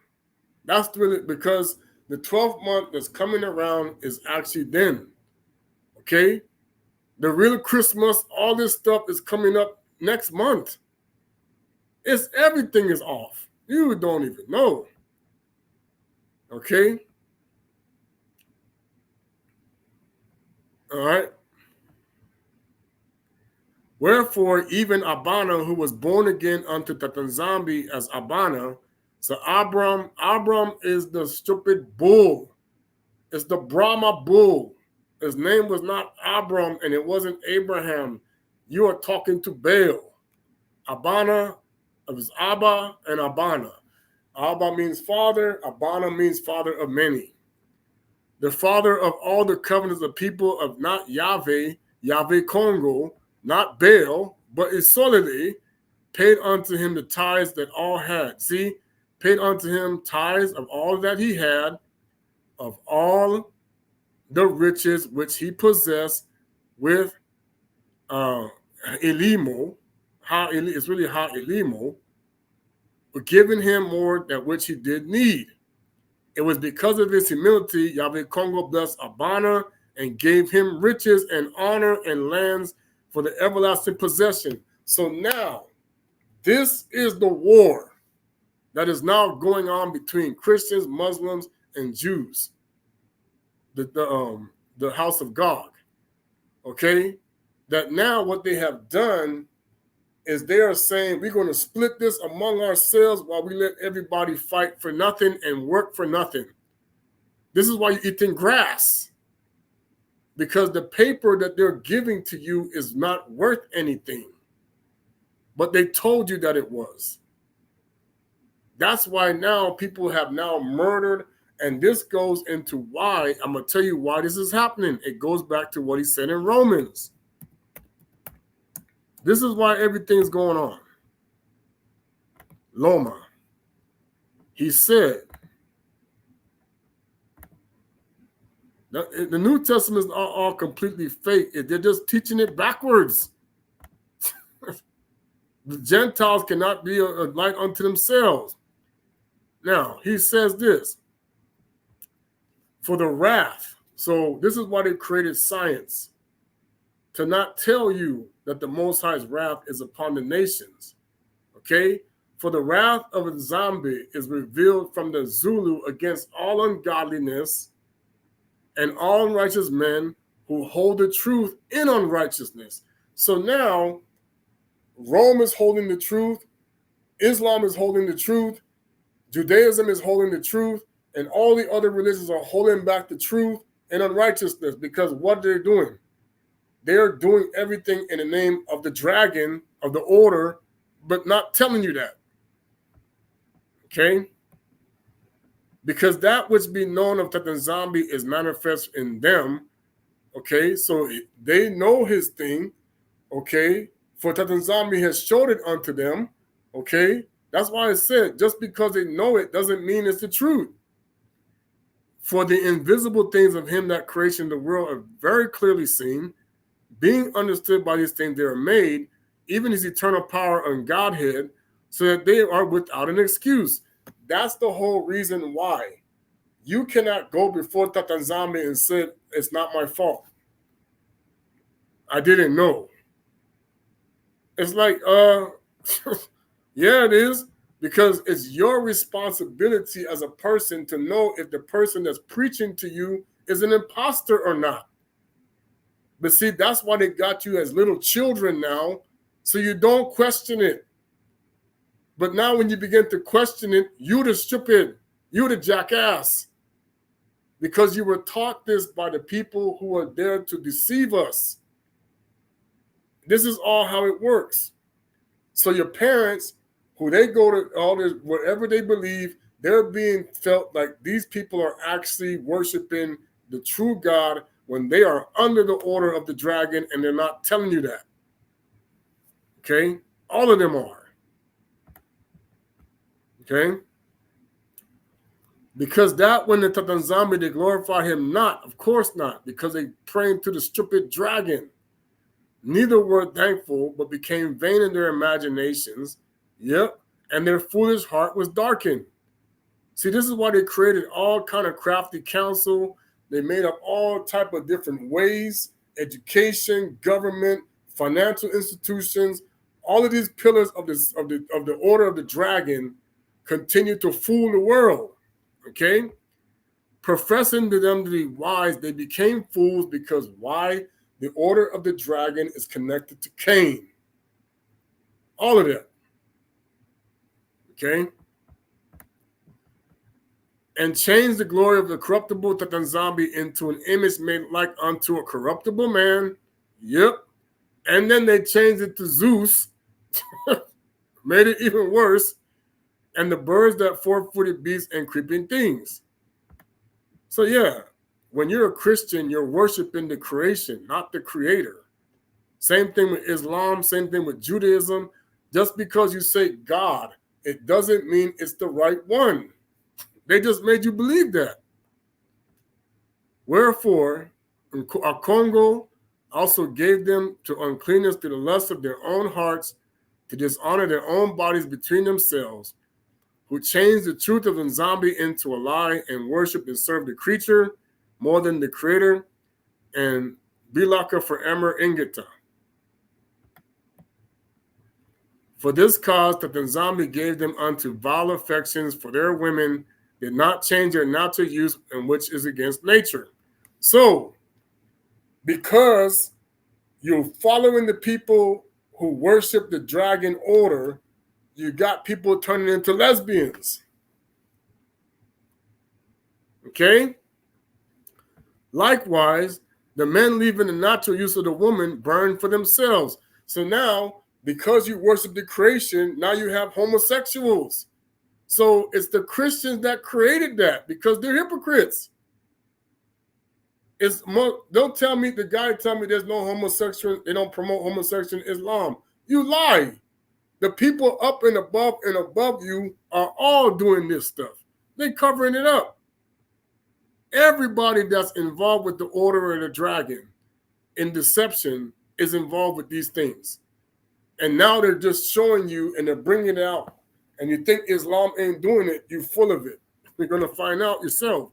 That's really because the 12th month that's coming around is actually then. Okay? The real Christmas, all this stuff is coming up next month. Everything is off. You don't even know. Okay? All right? Wherefore, even Abana, who was born again unto Tatanzambi as Abana, so Abram is the stupid bull. It's the Brahma bull. His name was not Abram, and it wasn't Abraham. You are talking to Baal. Abana, it was Abba and Abana. Abba means father. Abana means father of many. The father of all the covenants of people of not Yahweh, Yahweh Kongo, not Baal, but nZolele, paid unto him the tithes that all had. See, paid unto him tithes of all that he had, of all the riches which he possessed with Elimo, it's really Ha Elimo, were giving him more than which he did need. It was because of his humility, Yahweh Kongo blessed Bana and gave him riches and honor and lands for the everlasting possession. So now, this is the war that is now going on between Christians, Muslims, and Jews. The house of God. Okay? That now what they have done is they are saying we're going to split this among ourselves while we let everybody fight for nothing and work for nothing. This is why you're eating grass. Because the paper that they're giving to you is not worth anything. But they told you that it was. That's why now people have now murdered, and this goes into why, I'm going to tell you why this is happening. It goes back to what he said in Romans. This is why everything's going on. Loma. He said, the New Testament is all completely fake. They're just teaching it backwards. The Gentiles cannot be a light unto themselves. Now, he says this, for the wrath. So this is why they created science, to not tell you that the Most High's wrath is upon the nations. Okay? For the wrath of a zombie is revealed from the Zulu against all ungodliness and all unrighteous men who hold the truth in unrighteousness. So now, Rome is holding the truth, Islam is holding the truth, Judaism is holding the truth, and all the other religions are holding back the truth and unrighteousness, because what they're doing, they're doing everything in the name of the dragon, of the order, but not telling you that. Okay? Because that which be known of Tata Zombie is manifest in them. Okay? So they know his thing. Okay? For Tata Zombie has showed it unto them. Okay? That's why I said, just because they know it doesn't mean it's the truth. For the invisible things of him that creation the world are very clearly seen, being understood by these things they are made, even his eternal power and Godhead, so that they are without an excuse. That's the whole reason why you cannot go before Tata Zombie and say, it's not my fault. I didn't know. It's like, yeah, it is, because it's your responsibility as a person to know if the person that's preaching to you is an imposter or not. But see, that's why they got you as little children now, so you don't question it. But now when you begin to question it, you the stupid, you the jackass, because you were taught this by the people who are there to deceive us. This is all how it works. So your parents, who they go to all this, whatever they believe, they're being felt like these people are actually worshiping the true God when they are under the order of the dragon, and they're not telling you that. Okay? All of them are. Okay? Because that when the Tata Zombie, they glorify him not, of course not, because they praying to the stupid dragon. Neither were thankful, but became vain in their imaginations. Yep. And their foolish heart was darkened. See, this is why they created all kind of crafty counsel. They made up all type of different ways, education, government, financial institutions. All of these pillars of the order of the dragon continue to fool the world. Okay? Professing to them to be wise, they became fools, because why? The order of the dragon is connected to Cain. All of that. Okay? And changed the glory of the corruptible Tata Zombie into an image made like unto a corruptible man. Yep. And then they changed it to Zeus. Made it even worse. And the birds that four-footed beasts and creeping things. So yeah, when you're a Christian, you're worshiping the creation, not the creator. Same thing with Islam, same thing with Judaism. Just because you say God, it doesn't mean it's the right one. They just made you believe that. Wherefore, in Congo, also gave them to uncleanness to the lust of their own hearts, to dishonor their own bodies between themselves, who changed the truth of nZolele into a lie and worshiped and served the creature more than the creator, and Bilaka for Emer Ingeta. For this cause that nZolele gave them unto vile affections, for their women did not change their natural use, and which is against nature. So, because you're following the people who worship the dragon order, you got people turning into lesbians. Okay? Likewise, the men leaving the natural use of the woman burn for themselves. So now, because you worship the creation, now you have homosexuals. So it's the Christians that created that because they're hypocrites. Don't tell me, the guy tell me there's no homosexual, they don't promote homosexual in Islam. You lie. The people up and above you are all doing this stuff. They're covering it up. Everybody that's involved with the Order of the Dragon in deception is involved with these things. And now they're just showing you and they're bringing it out. And you think Islam ain't doing it, you're full of it. You're going to find out yourself.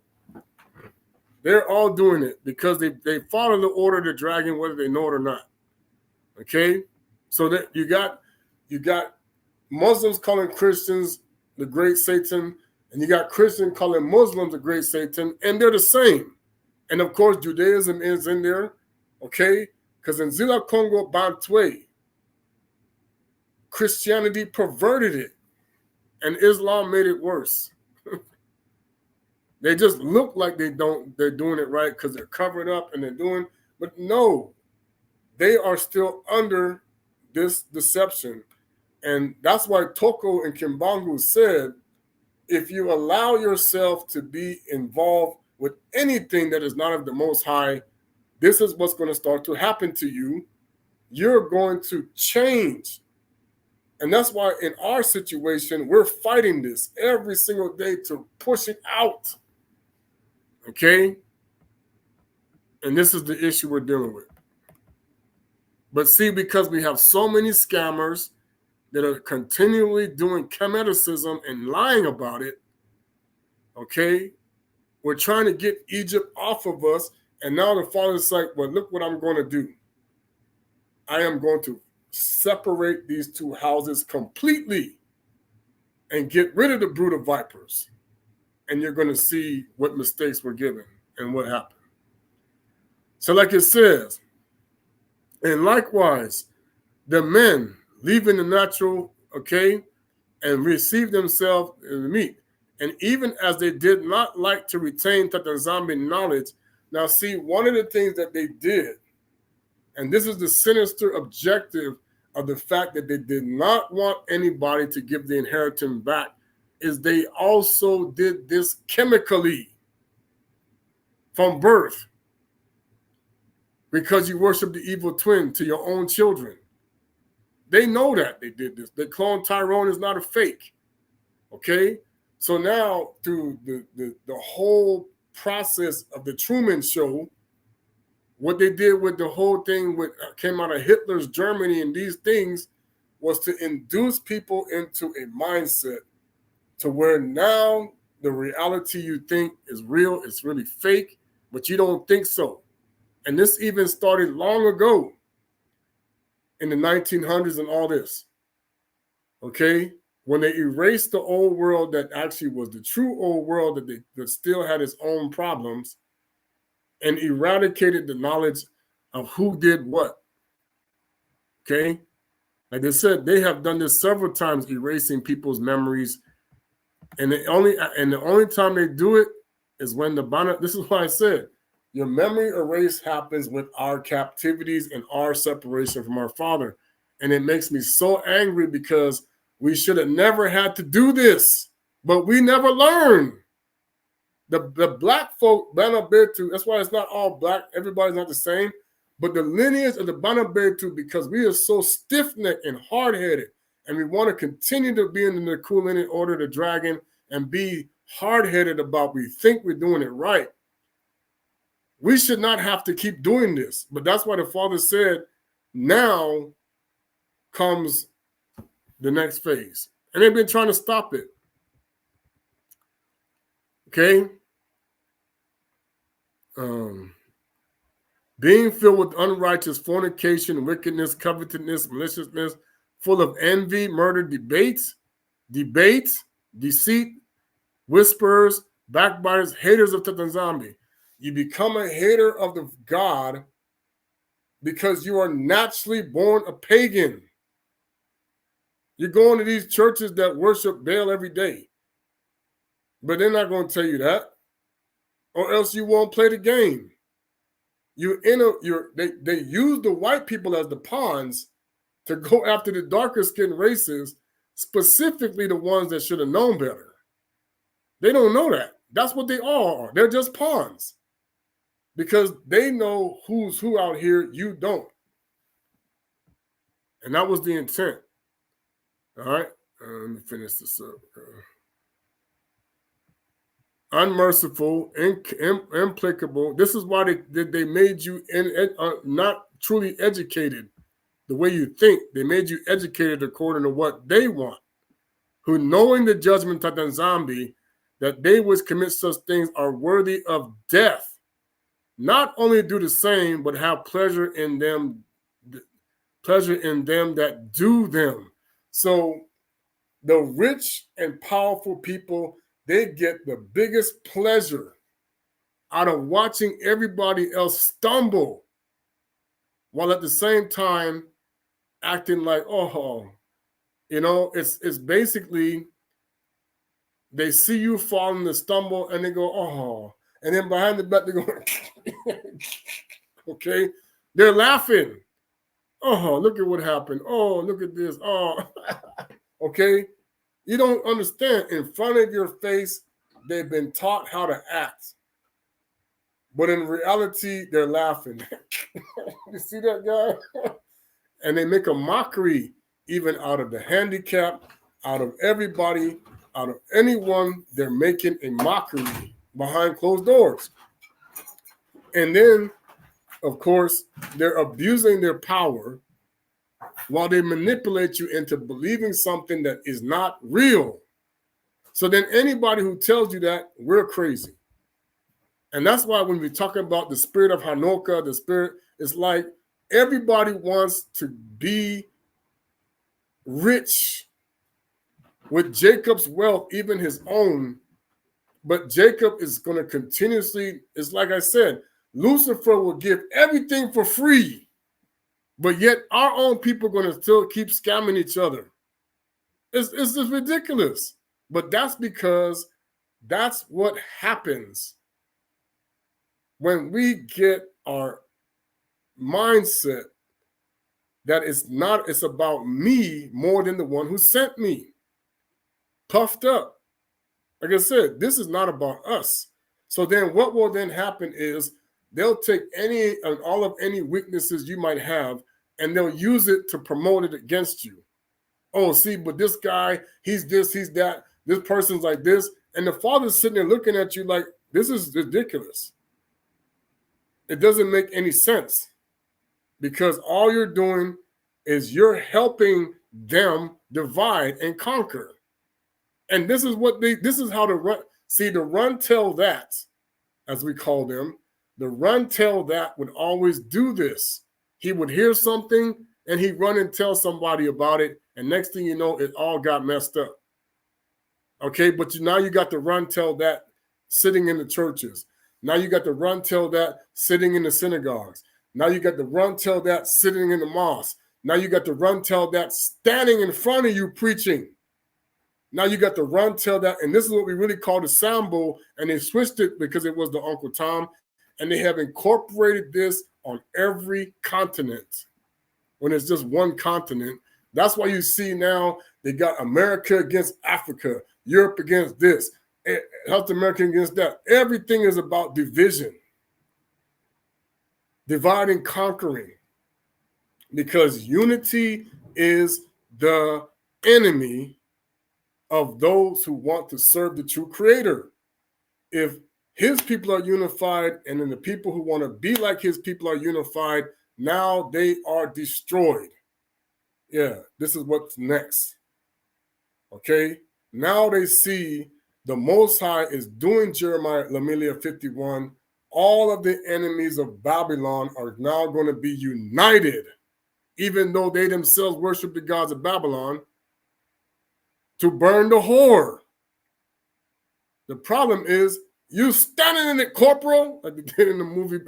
They're all doing it because they follow the Order of the Dragon, whether they know it or not. Okay? So that you got Muslims calling Christians the great Satan, and you got Christians calling Muslims the great Satan, and they're the same. And of course, Judaism is in there, okay? Because in Tata Kongo Bantwe, Christianity perverted it, and Islam made it worse. They just look like they're doing it right because they're covered up and they're doing, but no, they are still under this deception. And that's why Toko and Kimbangu said, if you allow yourself to be involved with anything that is not of the Most High, this is what's going to start to happen to you. You're going to change. And that's why in our situation, we're fighting this every single day to push it out. Okay? And this is the issue we're dealing with. But see, because we have so many scammers that are continually doing chemeticism and lying about it, okay, we're trying to get Egypt off of us, and now the Father's like, well, look what I'm going to do. I am going to separate these two houses completely and get rid of the brood of vipers, and you're going to see what mistakes were given and what happened. So like it says, and likewise, the men leaving the natural, okay, and receive themselves in the meat. And even as they did not like to retain Tata Nzambi knowledge, now see, one of the things that they did, and this is the sinister objective of the fact that they did not want anybody to give the inheritance back, is they also did this chemically from birth, because you worship the evil twin to your own children. They know that they did this. The clone Tyrone is not a fake. Okay? So now through the whole process of the Truman Show, what they did with the whole thing with came out of Hitler's Germany and these things was to induce people into a mindset to where now the reality you think is real is really fake, but you don't think so. And this even started long ago in the 1900s and all this. Okay? When they erased the old world that actually was the true old world that still had its own problems, and eradicated the knowledge of who did what. Okay? Like I said, they have done this several times, erasing people's memories. And the only time they do it is when the Bana, this is why I said, your memory erase happens with our captivities and our separation from our Father. And it makes me so angry because we should have never had to do this, but we never learned. The black folk, Bana Betu, that's why it's not all black. Everybody's not the same. But the lineage of the Bana Betu, because we are so stiff-necked and hard-headed, and we want to continue to be in the cool lineage order of the dragon and be hard-headed about we think we're doing it right. We should not have to keep doing this. But that's why the Father said, now comes the next phase. And they've been trying to stop it. Okay? Being filled with unrighteous fornication, wickedness, covetousness, maliciousness, full of envy, murder, debates, deceit, whisperers, backbiters, haters of Tata Kongo. You become a hater of the God because you are naturally born a pagan. You're going to these churches that worship Baal every day. But they're not going to tell you that, or else you won't play the game. They use the white people as the pawns to go after the darker skinned races, specifically the ones that should have known better. They don't know that. That's what they all are. They're just pawns. Because they know who's who out here, you don't. And that was the intent. All right, let me finish this up. Unmerciful, implacable. This is why they made you not truly educated the way you think. They made you educated according to what they want. Who, knowing the judgment of the Nzambi, that they which commit such things are worthy of death, not only do the same, but have pleasure in them that do them. So the rich and powerful people, they get the biggest pleasure out of watching everybody else stumble, while at the same time acting like, oh, it's basically they see you falling to stumble and they go, oh, and then behind the back they go, okay, they're laughing. Oh, look at what happened. Oh, look at this. Oh, okay. You don't understand. In front of your face, they've been taught how to act. But in reality, they're laughing. You see that guy? And they make a mockery even out of the handicapped, out of everybody, out of anyone. They're making a mockery behind closed doors. And then, of course, they're abusing their power while they manipulate you into believing something that is not real. So then anybody who tells you that, we're crazy. And that's why when we're talking about the spirit of Hanukkah, the spirit, it's like everybody wants to be rich with Jacob's wealth, even his own. But Jacob is going to continuously, it's like I said, Lucifer will give everything for free. But yet our own people are going to still keep scamming each other. It's just ridiculous. But that's because that's what happens when we get our mindset that it's about me more than the one who sent me. Puffed up. Like I said, this is not about us. So then what will then happen is they'll take any and all of any weaknesses you might have, and they'll use it to promote it against you. Oh, see, but this guy, he's this, he's that. This person's like this. And the Father's sitting there looking at you like, this is ridiculous. It doesn't make any sense, because all you're doing is you're helping them divide and conquer. And this is how to run. See, the run tell that, as we call them, the run tell that would always do this. He would hear something and he'd run and tell somebody about it. And next thing you know, it all got messed up. Okay, but now you got the run tell that sitting in the churches. Now you got the run tell that sitting in the synagogues. Now you got the run tell that sitting in the mosque. Now you got the run tell that standing in front of you preaching. Now you got the run tell that, and this is what we really call the sambo, and they switched it because it was the Uncle Tom, and they have incorporated this on every continent when it's just one continent. That's why you see now they got America against Africa, Europe against this, South America against that. Everything is about division, dividing, conquering, because unity is the enemy of those who want to serve the true creator. If His people are unified, and then the people who want to be like his people are unified. Now they are destroyed. Yeah, this is what's next. Okay, now they see the Most High is doing Jeremiah Lamilia 51. All of the enemies of Babylon are now going to be united, even though they themselves worship the gods of Babylon, to burn the whore. The problem is you standing in it, corporal, like they did in the movie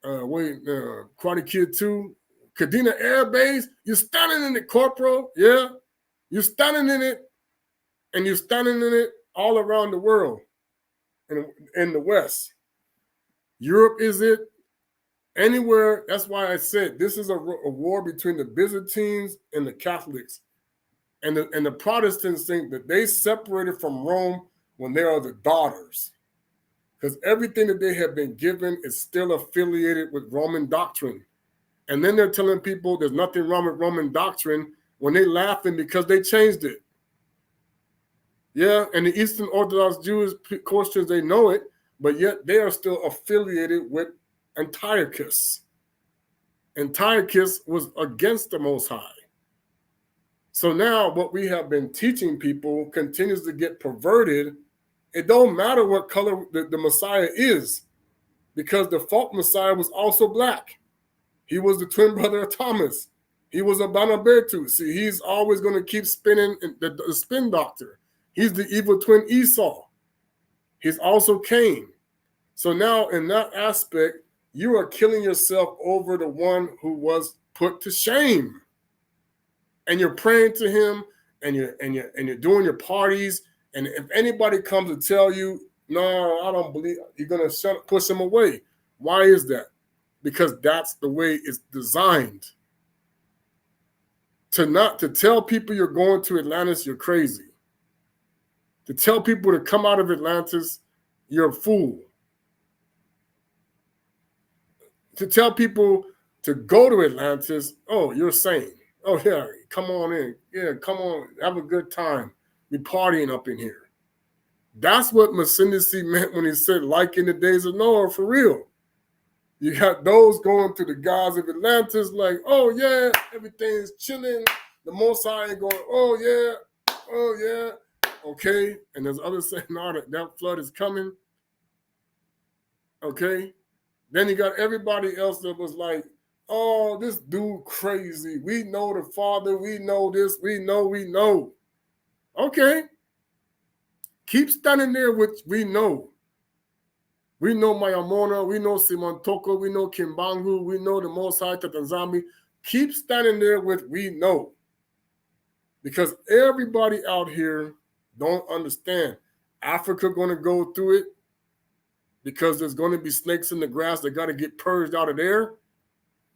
Karate Kid 2, Kadena Air Base. You're standing in it, corporal. Yeah, you're standing in it, and you're standing in it all around the world. In the West, Europe is it. Anywhere. That's why I said this is a war between the Byzantines and the Catholics. And the Protestants think that they separated from Rome when they are the daughters. Because everything that they have been given is still affiliated with Roman doctrine. And then they're telling people there's nothing wrong with Roman doctrine when they're laughing because they changed it. Yeah, and the Eastern Orthodox Jewish Christians, they know it, but yet they are still affiliated with Antiochus. Antiochus was against the Most High. So now what we have been teaching people continues to get perverted. It don't matter what color the Messiah is, because the false Messiah was also black. He was the twin brother of Thomas. He was a Bana Betu. See, he's always going to keep spinning the spin doctor. He's the evil twin Esau. He's also Cain. So now in that aspect, you are killing yourself over the one who was put to shame. And you're praying to him, and you're doing your parties. And if anybody comes to tell you, no, I don't believe, you're gonna push them away. Why is that? Because that's the way it's designed. To tell people you're going to Atlantis, you're crazy. To tell people to come out of Atlantis, you're a fool. To tell people to go to Atlantis, oh, you're sane. Oh, yeah, come on in. Yeah, come on, have a good time. We partying up in here. That's what Masquerading meant when he said, like in the days of Noah, for real. You got those going to the gods of Atlantis like, oh, yeah, everything's chilling. The Most High ain't going, oh, yeah, okay. And there's others saying, no, that flood is coming. Okay. Then you got everybody else that was like, oh, this dude crazy. We know the Father. We know this. We know. Okay. Keep standing there with we know. We know Mayamona. We know Simon Toko. We know Kimbangu. We know the Most High Tatanzami. Keep standing there with we know. Because everybody out here don't understand. Africa going to go through it because there's going to be snakes in the grass that got to get purged out of there.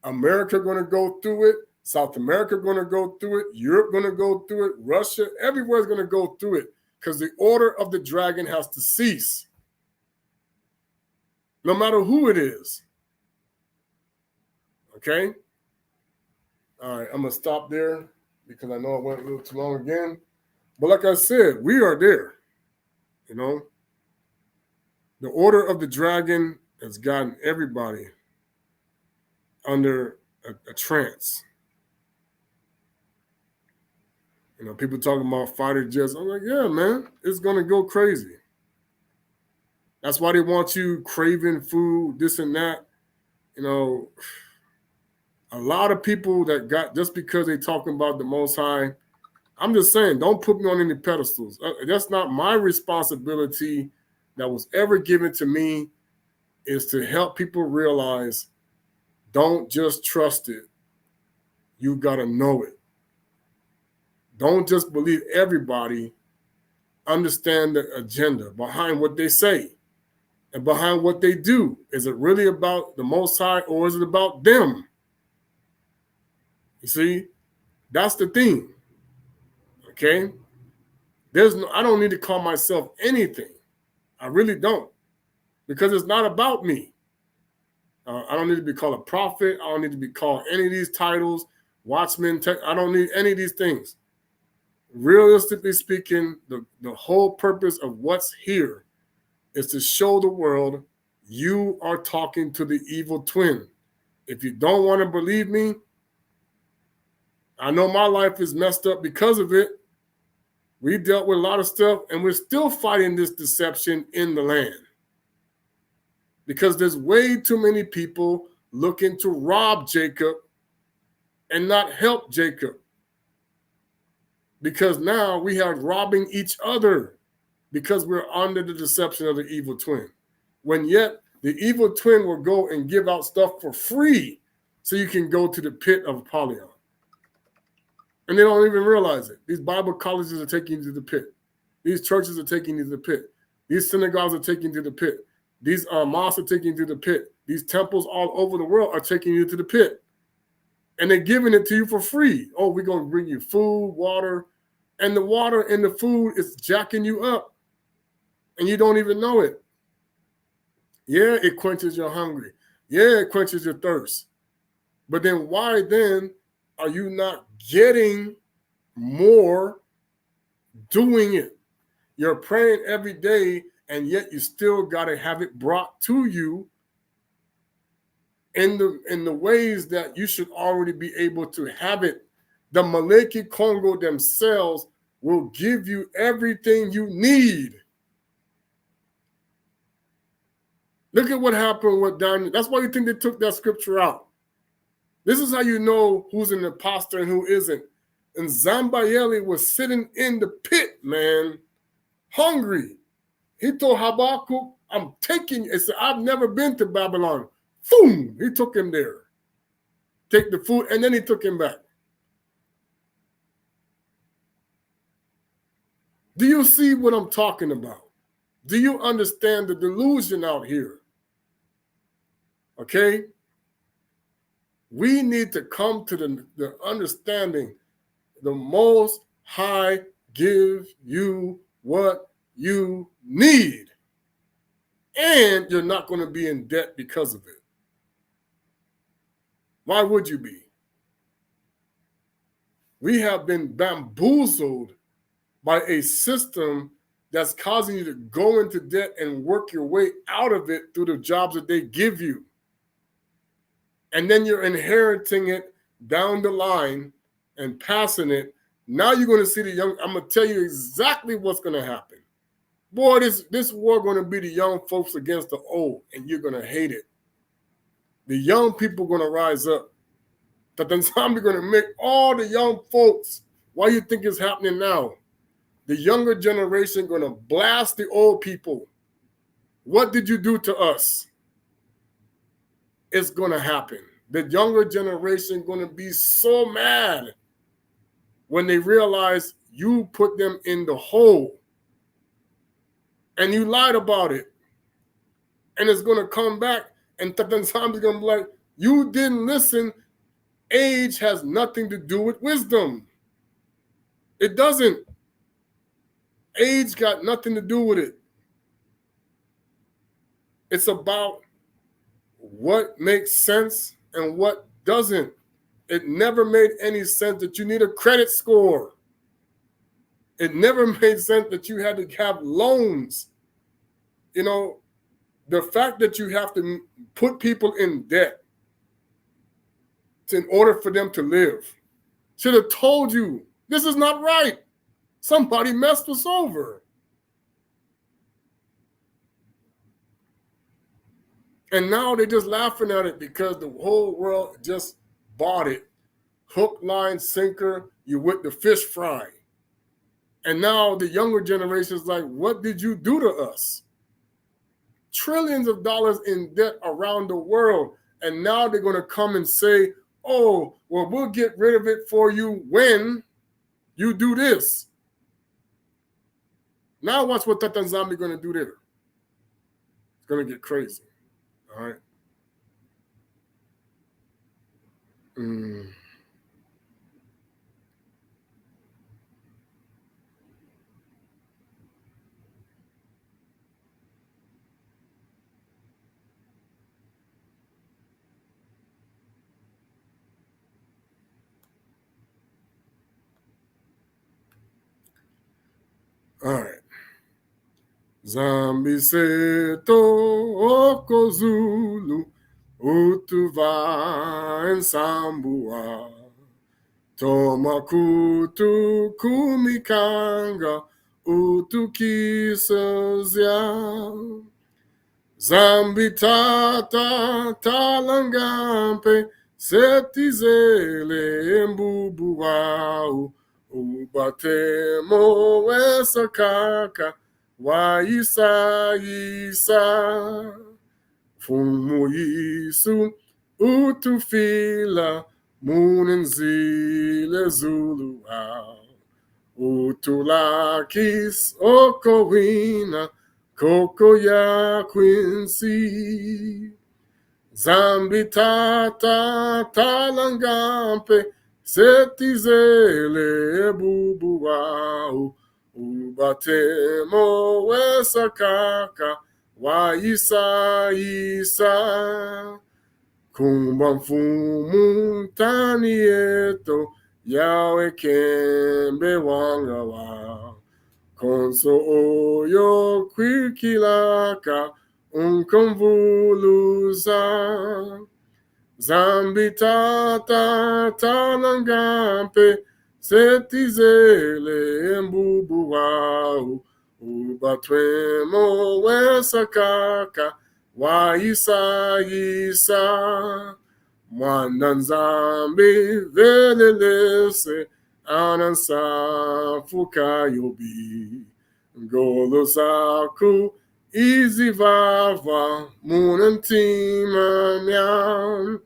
America going to go through it. South America going to go through it. Europe going to go through it. Russia, everywhere's going to go through it because the order of the dragon has to cease. No matter who it is. Okay? All right, I'm going to stop there because I know I went a little too long again. But like I said, we are there. You know? The order of the dragon has gotten everybody under a trance. You know, people talking about fighter jets. I'm like, yeah, man, it's going to go crazy. That's why they want you craving food, this and that. You know, a lot of people that got, just because they talking about the Most High, I'm just saying, don't put me on any pedestals. That's not my responsibility that was ever given to me, is to help people realize, don't just trust it. You got to know it. Don't just believe everybody. Understand the agenda behind what they say and behind what they do. Is it really about the Most High or is it about them? You see, that's the thing. Okay? I don't need to call myself anything. I really don't. Because it's not about me. I don't need to be called a prophet. I don't need to be called any of these titles, watchman. I don't need any of these things. Realistically speaking, the whole purpose of what's here is to show the world you are talking to the evil twin. If you don't want to believe me, I know my life is messed up because of it. We dealt with a lot of stuff, and we're still fighting this deception in the land. Because there's way too many people looking to rob Jacob and not help Jacob. Because now we are robbing each other because we're under the deception of the evil twin. When yet the evil twin will go and give out stuff for free so you can go to the pit of Apollyon. And they don't even realize it. These Bible colleges are taking you to the pit. These churches are taking you to the pit. These synagogues are taking you to the pit. These mosques are taking you to the pit. These temples all over the world are taking you to the pit. And they're giving it to you for free. Oh, we're going to bring you food, water. And the water and the food is jacking you up. And you don't even know it. Yeah, it quenches your hunger. Yeah, it quenches your thirst. But then why then are you not getting more doing it? You're praying every day, and yet you still got to have it brought to you in the ways that you should already be able to have it. The Tata Kongo themselves will give you everything you need. Look at what happened with Daniel. That's why you think they took that scripture out. This is how you know who's an imposter and who isn't. And nZolele was sitting in the pit, man, hungry. He told Habakkuk, I'm taking you. He said, I've never been to Babylon. Boom! He took him there. Take the food, and then he took him back. Do you see what I'm talking about? Do you understand the delusion out here? Okay? We need to come to the understanding the Most High gives you what you need. And you're not going to be in debt because of it. Why would you be? We have been bamboozled by a system that's causing you to go into debt and work your way out of it through the jobs that they give you. And then you're inheriting it down the line and passing it. Now you're going to see the young, I'm going to tell you exactly what's going to happen. Boy, this war going to be the young folks against the old, and you're going to hate it. The young people are going to rise up. Tata Kongo going to make all the young folks, why you think it's happening now? The younger generation going to blast the old people. What did you do to us? It's going to happen. The younger generation going to be so mad when they realize you put them in the hole and you lied about it. And it's going to come back, and Tata Kongo is going to be like, you didn't listen. Age has nothing to do with wisdom. It doesn't. Age got nothing to do with it. It's about what makes sense and what doesn't. It never made any sense that you need a credit score. It never made sense that you had to have loans. You know, the fact that you have to put people in debt in order for them to live should have told you, this is not right. Somebody messed us over. And now they're just laughing at it because the whole world just bought it. Hook, line, sinker, you with the fish fry. And now the younger generation is like, what did you do to us? Trillions of dollars in debt around the world. And now they're going to come and say, oh, well, we'll get rid of it for you when you do this. Now watch what Tata Kongo going to do there. It's going to get crazy. All right. All right. Zambi seto okozulu utuva ensambua tomakutu kumikanga utukisozia Zambi tata talangampe setizele mbubuau ubatemo esakaka waisa isa fumu yisu utufila munenzile zuluau utulakis okowina Coco ya Quincy Zambi tata talangampe setizele bubuau ubatemo wesakaka waisa isa kumba mfumu tanieto yawe kembe wanga wao Konso oyo kwikilaka unkonvuluza Zambi tata talangampe setizele mbubuau ubatwemo wesakaka waisa isa mwananzambi velelese anansafuka yobi ngolo saku izivava munantima myam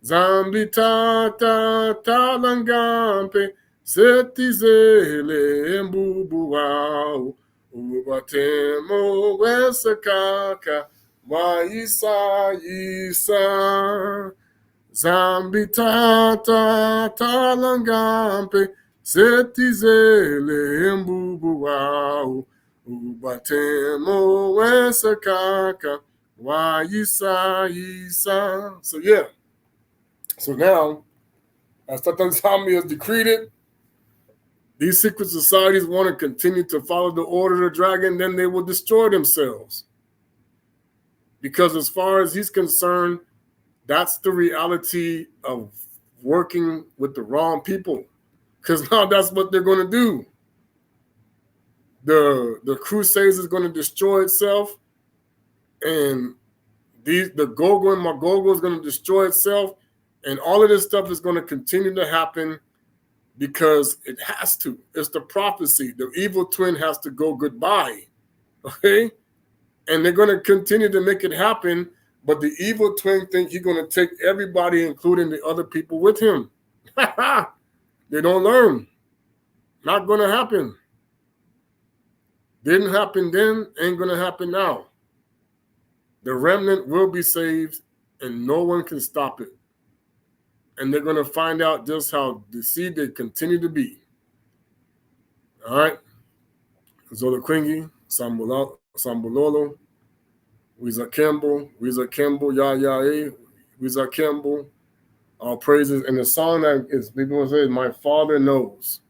zambi tata talangampe setizele mbubuau ubatemo wesakaka waisa isa Zambi tata talangampe setizele mbubuau ubatemo wesakaka waisa isa. So yeah. So now, as Tata has decreed it, these secret societies want to continue to follow the order of the dragon, then they will destroy themselves. Because as far as he's concerned, that's the reality of working with the wrong people. Because now that's what they're going to do. The Crusades is going to destroy itself. And the Gogo and Magogo is going to destroy itself. And all of this stuff is going to continue to happen because it has to. It's the prophecy. The evil twin has to go goodbye. Okay? And they're going to continue to make it happen. But the evil twin think he's going to take everybody, including the other people, with him. They don't learn. Not going to happen. Didn't happen then, ain't going to happen now. The remnant will be saved, and no one can stop it. And they're going to find out just how deceived they continue to be. All right? Zola Quingy, Sambololo, Wiza Kembo, Ya Ya E, Wiza Kembo, all praises. And the song that is, people say, My Father Knows.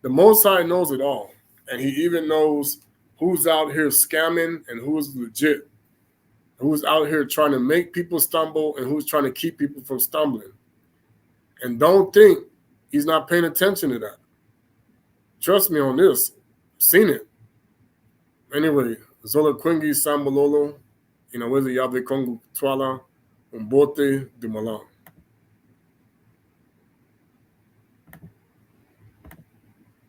The Most High knows it all. And he even knows who's out here scamming and who's legit. Who's out here trying to make people stumble and who's trying to keep people from stumbling. And don't think he's not paying attention to that. Trust me on this. Seen it. Anyway, Zola Quingy, Sambololo, Inawezi Yave Kongo Twala, Umbote de Malan.